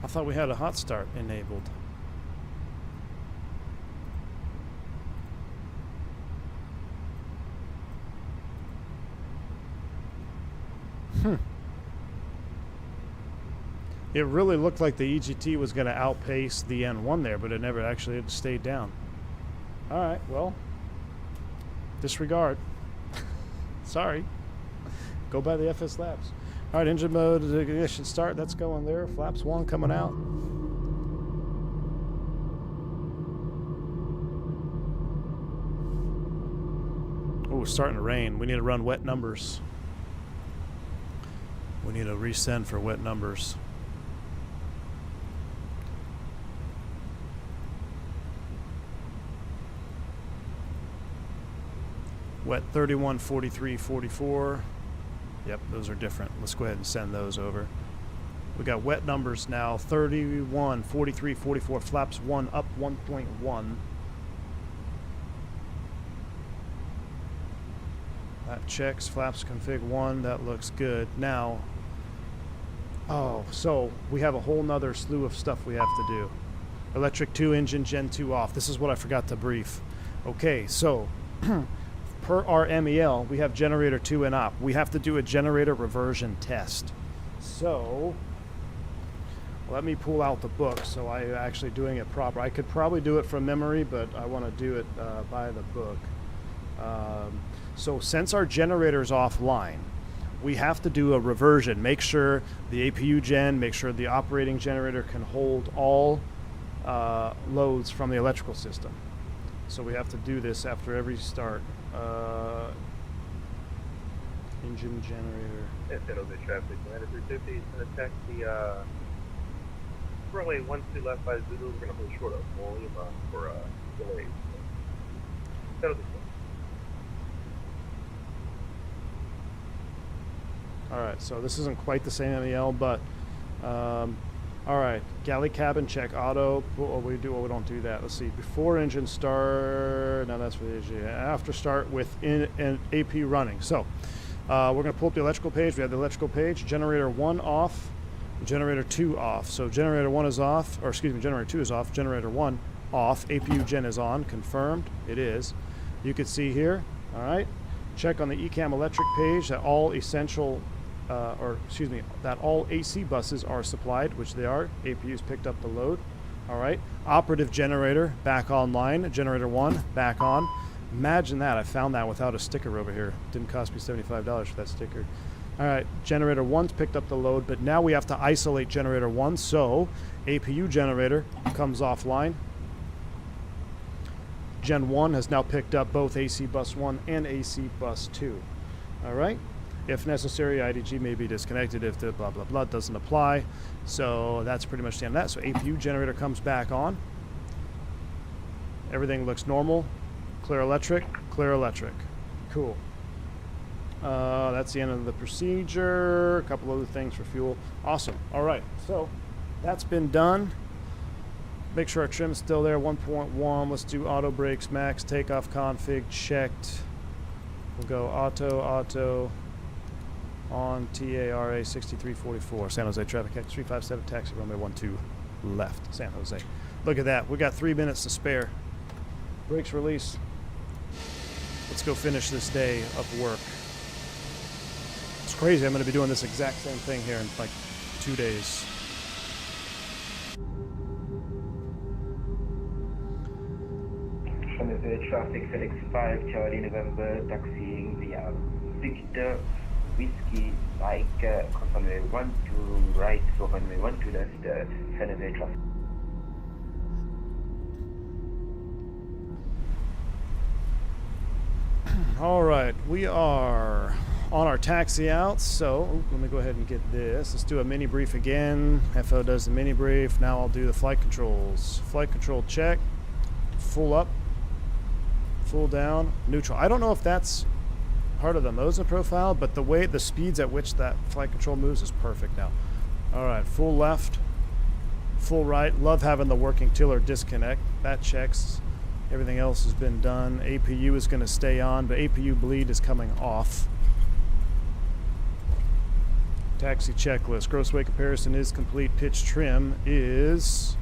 I thought we had a hot start enabled. It really looked like the EGT was going to outpace the N1 there, but it never actually stayed down. All right, well, disregard. Sorry. Go by the FS Labs. All right, engine mode, ignition start, that's going there. Flaps 1 coming out. Oh, it's starting to rain. We need to run wet numbers. We need to resend for wet numbers. Wet 31, 43, 44. Yep, those are different. Let's go ahead and send those over. We got wet numbers now. 31, 43, 44. Flaps 1 up 1.1. That checks. Flaps config 1. That looks good. Now, oh, so we have a whole nother slew of stuff we have to do. Electric 2 engine Gen 2 off. This is what I forgot to brief. Okay, so per our MEL, we have generator 2 in op. We have to do a generator reversion test. So let me pull out the book so I'm actually doing it proper. I could probably do it from memory, but I want to do it by the book. So since our generator is offline, we have to do a reversion. Make sure the APU gen, make sure the operating generator can hold all loads from the electrical system. So we have to do this after every start. Engine generator. San Jose traffic, landed 350, it's going to attack the runway 12 left by Zulu. We're going to hold short of volume for delays. San Jose. Alright, so this isn't quite the same MEL, but alright, galley cabin check auto. Oh, we don't do that. Let's see. Before engine start, no, that's for the engine. After start with an AP running. So we're going to pull up the electrical page. We have the electrical page. Generator 1 off, generator 2 off. So generator 1 is off, or excuse me, generator 2 is off, generator 1 off. APU gen is on, confirmed. It is. You can see here, alright, check on the ECAM electric page that all essential that all AC buses are supplied, which they are. APU's picked up the load. All right. Operative generator back online. Generator 1 back on. Imagine that. I found that without a sticker over here. Didn't cost me $75 for that sticker. All right. Generator 1's picked up the load, but now we have to isolate generator 1. So APU generator comes offline. Gen 1 has now picked up both AC Bus 1 and AC Bus 2. All right? If necessary, IDG may be disconnected if the blah, blah, blah doesn't apply. So that's pretty much the end of that. So APU generator comes back on. Everything looks normal. Clear electric, clear electric. Cool. That's the end of the procedure. A couple other things for fuel. Awesome. All right. So that's been done. Make sure our trim is still there. 1.1. Let's do auto brakes, max takeoff config checked. We'll go auto. On TARA 6344, San Jose traffic X 357, taxi runway 12 left, San Jose. Look at that, we got 3 minutes to spare. Brakes release. Let's go finish this day of work. It's crazy, I'm going to be doing this exact same thing here in like 2 days. San Jose traffic Fenix 5, Charlie November, taxiing via Victor. Whiskey, Mike, runway 12 right, so runway 12 left, San Jose traffic. All right, we are on our taxi out, so let me go ahead and get this. Let's do a mini brief again. FO does the mini brief. Now I'll do the flight controls. Flight control check, full up, full down, neutral. I don't know if that's part of the Moza profile, but the speeds at which that flight control moves is perfect now. All right, full left, full right. Love having the working tiller disconnect. That checks. Everything else has been done. APU is going to stay on, but APU bleed is coming off. Taxi checklist. Gross weight comparison is complete. Pitch trim is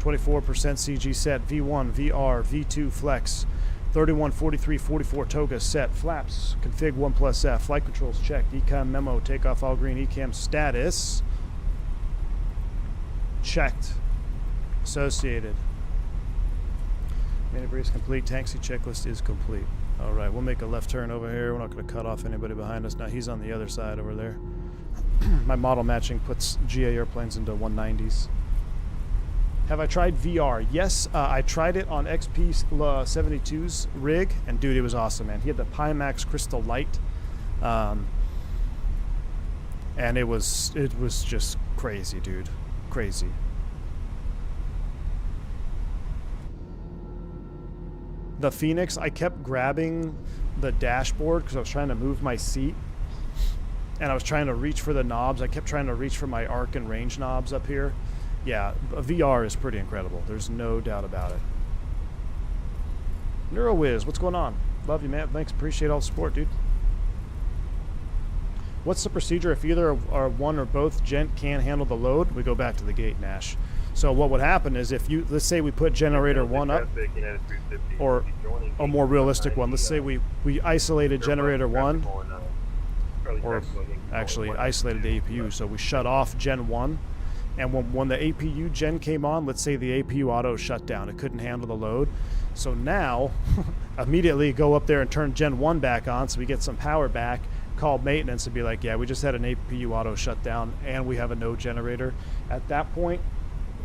24% CG set. V1, VR, V2 flex. 31, 43, 44 Toga set. Flaps, config 1+F. Flight controls checked. ECAM memo, takeoff all green. ECAM status checked. Associated. Mini briefs complete. Taxi checklist is complete. All right, we'll make a left turn over here. We're not going to cut off anybody behind us. Now he's on the other side over there. My model matching puts GA airplanes into 190s. Have I tried VR? Yes, I tried it on XP72's rig, and dude, it was awesome, man. He had the Pimax Crystal Light, and it was just crazy, dude, crazy. The Fenix, I kept grabbing the dashboard because I was trying to move my seat, and I was trying to reach for the knobs. I kept trying to reach for my arc and range knobs up here. Yeah, VR is pretty incredible. There's no doubt about it. NeuroWiz, what's going on? Love you, man. Thanks. Appreciate all the support, dude. What's the procedure if either or one or both gent can't handle the load? We go back to the gate, Nash. So what would happen is if you, let's say we put generator 1 up, or a more realistic one, let's say we isolated generator 1, or actually isolated the APU, so we shut off Gen 1, and when the APU gen came on, let's say the APU auto shut down, it couldn't handle the load. So now, immediately go up there and turn Gen 1 back on so we get some power back, call maintenance and be like, yeah, we just had an APU auto shut down and we have a no generator. At that point,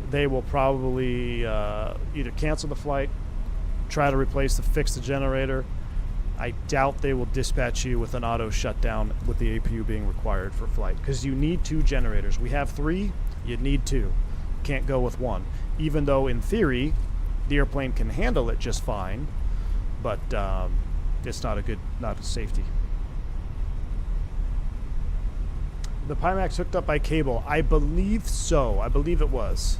they will probably either cancel the flight, try to fix the generator. I doubt they will dispatch you with an auto shutdown with the APU being required for flight, because you need 2 generators. We have 3, you'd need 2. Can't go with 1. Even though in theory, the airplane can handle it just fine, but it's not a safety. The Pimax hooked up by cable. I believe so. I believe it was.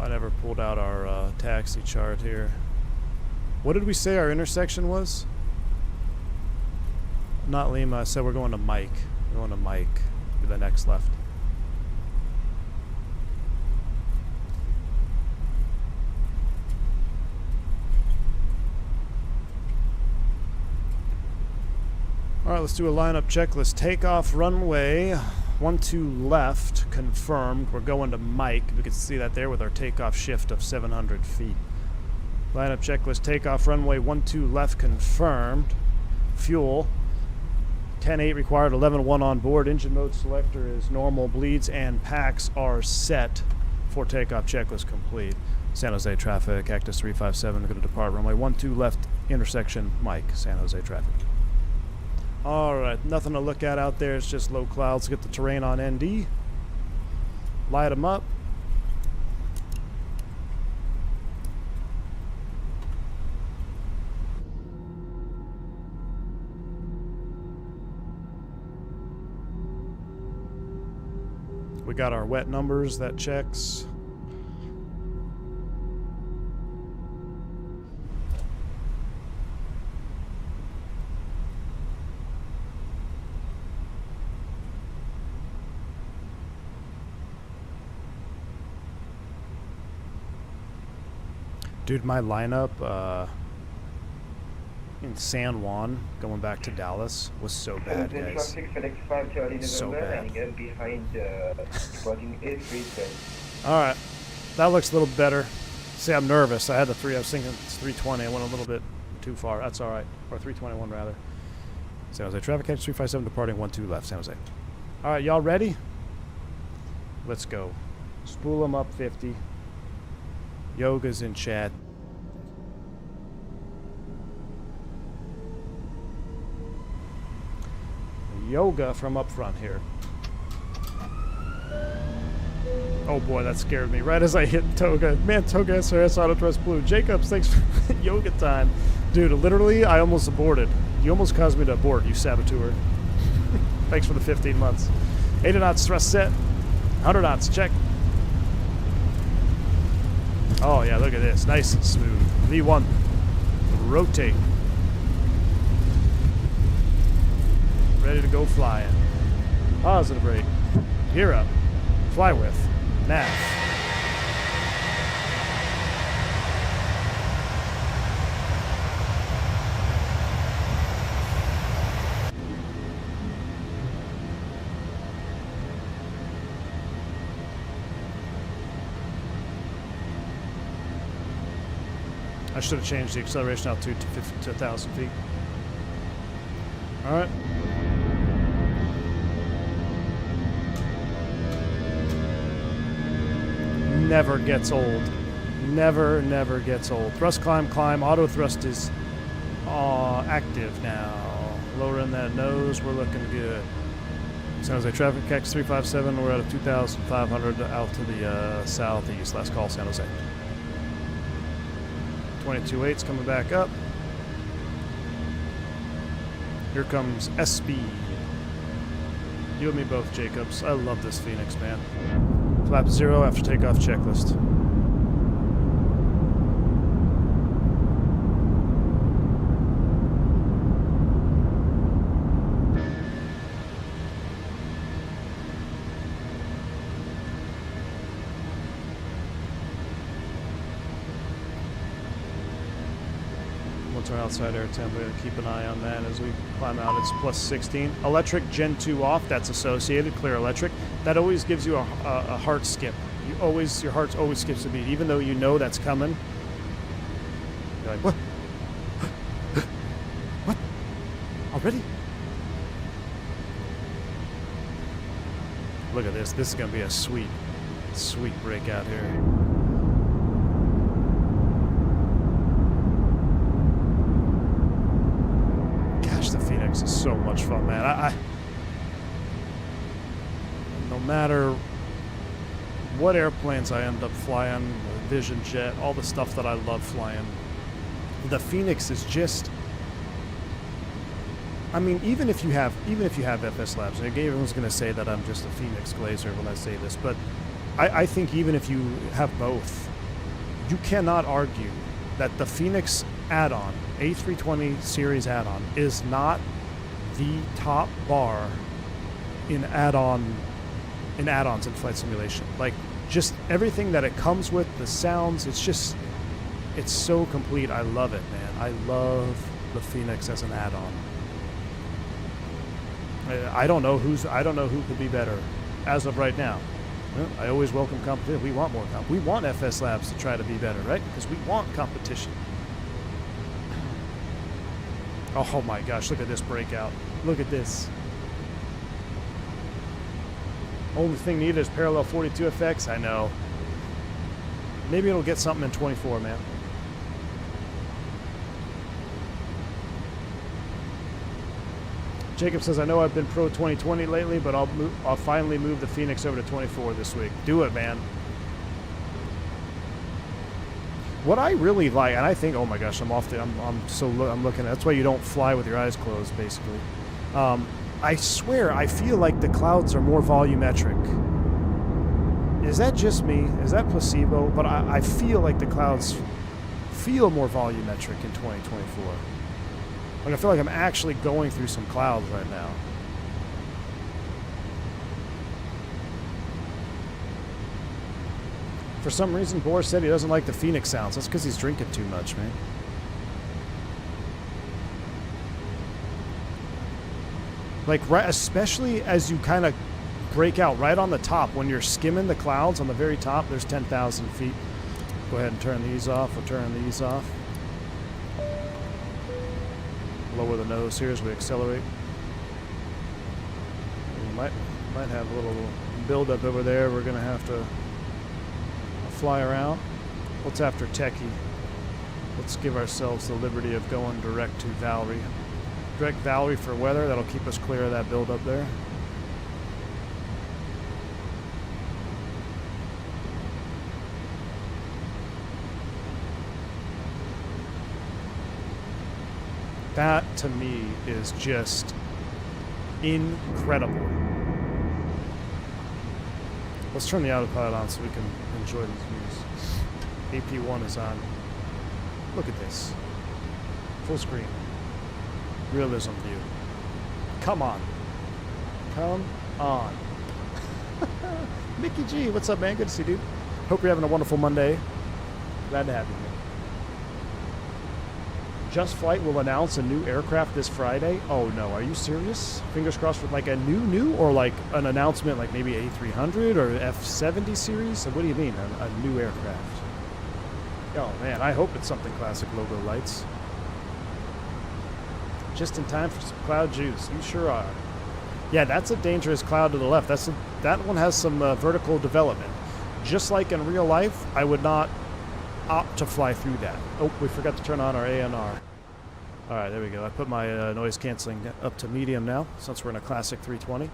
I never pulled out our taxi chart here. What did we say our intersection was? Not Lima. I said we're going to Mike. We're going to Mike for the next left. All right, let's do a lineup checklist. Takeoff runway 12 left, confirmed. We're going to Mike. We can see that there with our takeoff shift of 700 feet. Lineup checklist. Takeoff runway 12 left, confirmed. Fuel. 10-8 required, 11-1 on board. Engine mode selector is normal. Bleeds and packs are set for takeoff. Checklist complete. San Jose traffic, Cactus 357, going to depart runway 12 left, intersection, Mike, San Jose traffic. Alright, nothing to look at out there, it's just low clouds. Get the terrain on ND. Light them up. We got our wet numbers, that checks. Dude, my lineup in San Juan, going back to Dallas, was so bad, guys. So bad. Alright, that looks a little better. See, I'm nervous. I had the 3, I was thinking it's 320. I went a little bit too far. That's alright. Or 321, rather. San Jose traffic, catch 357, departing 12 left, San Jose. Alright, y'all ready? Let's go. Spool them up 50. Yoga's in chat. Yoga from up front here. Oh boy, that scared me. Right as I hit Toga. Man, Toga SRS Auto Thrust Blue. Jacobs, thanks for yoga time. Dude, literally, I almost aborted. You almost caused me to abort, you saboteur. Thanks for the 15 months. 80 knots thrust set. 100 knots, check. Oh yeah, look at this. Nice and smooth. V1. Rotate. Ready to go flying. Positive rate. Gear up. Fly with. Nav. I should have changed the acceleration altitude to 1,000 feet. All right. Never gets old. Never, never gets old. Thrust climb, climb. Auto thrust is active now. Lowering that nose, we're looking good. San Jose traffic, Cactus 357. We're out of 2,500 out to the southeast. Last call, San Jose. 22.8's coming back up. Here comes SB. You and me both, Jacobs. I love this Fenix, man. Flap 0 after takeoff checklist. Once we're outside air temp, we gotta keep an eye on that as we climb out. It's plus 16. Electric Gen 2 off, that's associated, clear electric. That always gives you a heart skip. Your heart always skips a beat, even though you know that's coming. You're like, what? What? Already? Look at this. This is gonna be a sweet, sweet breakout here. The Fenix is so much fun, man. No matter what airplanes I end up flying, Vision Jet, all the stuff that I love flying, the Fenix is just, I mean, even if you have FS Labs, and everyone's going to say that I'm just a Fenix glazer when I say this, but I think even if you have both, you cannot argue that the Fenix add-on, A320 series add-on, is not the top bar in add-ons in flight simulation. Like, just everything that it comes with, the sounds, it's so complete. I love it, man. I love the Fenix as an add-on. I don't know who could be better as of right now. Well, I always welcome competition. We want more competition. We want FS Labs to try to be better, right? Because we want competition. Oh my gosh, look at this breakout. Look at this. Only thing needed is parallel 42 effects. I know. Maybe it'll get something in 24, man. Jacob says, I know I've been pro 2020 lately, but I'll finally move the Fenix over to 24 this week. Do it, man. What I really like, and I think, oh my gosh, I'm looking. That's why you don't fly with your eyes closed, basically. I swear, I feel like the clouds are more volumetric. Is that just me? Is that placebo? But I feel like the clouds feel more volumetric in 2024. Like I feel like I'm actually going through some clouds right now. For some reason, Boris said he doesn't like the Fenix sounds. That's because he's drinking too much, man. Like, right, especially as you kind of break out right on the top. When you're skimming the clouds on the very top, there's 10,000 feet. Go ahead and turn these off. We'll turn these off. Lower the nose here as we accelerate. We might have a little build-up over there. We're going to have to fly around. What's after Techie? Let's give ourselves the liberty of going direct to Valerie. Direct Valerie for weather. That'll keep us clear of that build-up there. That, to me, is just incredible. Let's turn the autopilot on so we can enjoy these views. AP1 is on. Look at this. Full screen. Realism view. Come on. Come on. Mickey G, what's up, man? Good to see you, dude. Hope you're having a wonderful Monday. Glad to have you here. Just Flight will announce a new aircraft this Friday. Oh no, are you serious? Fingers crossed for like a new or like an announcement like maybe A300 or F70 series? So what do you mean, a new aircraft? Oh man, I hope it's something classic logo lights. Just in time for some cloud juice. You sure are. Yeah, that's a dangerous cloud to the left. That one has some vertical development. Just like in real life, I would not opt to fly through that. Oh, we forgot to turn on our ANR. All right, there we go. I put my noise canceling up to medium now, since we're in a classic 320.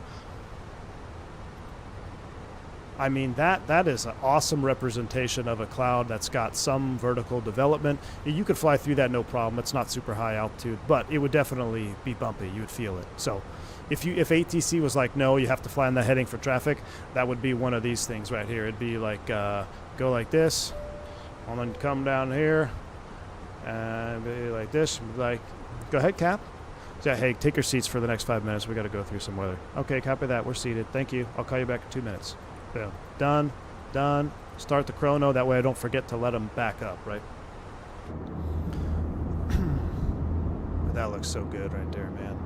I mean, that is an awesome representation of a cloud that's got some vertical development. You could fly through that no problem. It's not super high altitude, but it would definitely be bumpy. You would feel it. So if ATC was like, no, you have to fly in the heading for traffic, that would be one of these things right here. It'd be like, go like this, and then come down here, and be like this. Like, go ahead, Cap. Yeah, hey, take your seats for the next 5 minutes. We got to go through some weather. Okay, copy that. We're seated. Thank you. I'll call you back in 2 minutes. Boom. Done. Start the chrono. That way I don't forget to let them back up, right? That looks so good right there, man.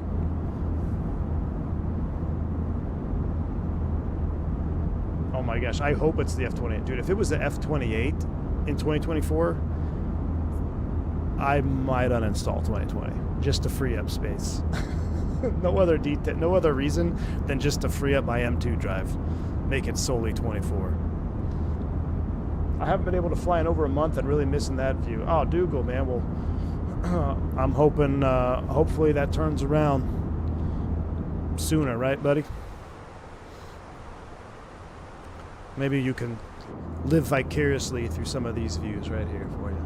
Oh my gosh, I hope it's the F-28. Dude, if it was the F-28 in 2024, I might uninstall 2020 just to free up space. No other reason than just to free up my M2 drive. Make it solely 24. I haven't been able to fly in over a month and really missing that view. Oh, Dougal, man. Well, I'm hoping, hopefully that turns around sooner, right, buddy? Maybe you can live vicariously through some of these views right here for you.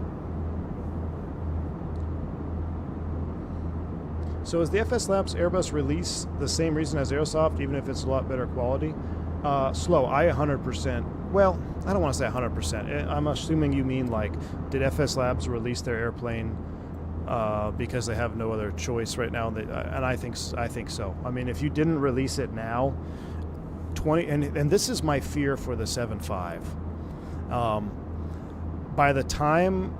So is the FS Labs Airbus release the same reason as Aerosoft, even if it's a lot better quality? Slow, I 100%. Well, I don't want to say 100%. I'm assuming you mean like, did FS Labs release their airplane because they have no other choice right now? And I think so. I mean, if you didn't release it now, and this is my fear for the 7.5. By the time,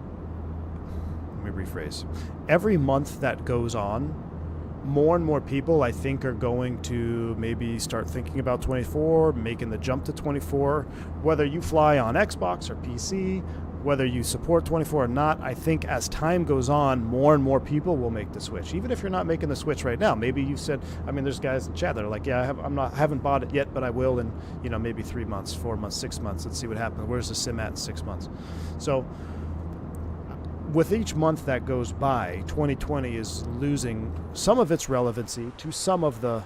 let me rephrase. Every month that goes on, more and more people, I think, are going to maybe start thinking about 24, making the jump to 24. Whether you fly on Xbox or PC whether you support 24 or not, I think as time goes on, more and more people will make the switch. Even if you're not making the switch right now, maybe you said, I mean, there's guys in chat that are like, yeah, I haven't bought it yet, but I will in, you know, maybe 3 months, 4 months, 6 months. Let's see what happens. Where's the sim at in 6 months? So with each month that goes by, 2020 is losing some of its relevancy to some of the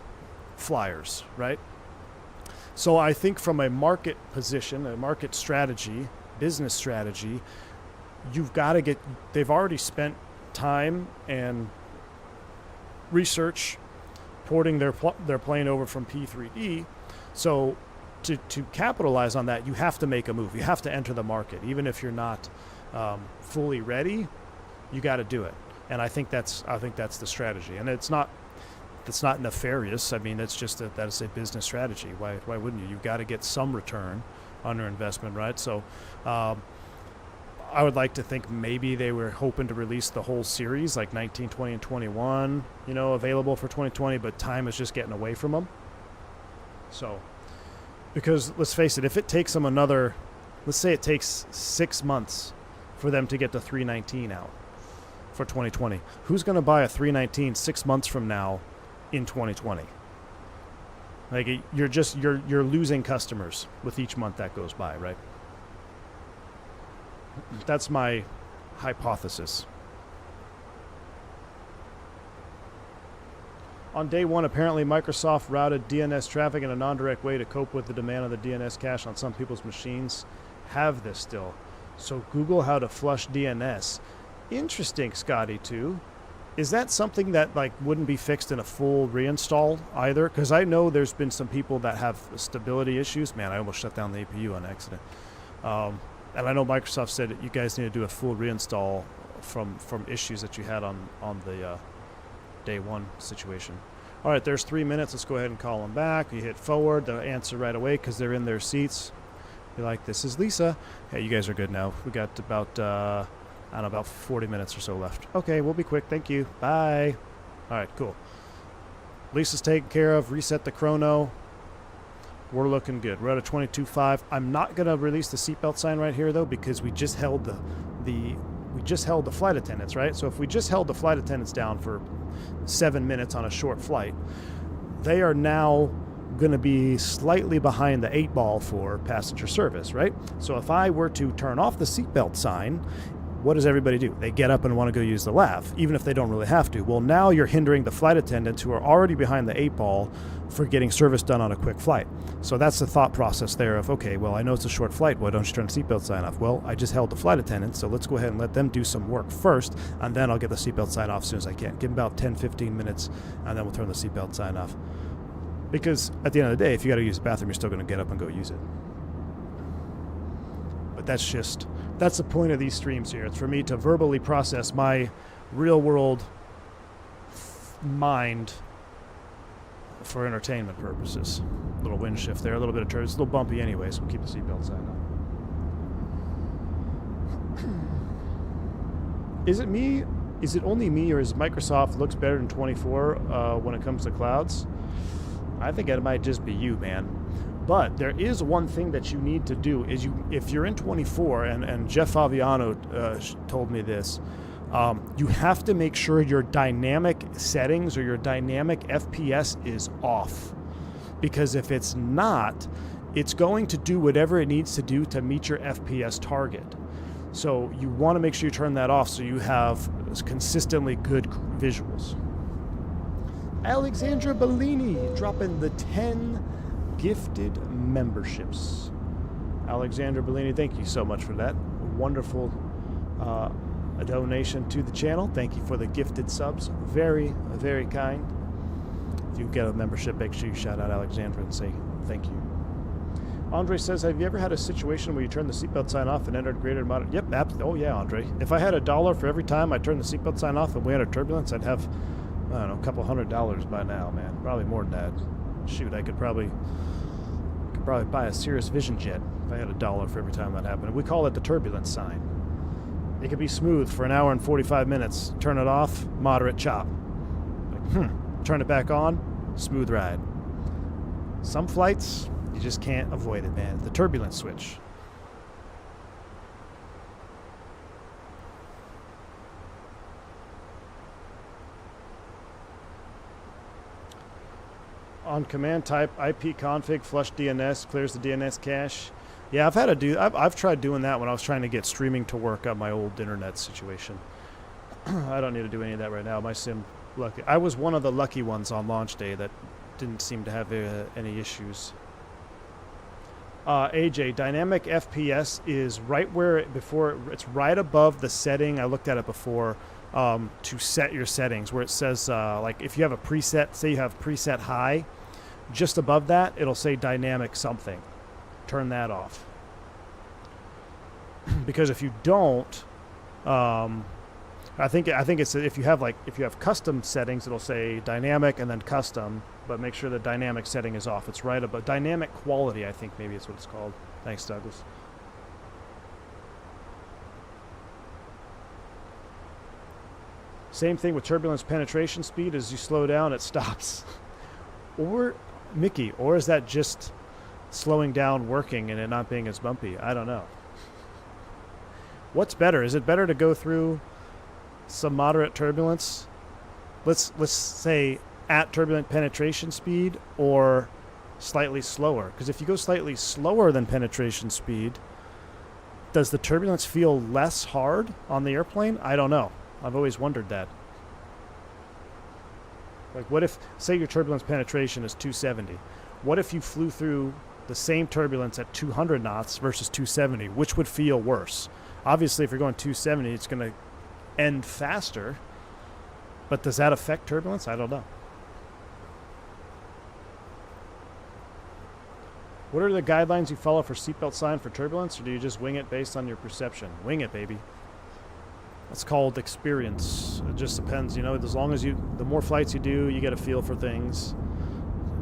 flyers, right? So I think from a market position, a market strategy, business strategy, you've got to get, they've already spent time and research porting their plane over from P3D. So to capitalize on that, you have to make a move. You have to enter the market. Even if you're not fully ready, you got to do it. And I think that's the strategy. And it's not nefarious. I mean, it's just that's a business strategy. Why wouldn't you? You've got to get some return on your investment, right? So I would like to think maybe they were hoping to release the whole series, like 19, 20, and 21, you know, available for 2020, but time is just getting away from them. So, because let's face it, if it takes them another, let's say it takes 6 months for them to get the 319 out for 2020, who's going to buy a 319 6 months from now in 2020? Like, you're losing customers with each month that goes by, right? That's my hypothesis. On day one, apparently Microsoft routed DNS traffic in a non-direct way to cope with the demand of the DNS cache on some people's machines. Have this still. So Google how to flush DNS. Interesting, Scotty, too. Is that something that like wouldn't be fixed in a full reinstall either? Because I know there's been some people that have stability issues. Man, I almost shut down the APU on accident. And I know Microsoft said that you guys need to do a full reinstall from issues that you had on the day one situation. All right, there's 3 minutes. Let's go ahead and call them back. You hit forward. They'll answer right away because they're in their seats. You're like, this is Lisa. Hey, you guys are good now. We got about... I don't know, about 40 minutes or so left. Okay, we'll be quick. Thank you. Bye. All right, cool. Lisa's taken care of. Reset the chrono. We're looking good. We're at a 22.5. I'm not going to release the seatbelt sign right here, though, because we just held the flight attendants, right? So if we just held the flight attendants down for 7 minutes on a short flight, they are now going to be slightly behind the 8 ball for passenger service, right? So if I were to turn off the seatbelt sign, what does everybody do? They get up and want to go use the lav, even if they don't really have to. Well, now you're hindering the flight attendants who are already behind the 8 ball for getting service done on a quick flight. So that's the thought process there of, okay, well, I know it's a short flight. Why don't you turn the seatbelt sign off? Well, I just held the flight attendants, so let's go ahead and let them do some work first, and then I'll get the seatbelt sign off as soon as I can. Give them about 10, 15 minutes, and then we'll turn the seatbelt sign off. Because at the end of the day, if you got to use the bathroom, you're still going to get up and go use it. But that's the point of these streams here. It's for me to verbally process my real-world mind for entertainment purposes. A little wind shift there, a little bit of turn. It's a little bumpy anyway, so we'll keep the seatbelt sign on. Is it me? Is it only me, or is Microsoft looks better than 24 when it comes to clouds? I think it might just be you, man. But there is one thing that you need to do is if you're in 24, and Jeff Faviano told me this, you have to make sure your dynamic settings or your dynamic FPS is off. Because if it's not, it's going to do whatever it needs to do to meet your FPS target. So you want to make sure you turn that off so you have consistently good visuals. Alexandra Bellini dropping the 10 gifted memberships. Alexandra Bellini, thank you so much for that. Wonderful a donation to the channel. Thank you for the gifted subs. Very, very kind. If you get a membership, make sure you shout out Alexandra and say thank you. Andre says, have you ever had a situation where you turned the seatbelt sign off and entered greater amount of... Yep, oh yeah, Andre. If I had $1 for every time I turned the seatbelt sign off and we had a turbulence, I'd have, I don't know, a couple $100 by now, man. Probably more than that. Shoot, I could probably buy a Cirrus Vision jet if I had $1 for every time that happened. We call it the turbulence sign. It could be smooth for an hour and 45 minutes. Turn it off, moderate chop. Like, turn it back on, smooth ride. Some flights, you just can't avoid it, man. The turbulence switch. On command type IP config flush DNS clears the DNS cache. Yeah, I've tried doing that when I was trying to get streaming to work on my old internet situation. I don't need to do any of that right now. My sim, lucky. I was one of the lucky ones on launch day that didn't seem to have any issues. AJ, dynamic FPS is right where it's right above the setting. I looked at it before to set your settings, where it says like if you have a preset, say you have preset high, just above that it'll say dynamic something. Turn that off. Because if you don't, I think it's if you have custom settings, it'll say dynamic and then custom, but make sure the dynamic setting is off. It's right above dynamic quality, I think maybe it's what it's called. Thanks, Douglas. Same thing with turbulence penetration speed. As you slow down, it stops. Or Mickey, or is that just slowing down working and it not being as bumpy? I don't know. What's better? Is it better to go through some moderate turbulence, let's say at turbulent penetration speed, or slightly slower? Because if you go slightly slower than penetration speed, does the turbulence feel less hard on the airplane? I don't know. I've always wondered that. Like, what if, say your turbulence penetration is 270, what if you flew through the same turbulence at 200 knots versus 270? Which would feel worse? Obviously, if you're going 270, it's going to end faster, but does that affect turbulence? I don't know. What are the guidelines you follow for seatbelt sign for turbulence, or do you just wing it based on your perception? Wing it, baby. That's called experience. It just depends, you know, as long as the more flights you do, you get a feel for things.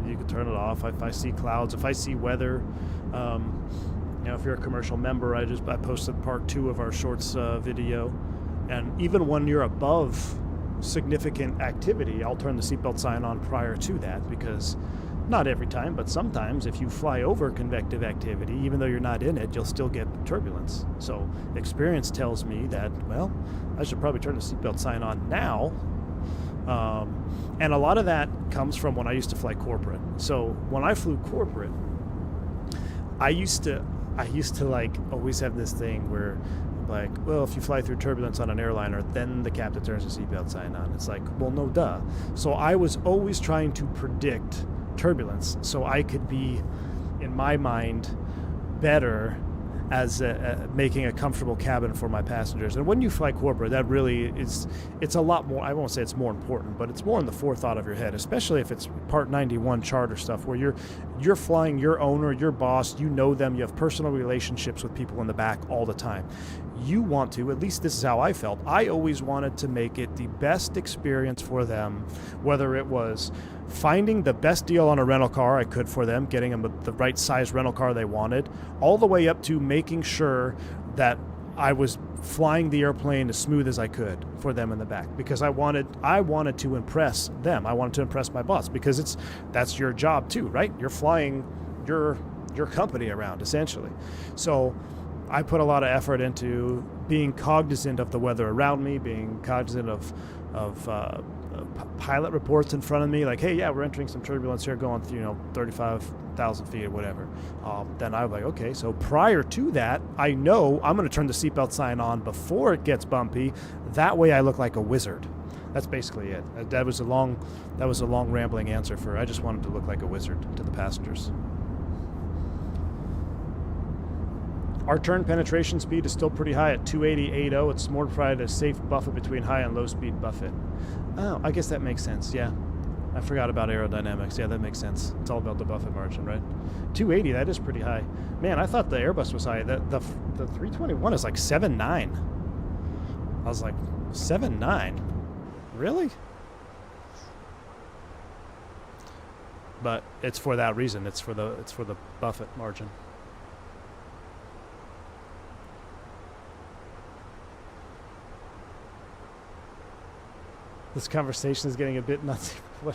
You can turn it off. If I see clouds, if I see weather, you know, if you're a commercial member, I posted part 2 of our shorts video. And even when you're above significant activity, I'll turn the seatbelt sign on prior to that, because not every time, but sometimes if you fly over convective activity, even though you're not in it, you'll still get turbulence. So experience tells me that, well, I should probably turn the seatbelt sign on now. And a lot of that comes from when I used to fly corporate. So when I flew corporate, I used to like always have this thing where, like, well, if you fly through turbulence on an airliner, then the captain turns the seatbelt sign on. It's like, well, no, duh. So I was always trying to predict turbulence so I could be, in my mind, better as making a comfortable cabin for my passengers. And when you fly corporate, that really is, it's a lot more, I won't say it's more important, but it's more in the forethought of your head, especially if it's Part 91 charter stuff where you're flying your owner, your boss, you know them, you have personal relationships with people in the back all the time. You want to, at least this is how I felt, I always wanted to make it the best experience for them, whether it was finding the best deal on a rental car I could for them, getting them the right size rental car they wanted, all the way up to making sure that I was flying the airplane as smooth as I could for them in the back, because I wanted to impress them. I wanted to impress my boss, because that's your job too, right? You're flying your company around, essentially. So I put a lot of effort into being cognizant of the weather around me, being cognizant of pilot reports in front of me, like, hey, yeah, we're entering some turbulence here, going through, 35,000 feet or whatever. Then I was like, okay, so prior to that, I know I'm going to turn the seatbelt sign on before it gets bumpy. That way I look like a wizard. That's basically it. That was a long rambling answer for, I just wanted to look like a wizard to the passengers. Our turn penetration speed is still pretty high at 280.80. It's more provided a safe buffer between high and low speed buffet. Oh, I guess that makes sense, yeah. I forgot about aerodynamics. Yeah, that makes sense. It's all about the buffet margin, right? 280, that is pretty high. Man, I thought the Airbus was high. The 321 is like 7.9. I was like, 7.9? Really? But it's for that reason. It's for the buffet margin. This conversation is getting a bit nuts. What?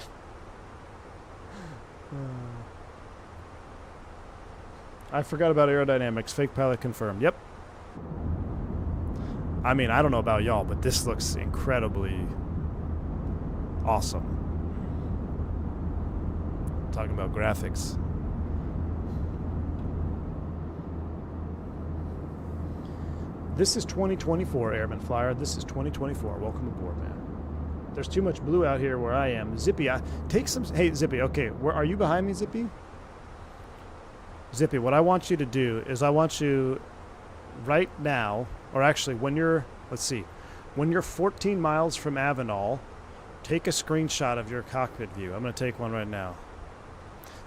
I forgot about aerodynamics. Fake pilot confirmed. Yep. I mean, I don't know about y'all, but this looks incredibly awesome. talking about graphics. This is 2024, Airman Flyer. This is 2024. Welcome aboard, man. There's too much blue out here where I am. Zippy, take some... Hey, Zippy, okay. Where are you behind me, Zippy? Zippy, what I want you to do is I want you right now, or actually when you're... Let's see. When you're 14 miles from Avenal, take a screenshot of your cockpit view. I'm going to take one right now.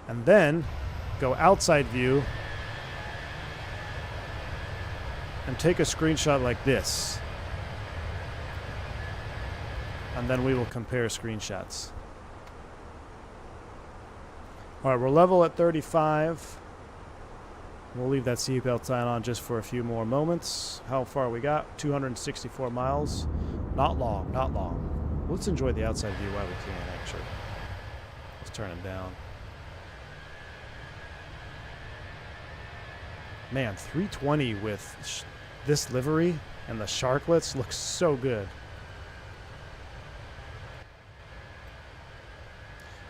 And then go outside view and take a screenshot like this. And then we will compare screenshots. All right, we're level at 35. We'll leave that seatbelt sign on just for a few more moments. How far we got? 264 miles. Not long, not long. Let's enjoy the outside view while we can, actually. Let's turn it down. Man, 320 with this livery and the sharklets looks so good.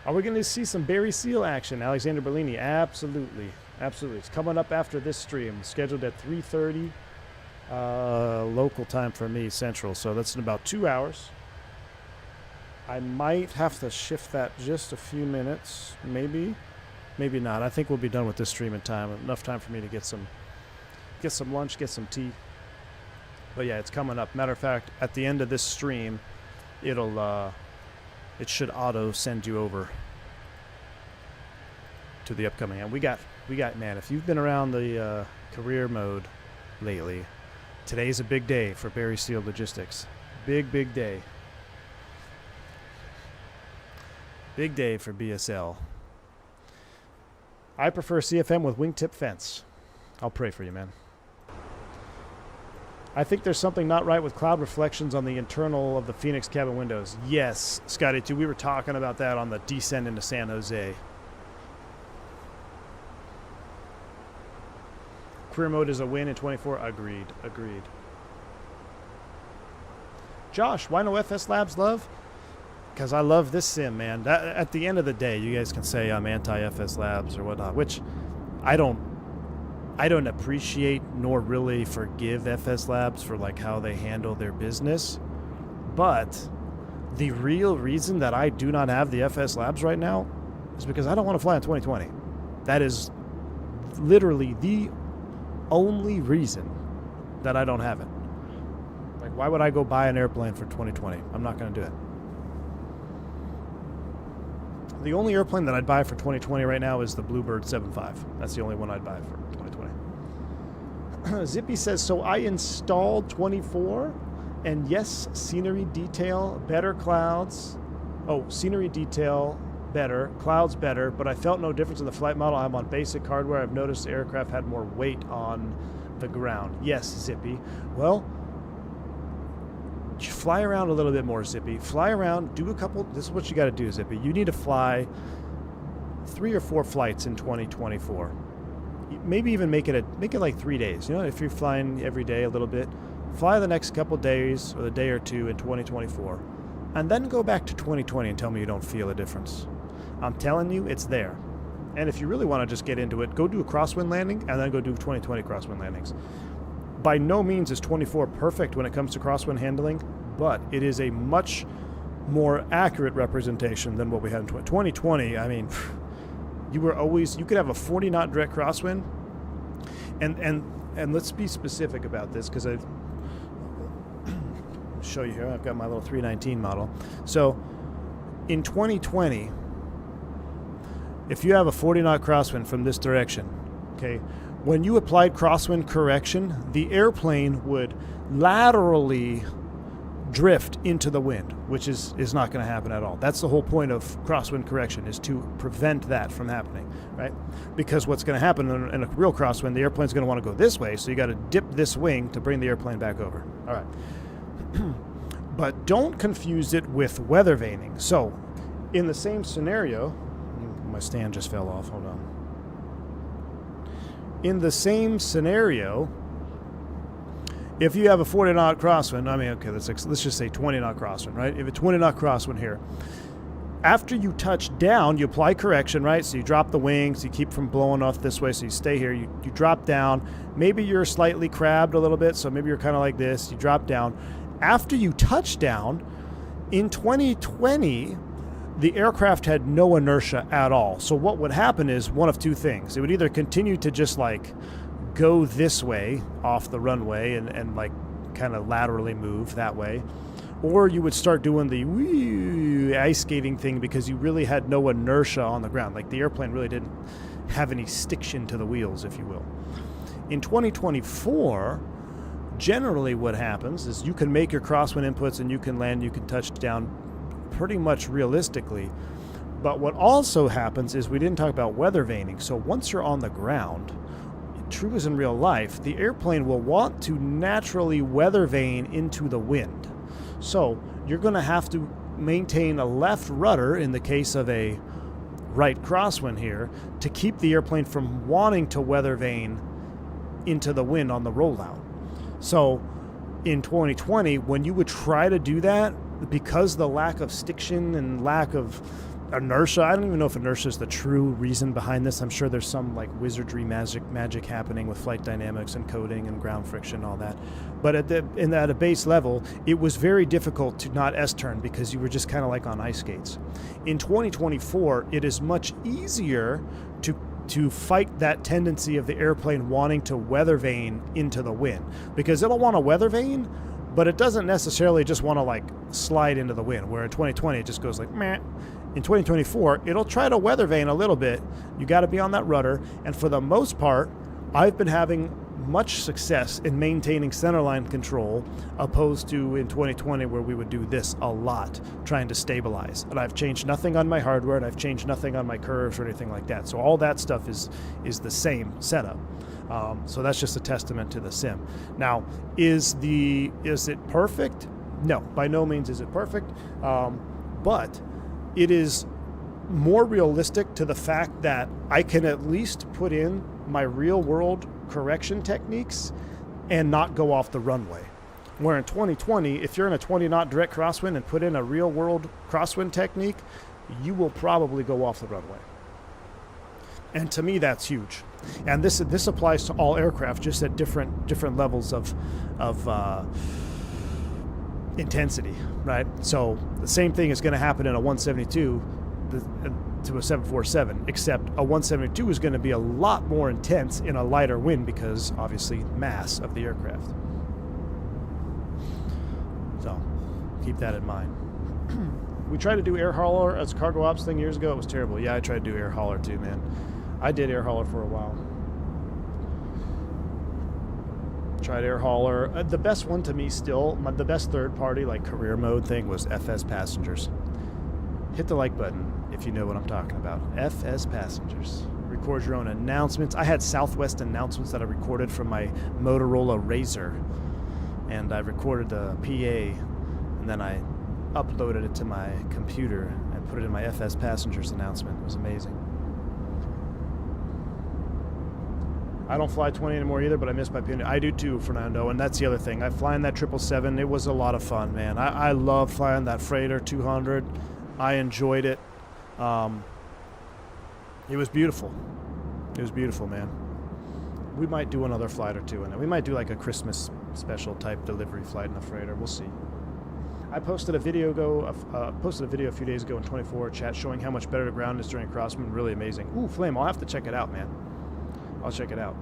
Are we going to see some Barry Seal action? Alexander Bellini, absolutely. Absolutely. It's coming up after this stream, scheduled at 3:30 local time for me, Central. So that's in about 2 hours. I might have to shift that just a few minutes, maybe. Maybe not. I think we'll be done with this stream in time. Enough time for me to get some lunch, get some tea. But yeah, it's coming up. Matter of fact, at the end of this stream, it should auto send you over to the upcoming. And we got man, if you've been around the career mode lately, today's a big day for Barry Seal Logistics. Big day. Big day for BSL. I prefer CFM with wingtip fence. I'll pray for you, man. I think there's something not right with cloud reflections on the internal of the Fenix cabin windows. Yes, Scotty, too. We were talking about that on the descent into San Jose. Career mode is a win in 24. Agreed. Josh, why no FS Labs love? Because I love this sim, man. At the end of the day, you guys can say I'm anti-FS Labs or whatnot, which I don't appreciate nor really forgive FS Labs for like how they handle their business. But the real reason that I do not have the FS Labs right now is because I don't want to fly in 2020. That is literally the only reason that I don't have it. Like, why would I go buy an airplane for 2020? I'm not going to do it. The only airplane that I'd buy for 2020 right now is the Bluebird 75. That's the only one I'd buy for 2020. Zippy says, so I installed 24, and yes, scenery detail, better clouds. Oh, scenery detail, better, clouds better, but I felt no difference in the flight model. I'm on basic hardware. I've noticed the aircraft had more weight on the ground. Yes, Zippy. Well, fly around a little bit more, Zippy. Fly around, do a couple. This is what you got to do, Zippy. You need to fly 3 or 4 flights in 2024. Maybe even make it like 3 days. You know, if you're flying every day a little bit, fly the next couple days or the day or two in 2024, and then go back to 2020 and tell me you don't feel a difference. I'm telling you, it's there. And if you really want to just get into it, go do a crosswind landing and then go do 2020 crosswind landings. By no means is 24 perfect when it comes to crosswind handling, but it is a much more accurate representation than what we had in 2020. I mean, you could have a 40 knot direct crosswind, and let's be specific about this, because I show you here. I've got my little 319 model. So in 2020, if you have a 40 knot crosswind from this direction, okay, when you applied crosswind correction, the airplane would laterally drift into the wind, which is not going to happen at all. That's the whole point of crosswind correction, is to prevent that from happening, right? Because what's going to happen in a real crosswind, the airplane's going to want to go this way, so you got to dip this wing to bring the airplane back over. All right. But don't confuse it with weather vaning. So in the same scenario, my stand just fell off, hold on. In the same scenario, if you have a 40 knot crosswind, I mean, okay, let's just say 20 knot crosswind, right? If a 20 knot crosswind here, after you touch down, you apply correction, right? So you drop the wings, you keep from blowing off this way, so you stay here, you drop down. Maybe you're slightly crabbed a little bit, so maybe you're kind of like this, you drop down. After you touch down, in 2020, the aircraft had no inertia at all. So what would happen is one of two things. It would either continue to just like go this way off the runway and like kind of laterally move that way, or you would start doing the wee ice skating thing because you really had no inertia on the ground. Like the airplane really didn't have any stiction to the wheels, if you will. In 2024, generally what happens is you can make your crosswind inputs and you can land, you can touch down pretty much realistically. But what also happens is we didn't talk about weather vaning. So once you're on the ground, true as in real life, the airplane will want to naturally weather vane into the wind. So you're going to have to maintain a left rudder in the case of a right crosswind here to keep the airplane from wanting to weather vane into the wind on the rollout. So in 2020, when you would try to do that, because the lack of stiction and lack of inertia, I don't even know if inertia is the true reason behind this. I'm sure there's some like wizardry magic happening with flight dynamics and coding and ground friction and all that. But at a base level, it was very difficult to not S-turn because you were just kind of like on ice skates. In 2024, it is much easier to fight that tendency of the airplane wanting to weather vane into the wind, because it'll want to weather vane, but it doesn't necessarily just want to like slide into the wind, where in 2020 it just goes like meh. In 2024, it'll try to weather vane a little bit. You got to be on that rudder. And for the most part, I've been having much success in maintaining centerline control, opposed to in 2020 where we would do this a lot, trying to stabilize. And I've changed nothing on my hardware, and I've changed nothing on my curves or anything like that. So all that stuff is the same setup. So that's just a testament to the sim. Now, is it perfect? No, by no means is it perfect. But it is more realistic to the fact that I can at least put in my real world correction techniques and not go off the runway. Where in 2020, if you're in a 20 knot direct crosswind and put in a real world crosswind technique, you will probably go off the runway. And to me, that's huge. And this applies to all aircraft, just at different levels of intensity, right? So the same thing is going to happen in a 172 to a 747, except a 172 is going to be a lot more intense in a lighter wind because obviously mass of the aircraft. So keep that in mind. We tried to do air hauler as a cargo ops thing years ago. It was terrible. Yeah, I tried to do air hauler too, man. I did air hauler for a while. Tried air hauler. The best one to me still, the best third party like career mode thing was FS Passengers. Hit the like button if you know what I'm talking about. FS Passengers. Record your own announcements. I had Southwest announcements that I recorded from my Motorola Razr. And I recorded the PA, and then I uploaded it to my computer and put it in my FS Passengers announcement. It was amazing. I don't fly 20 anymore either, but I miss my opinion. I do too, Fernando, and that's the other thing. I fly in that 777. It was a lot of fun, man. I love flying that Freighter 200. I enjoyed it. It was beautiful. It was beautiful, man. We might do another flight or two in it. We might do like a Christmas special type delivery flight in the Freighter. We'll see. I posted a video a few days ago in 24 chat showing how much better the ground is during crosswind. Really amazing. Ooh, Flame, I'll have to check it out, man. I'll check it out.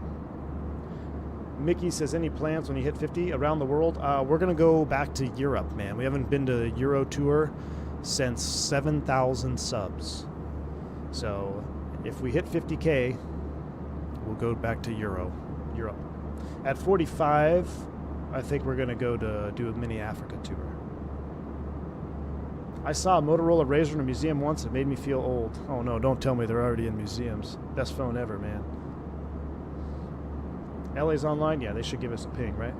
Mickey says, any plans when you hit 50 around the world? We're going to go back to Europe, man. We haven't been to Euro Tour since 7,000 subs. So if we hit 50K, we'll go back to Europe. At 45, I think we're going to go to do a mini Africa tour. I saw a Motorola Razr in a museum once. It made me feel old. Oh no, don't tell me they're already in museums. Best phone ever, man. LA's online? Yeah, they should give us a ping, right?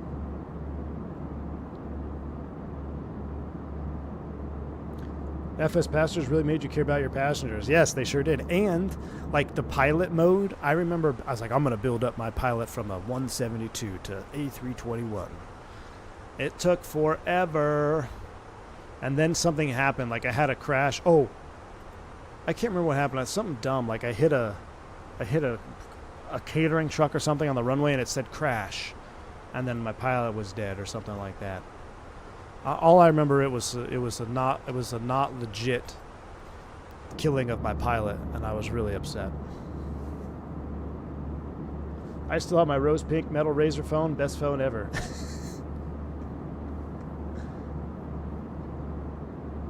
FS Passengers really made you care about your passengers. Yes, they sure did. And, like, the pilot mode, I remember, I was like, I'm going to build up my pilot from a 172 to A321. It took forever. And then something happened. Like, I had a crash. Oh, I can't remember what happened. Something dumb. Like I hit a catering truck or something on the runway, and it said crash, and then my pilot was dead or something like that. All I remember, it was a not legit killing of my pilot, and I was really upset. I still have my rose pink metal Razr phone, best phone ever.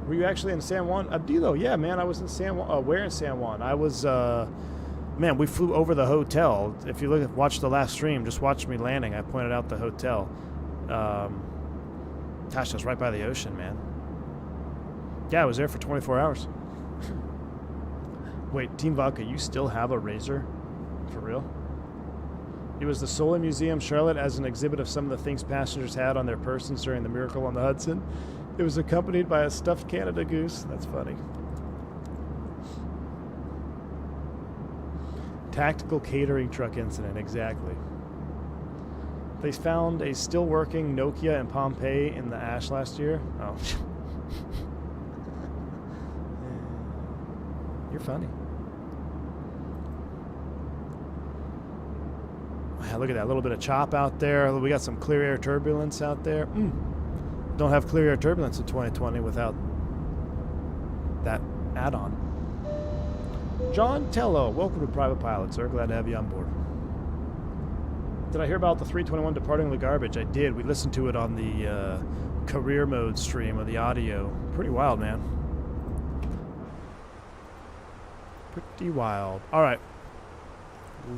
Were you actually in San Juan? Abdilo, yeah, man, I was in San Juan. Where in San Juan? I was, man, we flew over the hotel. If you watch the last stream, just watch me landing. I pointed out the hotel. Gosh, that's right by the ocean, man. Yeah, I was there for 24 hours. Wait, Team Vodka, you still have a Razr? For real? It was the Solar Museum, Charlotte, as an exhibit of some of the things passengers had on their persons during the Miracle on the Hudson. It was accompanied by a stuffed Canada goose. That's funny. Tactical catering truck incident, exactly. They found a still working Nokia in Pompeii in the ash last year. Oh. You're funny. Yeah, look at that little bit of chop out there. We got some clear air turbulence out there. Don't have clear air turbulence in 2020 without that add-on. John Tello, welcome to Private Pilot, sir. Glad to have you on board. Did I hear about the 321 departing the garbage? I did. We listened to it on the career mode stream of the audio. Pretty wild, man. Pretty wild. All right.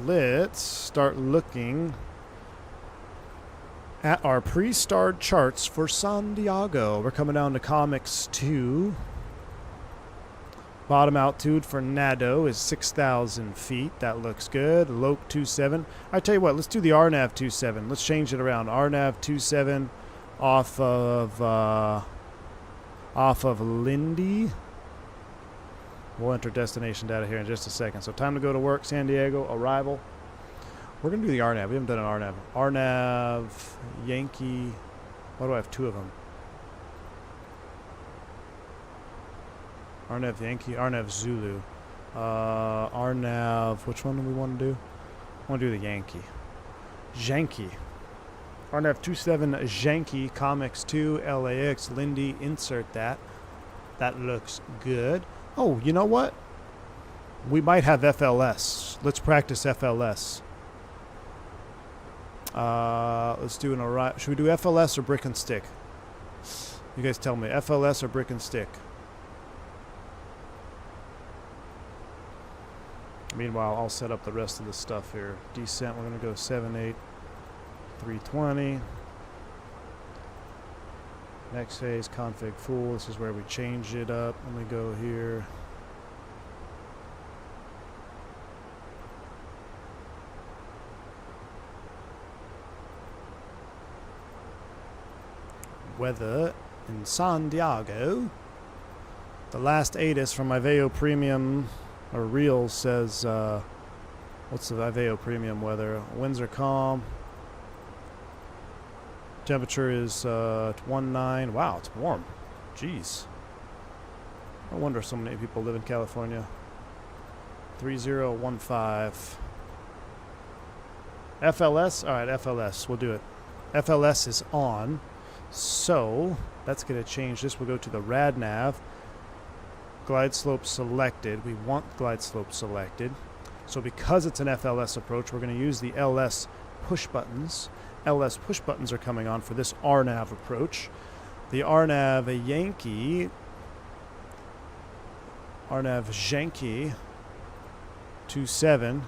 Let's start looking at our pre-starred charts for San Diego. We're coming down to Comics 2. Bottom altitude for Nado is 6,000 feet. That looks good. Loc 27. I tell you what, let's do the RNAV 27. Let's change it around. RNAV 27 off of Lindy. We'll enter destination data here in just a second. So time to go to work, San Diego, arrival. We're going to do the RNAV. We haven't done an RNAV. RNAV, Yankee. Why do I have two of them? RNAV Yankee, RNAV Zulu. RNAV, which one do we want to do? I want to do the Yankee. Yankee. RNAV 27 Yankee, Comics 2, LAX, Lindy, insert that. That looks good. Oh, you know what? We might have FLS. Let's practice FLS. Let's do an arrival. Should we do FLS or brick and stick? You guys tell me. FLS or brick and stick? Meanwhile, I'll set up the rest of the stuff here. Descent, we're going to go 78, 320. Next phase, config full. This is where we change it up. Let me go here. Weather in San Diego. The last ATIS from my Veo Premium or Real says, what's the Veo Premium weather? Winds are calm. Temperature is 19. Wow, it's warm. Jeez. No wonder so many people live in California. 3015. FLS? Alright, FLS. We'll do it. FLS is on. So, that's going to change this. We'll go to the RadNav. Glide slope selected. We want glide slope selected. So because it's an FLS approach, we're going to use the LS push buttons. LS push buttons are coming on for this RNAV approach. The RNAV Yankee, RNAV Yankee 27.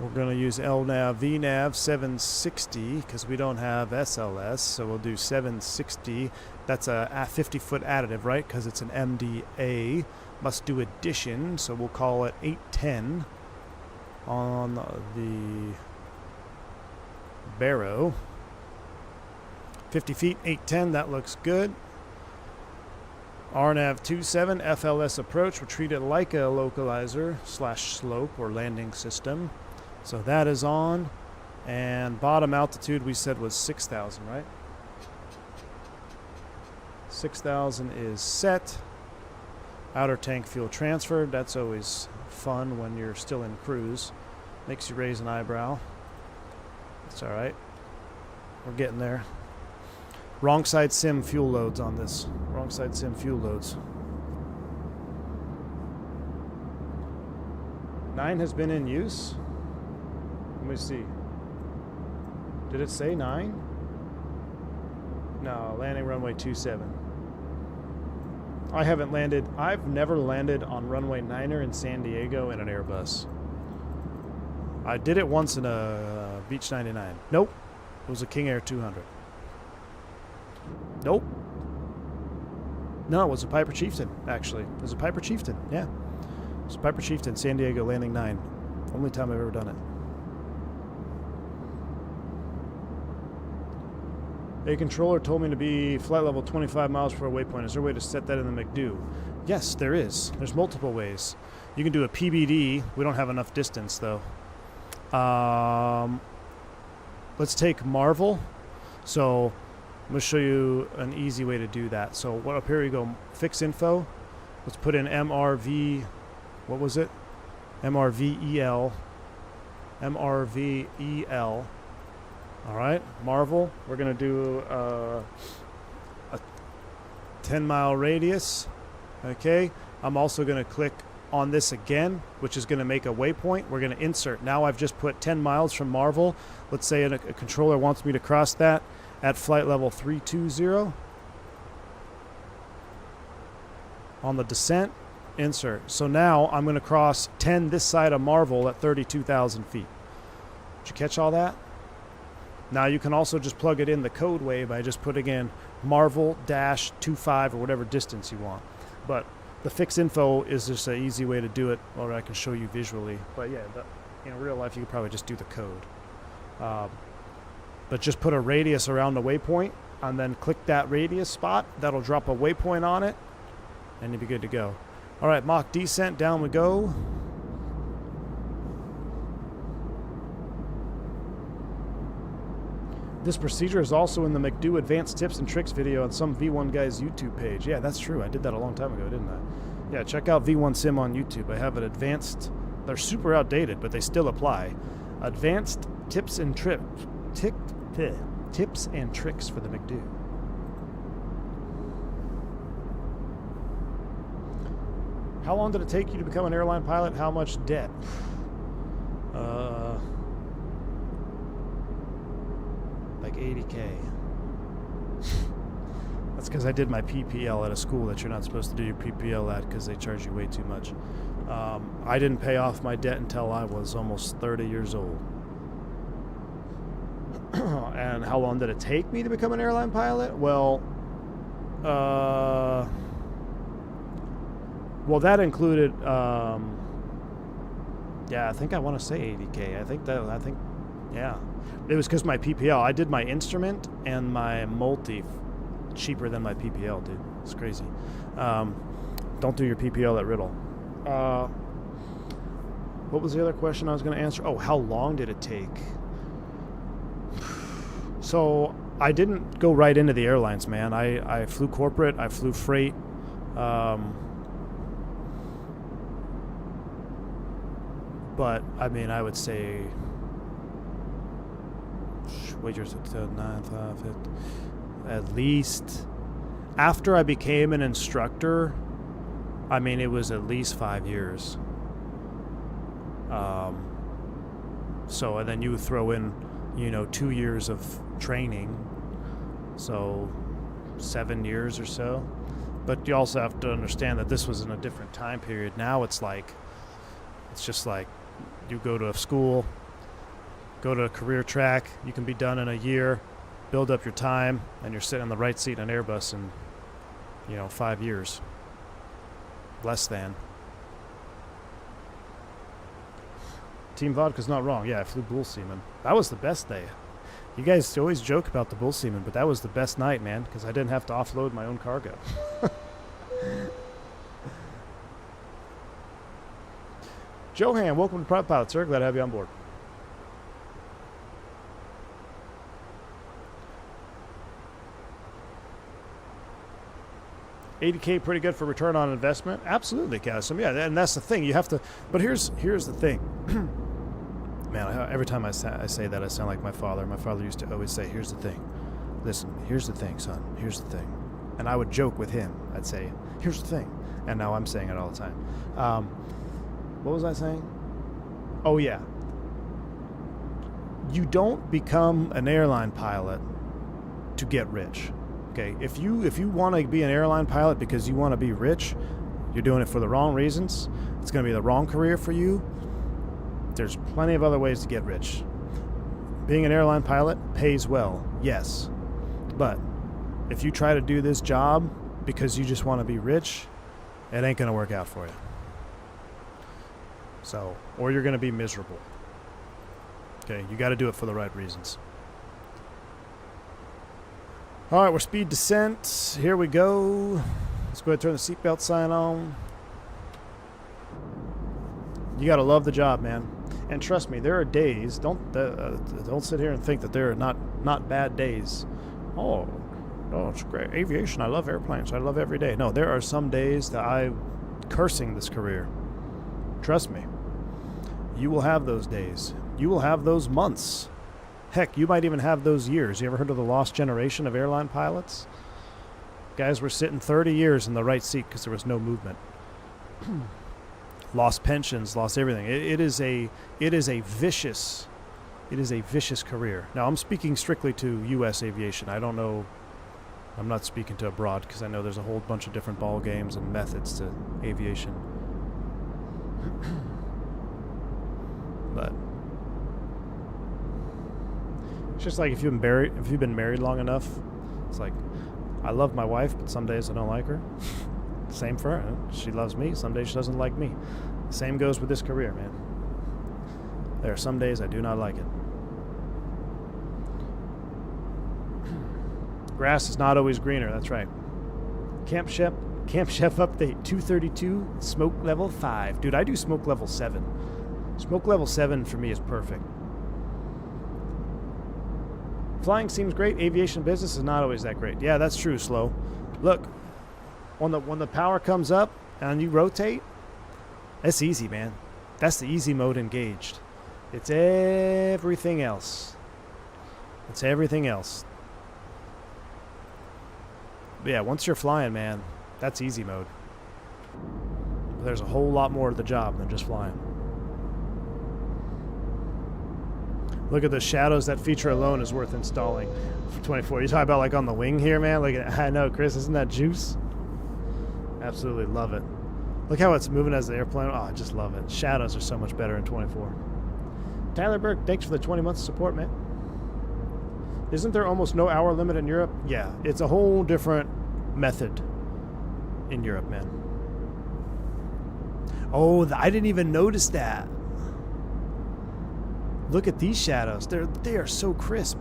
We're going to use LNAV VNAV 760 because we don't have SLS, so we'll do 760. That's a 50-foot additive, right? Because it's an MDA. Must do addition, so we'll call it 810 on the Barrow. 50 feet, 810, that looks good. RNAV 27 FLS approach, we'll treat it like a localizer / slope or landing system. So that is on, and bottom altitude we said was 6,000, right? 6,000 is set. Outer tank fuel transferred. That's always fun when you're still in cruise. Makes you raise an eyebrow. It's alright. We're getting there. Wrong side sim fuel loads on this. Wrong side sim fuel loads. 9 has been in use. Let me see. Did it say 9? No, landing runway 27. I haven't landed. I've never landed on runway 9er in San Diego in an Airbus. I did it once in a Beech 99. Nope. It was a King Air 200. Nope. No, it was a Piper Chieftain, actually. It was a Piper Chieftain, yeah. It was a Piper Chieftain, San Diego, landing 9. Only time I've ever done it. A controller told me to be flight level 25 miles per waypoint. Is there a way to set that in the McDo? Yes, there is. There's multiple ways. You can do a PBD. We don't have enough distance, though. Let's take Marvel. So I'm going to show you an easy way to do that. So what up here you go, fix info. Let's put in MRV, what was it? MRVEL. MRVEL. All right, Marvel. We're going to do a 10-mile radius. Okay, I'm also going to click on this again, which is going to make a waypoint. We're going to insert. Now I've just put 10 miles from Marvel. Let's say a controller wants me to cross that at flight level 320. On the descent, insert. So now I'm going to cross 10 this side of Marvel at 32,000 feet. Did you catch all that? Now you can also just plug it in the code way by just putting in Marvel-25 or whatever distance you want. But the fix info is just an easy way to do it, or I can show you visually. But yeah, in real life you could probably just do the code. But just put a radius around the waypoint and then click that radius spot. That'll drop a waypoint on it and you'll be good to go. All right, mock descent, down we go. This procedure is also in the McDo Advanced Tips and Tricks video on some V1 guy's YouTube page. Yeah, that's true. I did that a long time ago, didn't I? Yeah, check out V1 Sim on YouTube. I have an advanced... They're super outdated, but they still apply. Advanced Tips and Tricks. Tips and Tricks for the McDo. How long did it take you to become an airline pilot? How much debt? Like 80K. That's because I did my PPL at a school that you're not supposed to do your PPL at because they charge you way too much. I didn't pay off my debt until I was almost 30 years old. And how long did it take me to become an airline pilot? Well, that included, yeah, I think I want to say 80K. Yeah. It was because my PPL. I did my instrument and my multi cheaper than my PPL, dude. It's crazy. Don't do your PPL at Riddle. What was the other question I was going to answer? Oh, how long did it take? So I didn't go right into the airlines, man. I flew corporate. I flew freight. But, I mean, I would say... at least after I became an instructor, I mean, it was at least 5 years. So, and then you throw in, 2 years of training, so 7 years or so. But you also have to understand that this was in a different time period. Now it's just like you go to a school, go to a career track, you can be done in a year, build up your time, and you're sitting in the right seat in an Airbus in, 5 years. Less than. Team Vodka's not wrong. Yeah, I flew Bull Seaman. That was the best day. You guys always joke about the Bull Seaman, but that was the best night, man, because I didn't have to offload my own cargo. Johan, welcome to Private Pilot, sir. Glad to have you on board. 80K pretty good for return on investment? Absolutely, Cassim. Yeah, and that's the thing. You have to. But here's the thing. Man, every time I say that, I sound like my father. My father used to always say, "Here's the thing. Listen, here's the thing, son. Here's the thing." And I would joke with him. I'd say, "Here's the thing." And now I'm saying it all the time. What was I saying? Oh, yeah. You don't become an airline pilot to get rich. Okay? If you want to be an airline pilot because you want to be rich, you're doing it for the wrong reasons. It's going to be the wrong career for you. There's plenty of other ways to get rich. Being an airline pilot pays well, yes. But if you try to do this job because you just want to be rich, it ain't going to work out for you. So, or you're going to be miserable. Okay, you got to do it for the right reasons. All right, we're speed descent. Here we go. Let's go ahead and turn the seatbelt sign on. You got to love the job, man. And trust me, there are days. Don't sit here and think that there are not bad days. Oh, it's great. Aviation, I love airplanes. I love every day. No, there are some days that I'm cursing this career. Trust me. You will have those days. You will have those months. Heck, you might even have those years. You ever heard of the lost generation of airline pilots? Guys were sitting 30 years in the right seat because there was no movement. Lost pensions, lost everything. It is a vicious career. Now, I'm speaking strictly to U.S. aviation. I don't know. I'm not speaking to abroad because I know there's a whole bunch of different ball games and methods to aviation. But it's just like if you've been married long enough, it's like I love my wife, but some days I don't like her. Same for her. She loves me. Some days she doesn't like me. Same goes with this career, man. There are some days I do not like it. Grass is not always greener. That's right. Camp Chef update 232. Smoke level 5. Dude, I do smoke level 7. Smoke level 7 for me is perfect. Flying seems great. Aviation business is not always that great. Yeah, that's true, Slow. Look, when the power comes up and you rotate, that's easy, man. That's the easy mode engaged. It's everything else. It's everything else. But yeah, once you're flying, man, that's easy mode. But there's a whole lot more to the job than just flying. Look at the shadows. That feature alone is worth installing for 24. You talking about like on the wing here, man? Like, I know, Chris, isn't that juice? Absolutely love it. Look how it's moving as the airplane. Oh, I just love it. Shadows are so much better in 24. Tyler Burke, thanks for the 20 months of support, man. Isn't there almost no hour limit in Europe? Yeah, it's a whole different method in Europe, man. Oh, I didn't even notice that. Look at these shadows. They are so crisp.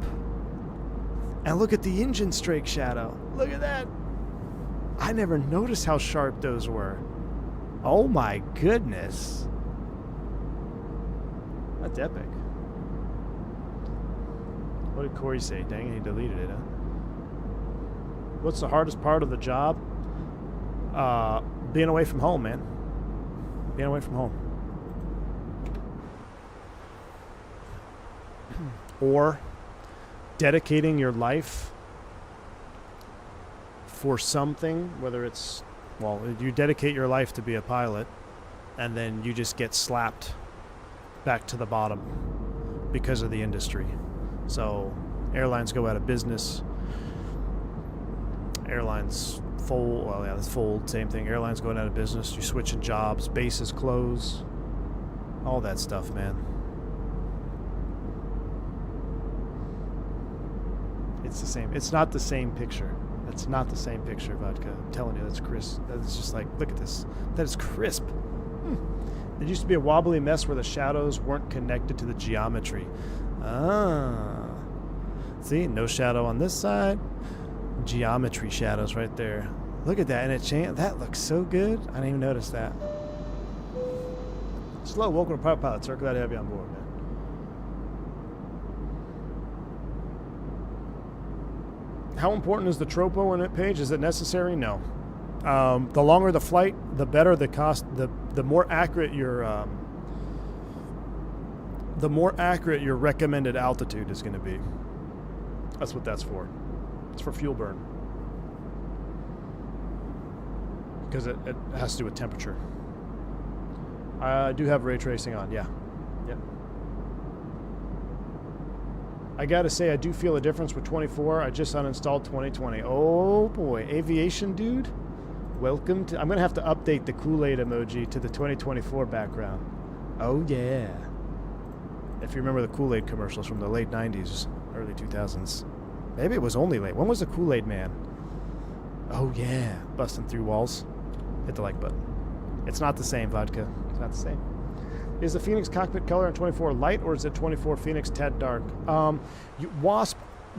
And look at the engine strake shadow. Look at that. I never noticed how sharp those were. Oh my goodness. That's epic. What did Corey say? Dang it, he deleted it, huh? What's the hardest part of the job? Being away from home, man. Being away from home. Or dedicating your life for something, whether it's, well, you dedicate your life to be a pilot, and then you just get slapped back to the bottom because of the industry. So airlines go out of business. Airlines fold. Well, yeah, that's fold. Same thing. Airlines going out of business. You're switching jobs. Bases close. All that stuff, man. It's the same. It's not the same picture. That's not the same picture, Vodka. I'm telling you, that's crisp. That's just like, look at this. That is crisp. There used to be a wobbly mess where the shadows weren't connected to the geometry. Ah. See, no shadow on this side. Geometry shadows right there. Look at that, and it changed. That looks so good. I didn't even notice that. Slow, welcome to Private Pilot, sir. Glad to have you on board, man. How important is the tropo in that page? Is it necessary? No. The longer the flight, the better the cost. The more accurate your recommended altitude is going to be. That's what that's for. It's for fuel burn. Because it has to do with temperature. I do have ray tracing on, yeah. Yep. I gotta say, I do feel a difference with 24. I just uninstalled 2020. Oh boy, aviation dude. Welcome to... I'm gonna have to update the Kool-Aid emoji to the 2024 background. Oh yeah. If you remember the Kool-Aid commercials from the late 90s, early 2000s. Maybe it was only late. When was the Kool-Aid man? Oh yeah, busting through walls. Hit the like button. It's not the same, vodka. It's not the same. Is the Fenix cockpit color in 24 light, or is it 24 Fenix tad dark? Wasp,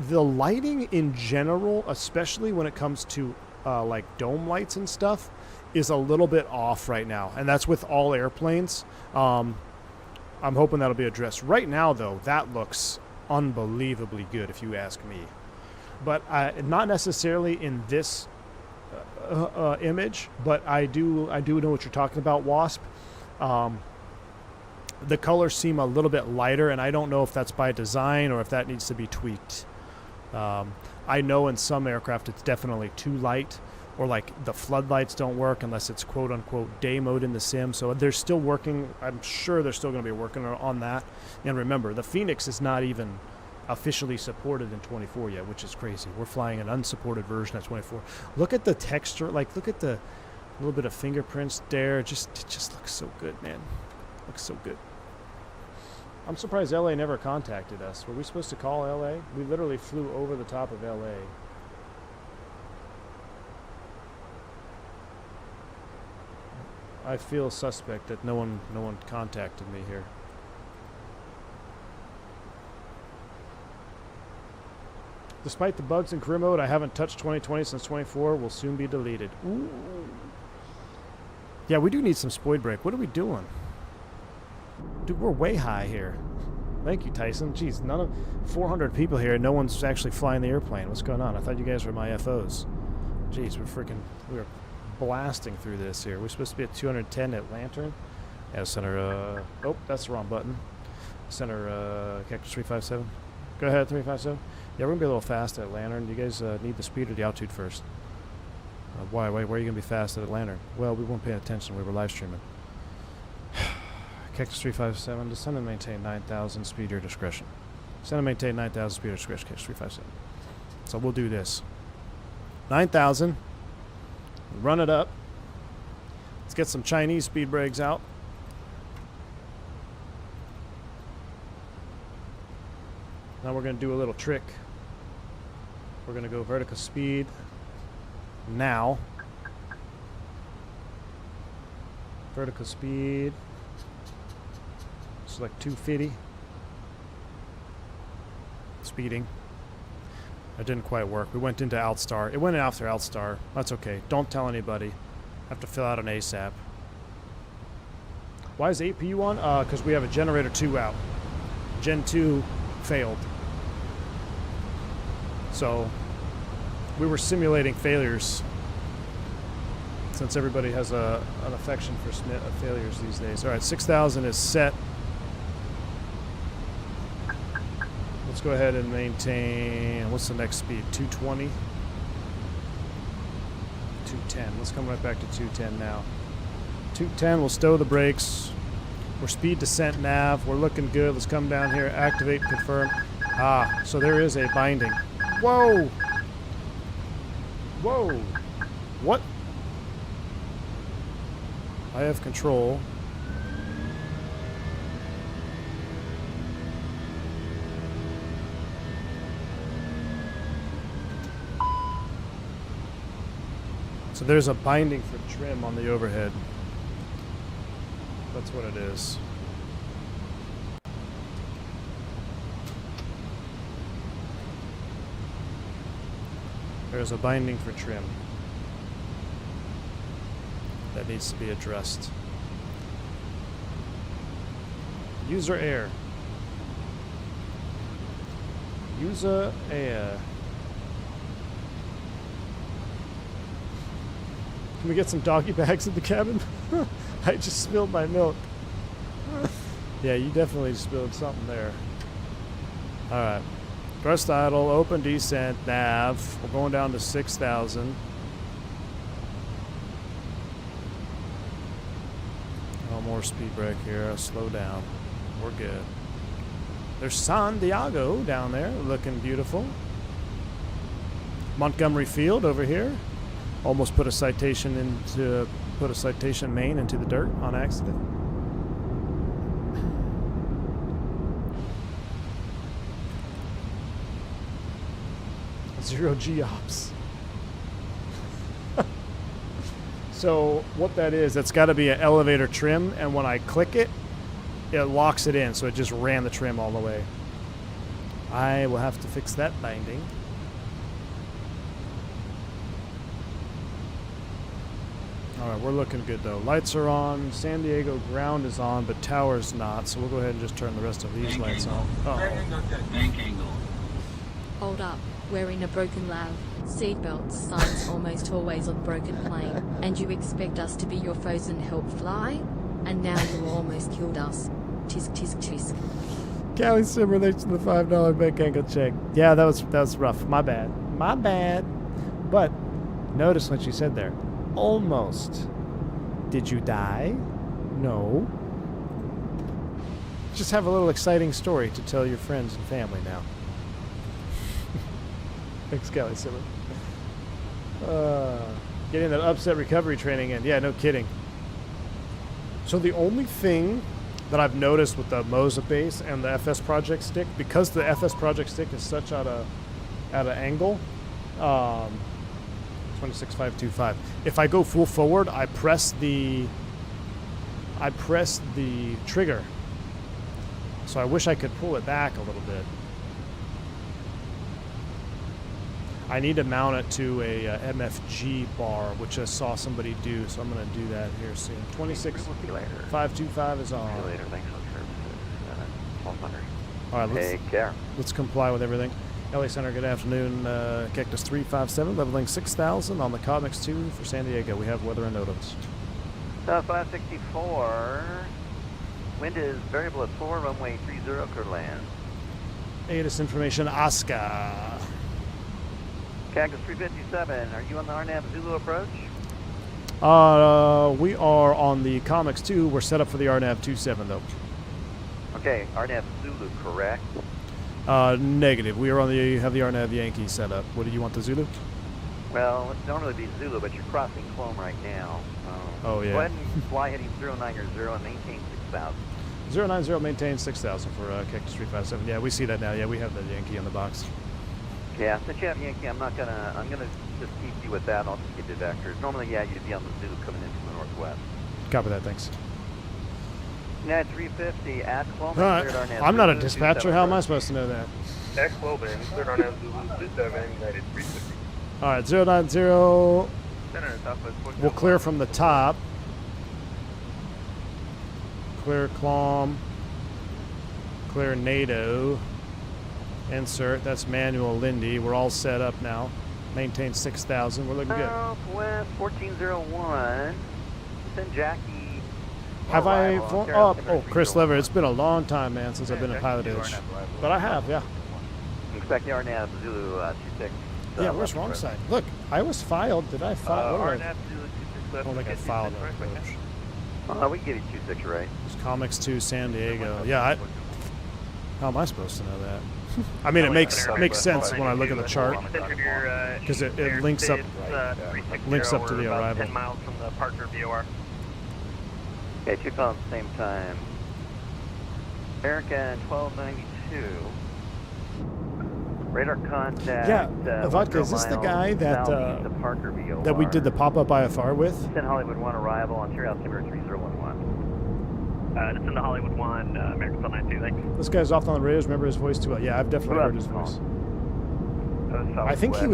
the lighting in general, especially when it comes to like dome lights and stuff, is a little bit off right now, and that's with all airplanes. I'm hoping that'll be addressed. Right now, though, that looks unbelievably good, if you ask me. But not necessarily in this image, but I do know what you're talking about, Wasp. The colors seem a little bit lighter, and I don't know if that's by design or if that needs to be tweaked. I know in some aircraft it's definitely too light, or like the floodlights don't work unless it's quote-unquote day mode in the sim. So they're still working. I'm sure they're still going to be working on that. And remember, the Fenix is not even officially supported in 24 yet, which is crazy. We're flying an unsupported version at 24. Look at the texture. Like, look at the little bit of fingerprints there. It just looks so good, man. Looks so good. I'm surprised LA never contacted us. Were we supposed to call LA? We literally flew over the top of LA. I feel suspect that no one contacted me here. Despite the bugs in career mode, I haven't touched 2020 since 24. Will soon be deleted. Ooh. Yeah, we do need some spoid break. What are we doing? Dude, we're way high here. Thank you, Tyson. Jeez, 400 people here, and no one's actually flying the airplane. What's going on? I thought you guys were my FOs. Jeez, we're blasting through this here. We're supposed to be at 210 at Lantern. Yeah, center, oh, that's the wrong button. Center, Cactus 357. Go ahead, 357. Yeah, we're going to be a little fast at Lantern. Do you guys need the speed or the altitude first? Why are you going to be fast at Lantern? Well, we weren't paying attention. We were live streaming. Cactus 357, descend and maintain 9,000, speed your discretion. Descend and maintain 9,000, speed your discretion, Cactus 357. So we'll do this. 9,000. Run it up. Let's get some Chinese speed breaks out. Now we're going to do a little trick. We're going to go vertical speed now. Vertical speed. Select 250. Speeding. It didn't quite work. We went into Outstar. It went after Outstar. That's okay. Don't tell anybody. Have to fill out an ASAP. Why is APU on? Because we have a generator 2 out. Gen 2 failed. So we were simulating failures, since everybody has an affection for failures these days. All right, 6,000 is set. Let's go ahead and maintain, what's the next speed? 220? 210. Let's come right back to 210 now. 210, we'll stow the brakes. We're speed descent nav. We're looking good. Let's come down here, activate, confirm. Ah, so there is a binding. Whoa! Whoa! What? I have control. So there's a binding for trim on the overhead. That's what it is. There's a binding for trim that needs to be addressed. User air. User air. Can we get some doggy bags in the cabin? I just spilled my milk. Yeah, you definitely spilled something there. Alright. Thrust idle, open descent, nav. We're going down to 6,000. No more speed brake here. Slow down. We're good. There's San Diego down there, looking beautiful. Montgomery Field over here. Almost put a citation main into the dirt on accident. Zero G ops. So what that is, that's got to be an elevator trim, and when I click it, it locks it in, so it just ran the trim all the way. I will have to fix that binding. Alright, we're looking good though. Lights are on, San Diego ground is on, but tower's not, so we'll go ahead and just turn the rest of these lights on. Hold up, we're in a broken lab. Seatbelts, signs almost always on broken plane. And you expect us to be your foes and help fly? And now you almost killed us. Tisk tisk tisk. Callie Simmer, thanks for the $5 bank ankle check. Yeah, that was rough. My bad. My bad. But notice what she said there. Almost. Did you die? No. Just have a little exciting story to tell your friends and family now. Thanks, Callie Simmer. Getting that upset recovery training in. Yeah, no kidding. So the only thing that I've noticed with the Moza base and the FSprojects stick, because the FSprojects stick is such at a angle, 26525. If I go full forward, I press the trigger. So I wish I could pull it back a little bit. I need to mount it to a MFG bar, which I saw somebody do, so I'm going to do that here soon. 26525 is on. See you later. Thanks for the services. 1200. All right, Take care. Let's comply with everything. LA Center, good afternoon. Cactus 357, leveling 6,000 on the Comics 2 for San Diego. We have weather and notice. 564. Wind is variable at 4, runway 30, clear land. ATIS information, Oscar. Cactus 357, are you on the RNAV Zulu approach? We are on the Comics 2. We're set up for the RNAV 27 though. Okay, RNAV Zulu, correct? Negative. We are on the have the RNAV Yankee set up. What do you want, the Zulu? Well, it'd normally be Zulu, but you're crossing Clone right now. Oh yeah. Go ahead and fly heading 090 and maintain 6,000. 090, maintain 6,000 for Cactus 357. Yeah, we see that now. Yeah, we have the Yankee on the box. Yeah, since you have Yankee, I'm gonna just keep you with that. I'll just give you vectors. Normally, yeah, you'd be on the Zulu coming in from the northwest. Copy that, thanks. United 350 at Clone. I'm not a dispatcher. How am I supposed to know that? At Cloven, cleared on Zulu 27, United 350. All right, 090. We'll clear from the top. Clear Clom. Clear NATO. Insert. That's manual Lindy. We're all set up now. Maintain 6,000. We're looking good. Southwest 1401. Send Jackie. Have I flown up? Oh, Chris Lever. It's been a long time, man, since I've been in pilotage. But I have, yeah. Expect the RNAV Zulu 26. Yeah, where's wrong side? Look, I was filed. Did I file? RNAV Zulu 26 I don't think I filed that approach. We can give you 26 right. It's Comics 2 San Diego. Yeah, how am I supposed to know that? I mean, it makes sense when I look at the chart because it links up to the arrival. 10 miles from the Parker VOR. Okay, 2 calls at the same time. American 1292. Radar contact. Yeah, Vodka, is this the guy that that we did the pop-up IFR with? Send Hollywood 1 arrival on Serial Altimeter 3011. It's in the Hollywood 1, American 1292, thanks. This guy's off on the radios. Remember his voice too well. Yeah, I've definitely heard his voice. I think he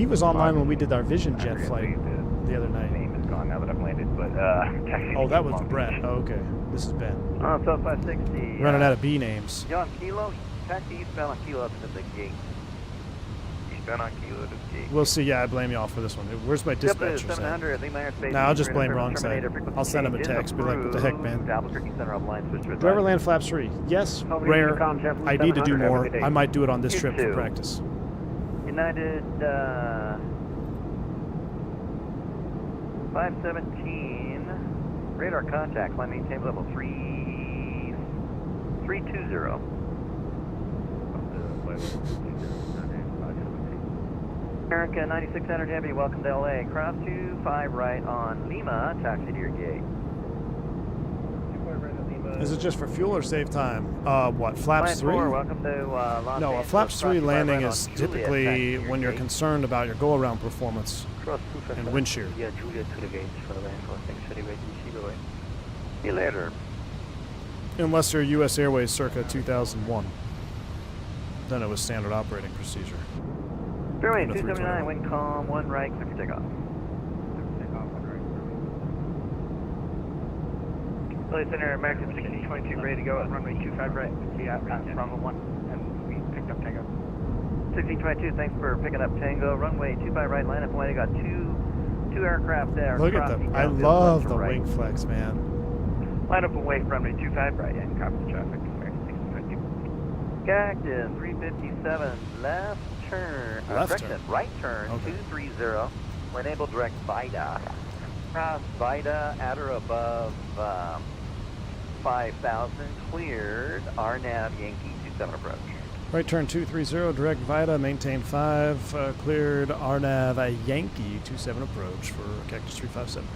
was online when we did our Vision Jet flight the other night. Name is gone now that I've landed, but oh, that was Brett. Oh, okay. This is Ben. So 560. Running out of B names. John Kilo, taxi eastbound on Kilo up to the gate. Gun on kilo to escape. We'll see. Yeah, I blame y'all for this one. Where's my dispatcher at? 700, Lima Airspace. Nah, I'll just blame wrong side. I'll send him a text. Be like, what the heck, man? Albuquerque Center of line switch to Do I ever land flaps 3? Yes. Rare. I need to do more. I might do it on this trip for practice. United 517. Radar contact. Line maintain level 320. America 9600 Heavy, welcome to LA. Cross 25 right on Lima, taxi to your gate. 25 right on Lima. Is it just for fuel or save time? What, flaps 3? Welcome to Los No, a Angeles. flaps 3 landing right is on Juliet, typically taxi to your when you're gate. concerned about your go-around performance Cross and wind shear. Yeah, Juliet to the gate for the land. Thanks for the way. See you later. Unless you're US Airways circa 2001. Then it was standard operating procedure. Fairway And a 279, wind calm, 1 right, clear for takeoff. Philly Center, American 1622, ready to go at runway 25 right. See at Bravo 1, and we picked up Tango. 1622, thanks for picking up Tango. Runway 25 right, line up and away. Got two aircraft there. Look at them. I love the wing flex, man. Line up and wait for runway 25 right, and copy the traffic. American 1622. Cactus 357, left turn. Left Correction, turn. right turn, Okay. 230. We're enabled direct VITA. Cross VITA at or above 5,000. Cleared. RNAV Yankee 27 approach. Right turn 230, direct VITA, maintain 5, cleared RNAV Yankee 27 approach for Cactus 357.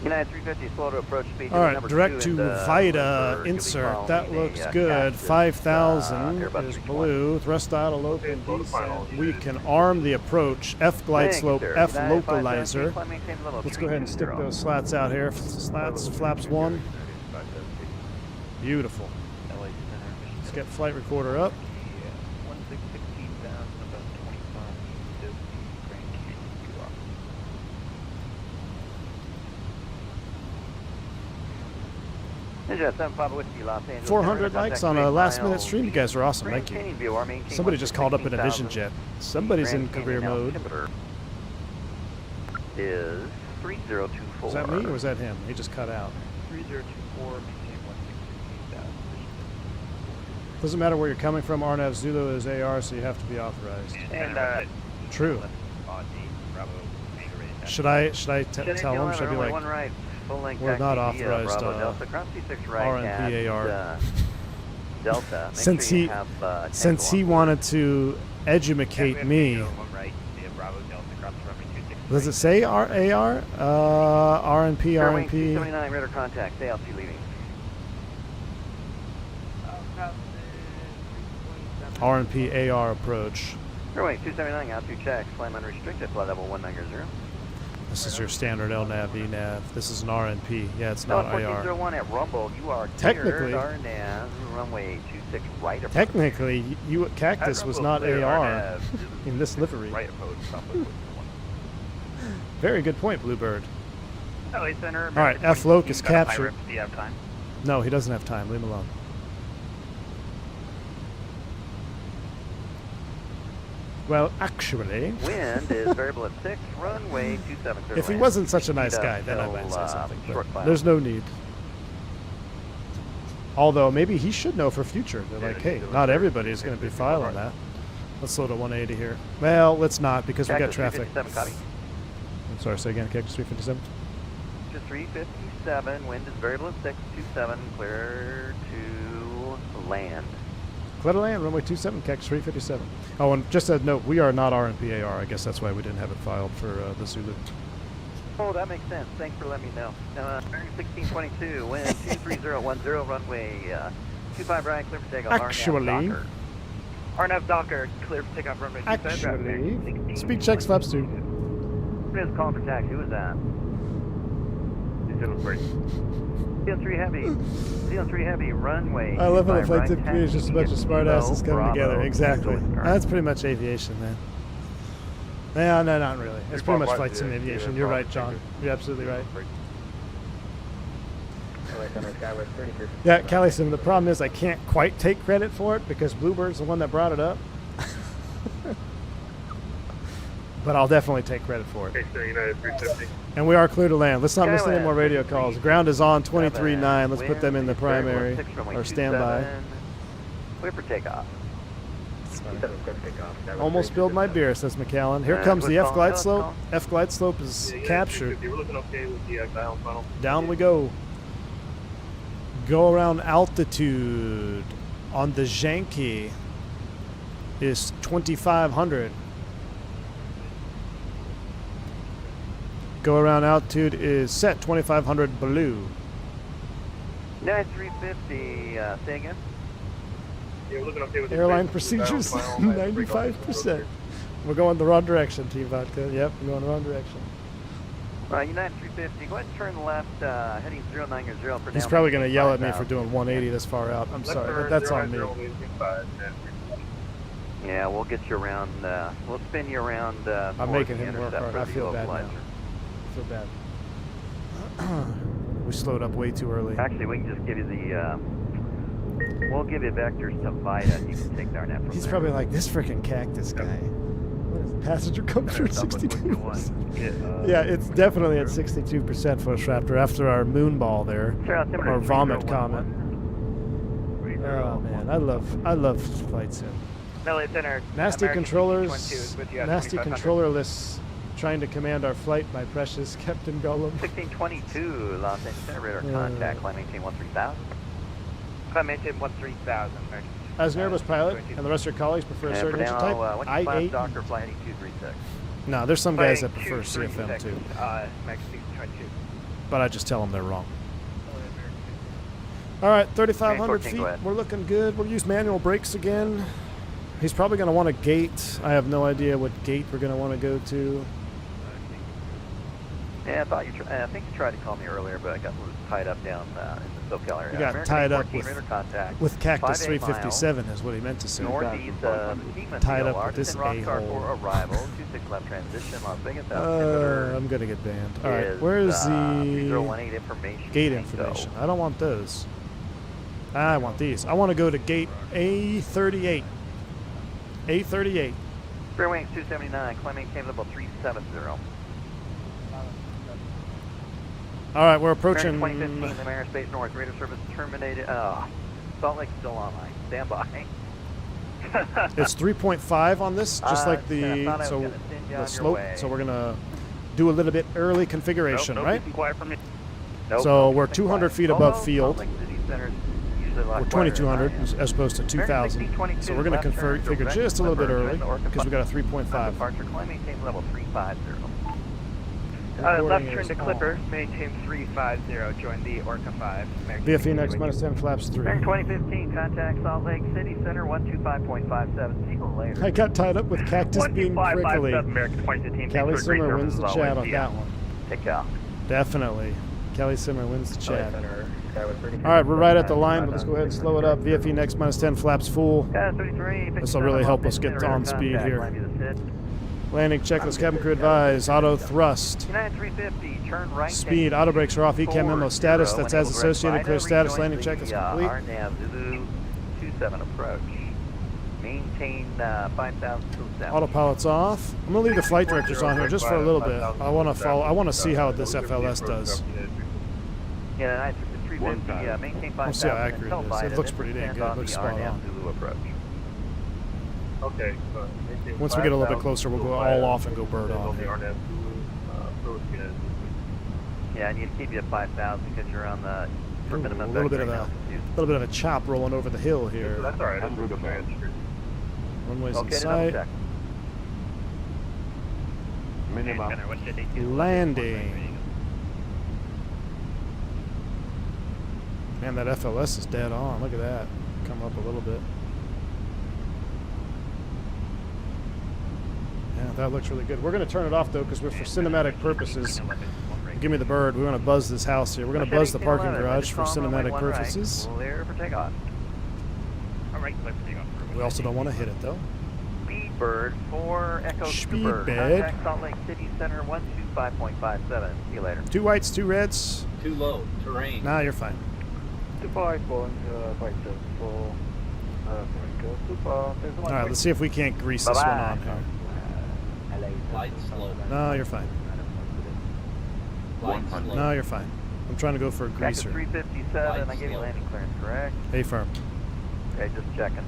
United 350, slow to approach speed. All right, number direct 2 to and, VITA Bloomberg. You'll be insert. following That a, looks Cactus, good. 5,000 Airbus is 320. blue. Thrust idle open descent. We can arm the approach. F glide Thank you, slope, sir. F United localizer. 517, climb maintain level Let's go ahead and stick 320. those slats out here. Slats, flaps 1. Beautiful. Let's get flight recorder up. 1616,000, about 25 to Grand Canyon. Ninja 7 Papa Whiskey, Los Angeles. 400 likes on a last-minute stream. You guys are awesome. Grand Thank you. Canyon view, our main Somebody just called up in a Vision jet. Somebody's in career mode. Is 3024. Was that me or was that him? He just cut out. 3024, maintain 1616,000. Doesn't matter where you're coming from. RNAV Zulu is AR, so you have to be authorized. And True. Should I tell him? Should I be like, one right, full length we're not taxi via authorized, Bravo Delta, cross C6 right RNPAR. at, Delta. Make Since sure you he- have, since Tango he on. wanted to educate me, does it say AR? RNP, Fairwing RNP. 279, radar contact, ALC leaving. RNP AR approach. Fairway 279, altitude checks, climb unrestricted, flight level 190. This is your standard LNAV, VNAV. This is an RNP. Yeah, it's not AR. 1401 at Rumble, you are Technically- cleared RNAV, runway 26 right approach. Technically, you Cactus was not AR in this livery. Right approach, probably. Very good point, Bluebird. LA Center. All right, F Loc is captured. Do you have time? No, he doesn't have time. Leave him alone. Well, actually, Wind is variable at 6, runway 27 clear if he land. wasn't such a nice Speed guy, up then I till, might say something. short But cloud. there's no need. Although maybe he should know for future. They're like, hey, not everybody is going to be filing that. Let's slow to 180 here. Well, let's not because we got Cactus traffic. 357, copy. I'm sorry, say again. Cactus 357. Just 357, wind is variable at 6, 27, clear to land. Clear to land, runway 27, Cactus 357. Oh, and just a note, we are not RNPAR. I guess that's why we didn't have it filed for the Zulu. Oh, that makes sense. Thanks for letting me know. 1622, wind 23010, runway 25 right, clear for takeoff. Actually- RNAV Docker. RNAV Docker, clear for takeoff runway 25. Actually, speed checks flaps 2. Who is calling for taxi? Who is that? ZL3 Heavy. ZL3 Heavy, runway. I love how the 25 flight right, typically is just a bunch of taxi, smartasses Kilo, coming together. Bravo, Exactly. Echo, That's pretty much aviation, man. No, not really. It's pretty much flight sim aviation. You're right, John. You're absolutely right. Yeah, Cali Sim, the problem is I can't quite take credit for it because Bluebird's the one that brought it up. but I'll definitely take credit for it. Okay, so United 350. And we are clear to land. Let's not miss any Skyway, more radio 33, calls. Ground is on 23.9. 7, Let's put them in the wind, primary 6 runway or standby. 27, clear for takeoff. Almost spilled my beer, says McAllen. Here comes the F glide slope. F glide slope is captured. We're looking okay with the dial funnel. Down we go. Go around altitude on the Yankee is 2,500. Go around altitude is set 2,500 blue. 9350, say again. Yeah, we're looking okay with the Airline space, with the dial procedures, funnel, and break off the 95%. We're going the wrong direction, Team Vodka. Yep, we're going the wrong direction. United 350, go ahead and turn left, heading 090 for He's down probably going to yell at me for 5,000. doing 180 this far out. I'm Left sorry, turn, but that's 090, on me. maintain 5, and Yeah, we'll get you around, we'll spin you around. I'm towards making the him work intercept hard. for I the feel bad now. localizer. I feel bad. We slowed up way too early. Actually, we can just give you the, we'll give you vectors to Vida, and you can take our net from He's there. probably like, this freaking cactus guy. What is it? Passenger comfort 62%. Yeah, it's definitely at 62% for Raptor after our moon ball there. Our vomit comment. Oh man, I love flight sim. Millie Center. Nasty American controllers, 22 is with you at nasty 2500. controllerless, trying to command our flight, my precious Captain Gollum. 1622, Los Angeles radar contact, climb maintain 13,000. Climb maintain 13,000. As an Airbus pilot, and the rest of your colleagues prefer a And certain for engine now, type, what's your class, I-8. Doctor, flight heading 236. No, there's some guys that Flying prefer CFM 236, too, Max 622. but I just tell them they're wrong. All right, 3,500 14, feet. go ahead. We're looking good. We'll use manual brakes again. He's probably going to want a gate. I have no idea what gate we're going to want to go to. Yeah, I thought I think you tried to call me earlier, but I got a little tied up down in the SoCal area. You got American tied up 14 radar contact, with Cactus 5 8 357 is what he meant to say. northeast of Seaman Tied Hill, up with this Artisan Rockstar a-hole. for arrival, 26 left transition, Las Vegas altimeter. I'm going to get banned. All right, is, where's the 3018 information? gate Tango. information? I don't want those. I want these. I want to go to gate A38. A38. Fair wings 279, climb maintain level 370. All right, we're approaching. 2015, American Space North, radar service terminated. Salt Lake still online. Stand by. It's 3.5 on this, just like the I so was gonna send you on the your slope. way. So we're gonna do a little bit early configuration, Nope, right? keep quiet for me. Nope, So nope, we're keep 200 quiet. feet above Salt field. Lake City Center's usually a lot We're quieter 2,200 than I am. as opposed to 2,000. So we're gonna configure just a little bit early because we got a 3.5. Departure, climb maintain level 350. Left Recording turn is to Clipper, maintain 350, join the Orca 5. Via Phoenix, minus 10 flaps 3. American 2015, contact Salt Lake City Center 125.57. See you later. I got tied up with Cactus being prickly. American 2015. Kelly thanks for a great Simmer service wins as the always. chat on See ya. that one. Take care. Definitely. Kelly Simmer wins the chat. Center, All right, we're right at the line, but let's go ahead and slow it up. VFE next minus 10 flaps full. Yeah, 33. This will really help us get on speed here. Landing checklist, cabin crew advise, auto thrust. United 350, turn right. Speed, auto brakes are off, ECAM memo status, that's as associated, clear status, landing checklist complete. RNAV Zulu 27 approach. Maintain 5,000 south. Autopilot's off. I'm gonna leave the flight directors on here just for a little bit. I want to see how this FLS does. Yeah, United 350, maintain 5,000. We'll see how accurate it is. until It looks Vida, pretty then dang descend good. It on looks the spot RNAV on. Zulu approach. Okay. Once we get a little bit closer, we'll go all off and go bird on. Yeah, I need to keep you at 5,000 because you're on the Ooh, minimum a little bit vector of altitude. little bit of a chop rolling over the hill here. That's all right. I'm good with that. Runway's in Okay, double sight. check. Landing. Man, that FLS is dead on. Look at that. Come up a little bit. Yeah, that looks really good. We're going to turn it off, though, because we're for cinematic purposes. Give me the bird. We're going to buzz this house here. We're going to buzz the parking garage for cinematic purposes. Clear for takeoff. All right, clear for takeoff. We also don't want to hit it, though. Speedbird for Echo Cooper. Speedbird. Contact Salt Lake City Center 125.57. See you later. 2 whites, 2 reds. Too low. Terrain. Nah, you're fine. 25.54. All right, let's see if we can't grease this one on here. Light slow. No, you're fine. Light slow. No, you're fine. I'm trying to go for a Cactus greaser. 357, I gave you landing clearance, correct? Hey, firm. Okay, just checking.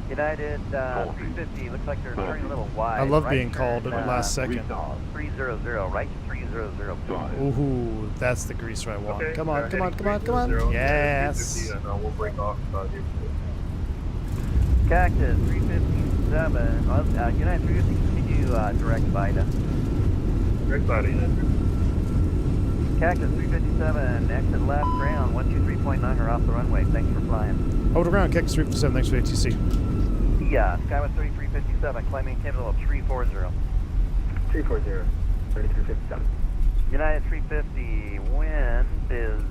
United 350, looks like they're turning a little wide. I love right being called at the last second. 300, right 300. Ooh, that's the greaser I want. Okay, Come on, come on, heading come on, come on. 300, Yes. 350, and we'll break off here. Cactus 357, United 350, continue direct VITA. Direct side, United. Cactus 357, exit left ground, 123.9 or off the runway. Thanks for flying. Over ground, Cactus 357, thanks for ATC. Yeah, Skywest 3357, climbing capital of 340. 340, 3357. United 350, wind is,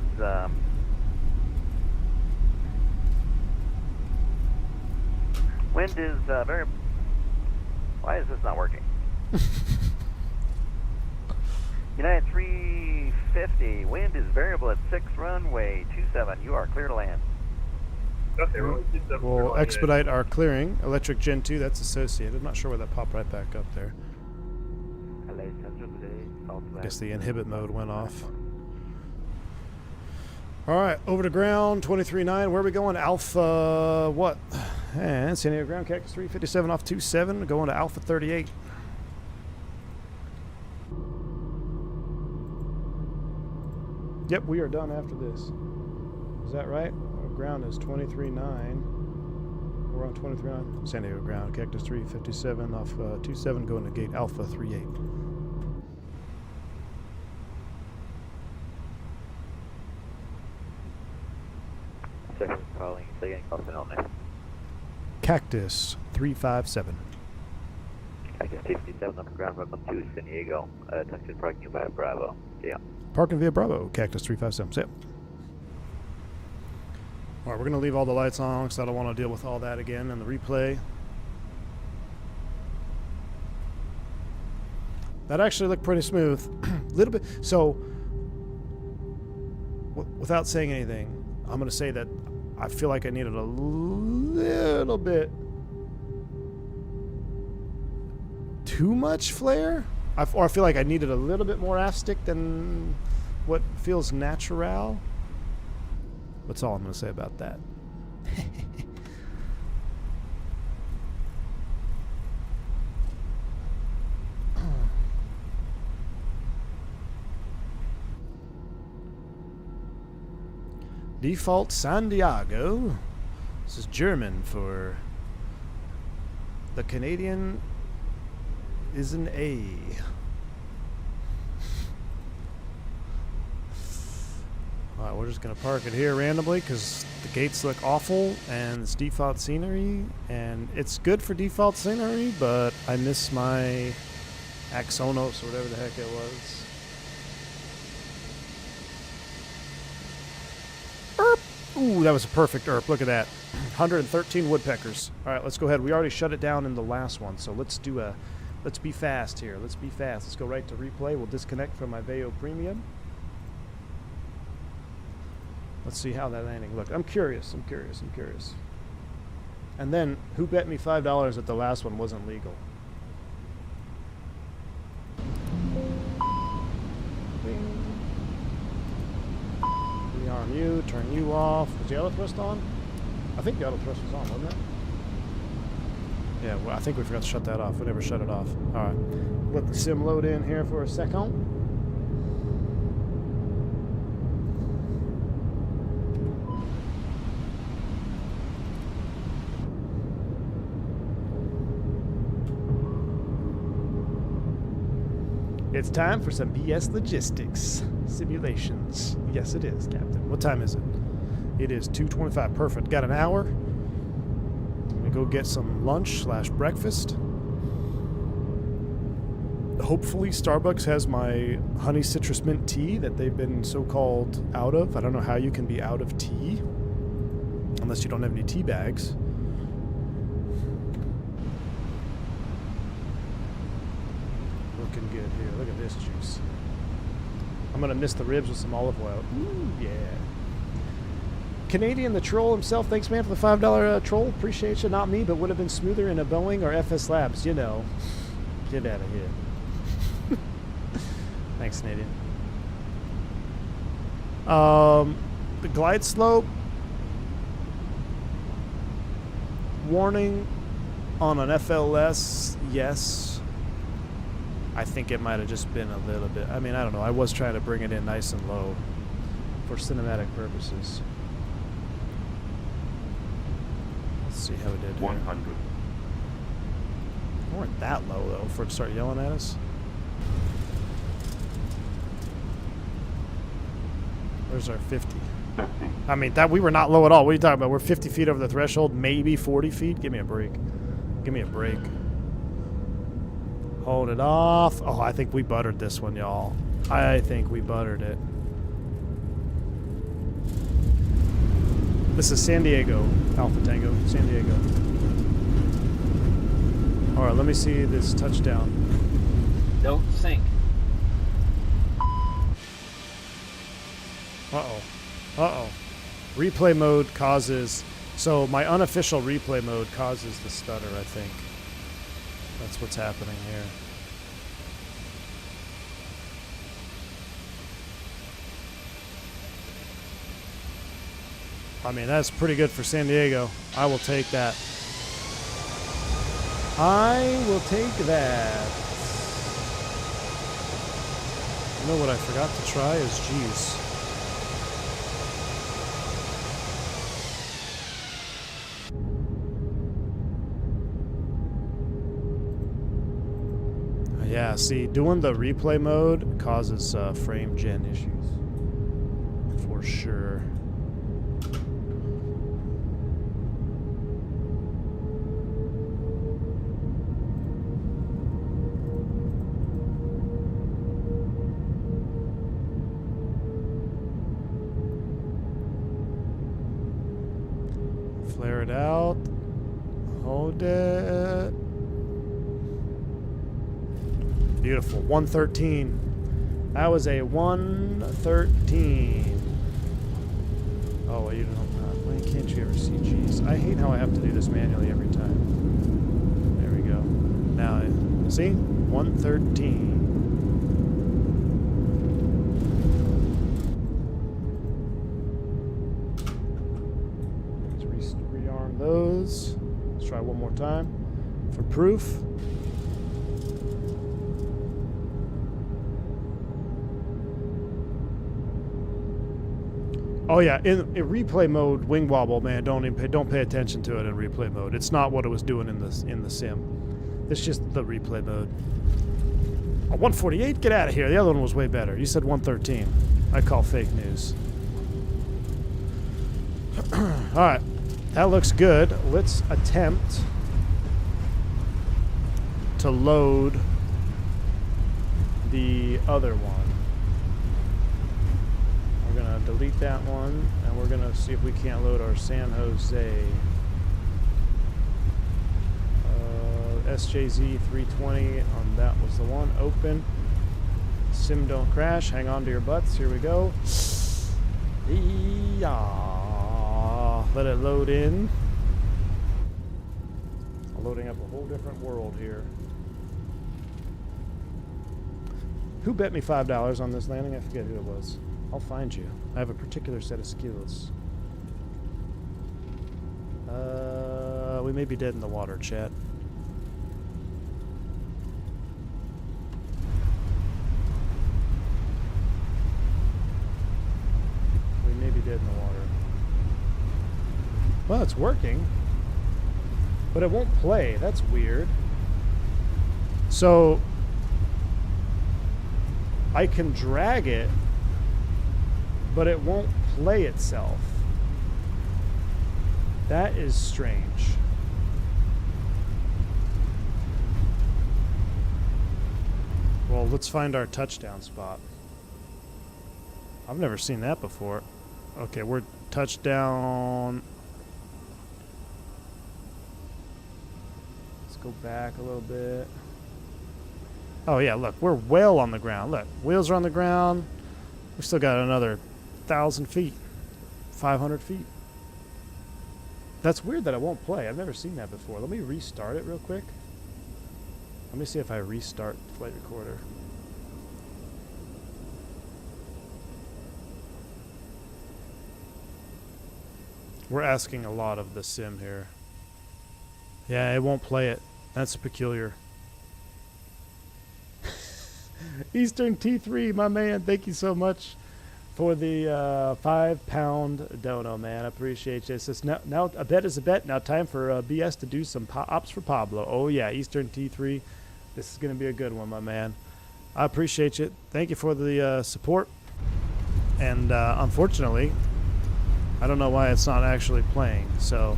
very, why is this not working? United 350, wind is variable at 6 runway 27, you are clear to land. Okay, runway 27. We'll expedite our clearing. Electric Gen 2, that's associated. I'm not sure where that popped right back up there. I guess the inhibit mode went off. All right, over to ground, 23.9. Where are we going? Alpha what? And San Diego ground, Cactus 357 off 27, going to Alpha 38. Yep, we are done after this. Is that right? Our ground is 23.9. We're on 23.9. San Diego ground, Cactus 357 off 27, going to gate Alpha 38. Second calling, second calling on there. Cactus 357. Cactus 257 on the ground, welcome to San Diego. Touching parking by Bravo. Yeah. Parking via Bravo, Cactus 357. Yep. All right, we're going to leave all the lights on because I don't want to deal with all that again in the replay. That actually looked pretty smooth. A little bit. So, without saying anything, I'm going to say that I feel like I needed a little bit too much flare. Or I feel like I needed a little bit more aft stick than what feels natural. That's all I'm going to say about that. Default San Diego. This is German for the Canadian is an A. Alright, we're just going to park it here randomly because the gates look awful and it's default scenery. And it's good for default scenery, but I miss my Axonos or whatever the heck it was. Erp! Ooh, that was a perfect erp. Look at that. 113 woodpeckers. Alright, let's go ahead. We already shut it down in the last one, so let's do a... Let's be fast here. Let's be fast. Let's go right to replay. We'll disconnect from my Veo Premium. Let's see how that landing looked. I'm curious. And then, who bet me $5 that the last one wasn't legal? Bing. We arm you, turn you off. Was the auto thrust on? I think the auto thrust was on, wasn't it? Yeah, well, I think we forgot to shut that off. We never shut it off. All right. Let the sim load in here for a second. It's time for some BS logistics simulations. Yes, it is, Captain. What time is it? It is 2:25. Perfect. Got an hour. Go get some lunch / breakfast. Hopefully Starbucks has my honey citrus mint tea that they've been so-called out of. I don't know how you can be out of tea unless you don't have any tea bags. Looking good here. Look at this juice. I'm gonna miss the ribs with some olive oil. Ooh, yeah. Canadian, the troll himself, thanks man for the $5 troll. Appreciate you. Not me, but would have been smoother in a Boeing or FS Labs, you know. Get out of here. Thanks, Canadian. The glide slope. Warning on an FLS, yes. I think it might have just been a little bit. I mean, I don't know. I was trying to bring it in nice and low for cinematic purposes. Let's see how we did here. 100. We weren't that low, though, for it to start yelling at us. Where's our 50? 50. I mean, that we were not low at all. What are you talking about? We're 50 feet over the threshold, maybe 40 feet? Give me a break. Give me a break. Hold it off. Oh, I think we buttered this one, y'all. I think we buttered it. This is San Diego. Alpha Tango. San Diego. All right, let me see this touchdown. Don't sink. Uh-oh. Uh-oh. Replay mode causes... So my unofficial replay mode causes the stutter, I think. That's what's happening here. I mean, that's pretty good for San Diego. I will take that. I will take that. You know what I forgot to try is G's. Yeah, see, doing the replay mode causes frame gen issues. For sure. Flare it out. Hold it. Beautiful. 113. That was a 113. Oh, you don't know. Why can't you ever see G's? I hate how I have to do this manually every time. There we go. Now, see? 113. Let's rearm those. Let's try one more time for proof. Oh yeah, in replay mode, wing wobble, man, don't pay attention to it in replay mode. It's not what it was doing in the sim. It's just the replay mode. Oh, 148, get out of here. The other one was way better. You said 113. I call fake news. All right, that looks good. Let's attempt to load the other one. We're going to delete that one, and we're going to see if we can't load our San Jose. SJZ 320, that was the one. Open. Sim don't crash. Hang on to your butts. Here we go. Let it load in. Loading up a whole different world here. Who bet me $5 on this landing? I forget who it was. I'll find you. I have a particular set of skills. We may be dead in the water, chat. We may be dead in the water. Well, it's working. But it won't play. That's weird. So I can drag it, but it won't play itself. That is strange. Well, let's find our touchdown spot. I've never seen that before. Okay, we're touchdown. Let's go back a little bit. Oh yeah, look, we're well on the ground. Look, wheels are on the ground. We still got another 1,000 feet, 500 feet. That's weird that it won't play. I've never seen that before. Let me restart it real quick. Let me see if I restart flight recorder. We're asking a lot of the sim here. Yeah, it won't play it. That's peculiar. Eastern T3, my man, thank you so much for the £5 dono, man. I appreciate this. It's now a bet is a bet. Now time for BS to do some ops for Pablo. Oh yeah, Eastern T3. This is going to be a good one, my man. I appreciate you. Thank you for the support. And unfortunately, I don't know why it's not actually playing. So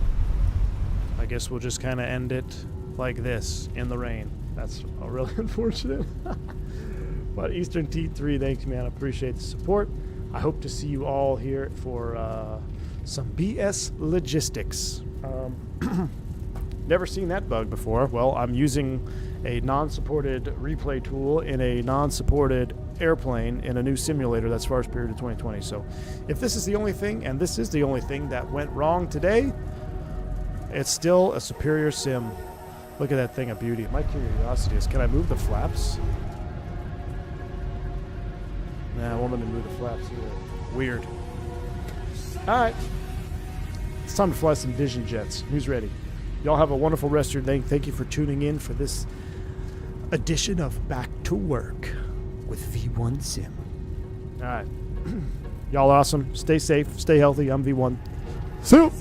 I guess we'll just kind of end it like this in the rain. That's really unfortunate. But Eastern T3, thanks, man. I appreciate the support. I hope to see you all here for some BS logistics. Never seen that bug before. Well, I'm using a non-supported replay tool in a non-supported airplane in a new simulator that's first period of 2020. So if this is the only thing, and this is the only thing that went wrong today, it's still a superior sim. Look at that thing of beauty. My curiosity is, can I move the flaps? Nah, it won't let me move the flaps either. Weird. Alright. It's time to fly some Vision Jets. Who's ready? Y'all have a wonderful rest of your day. Thank you for tuning in for this edition of Back to Work with V1 Sim. Alright. Y'all awesome. Stay safe. Stay healthy. I'm V1. See you.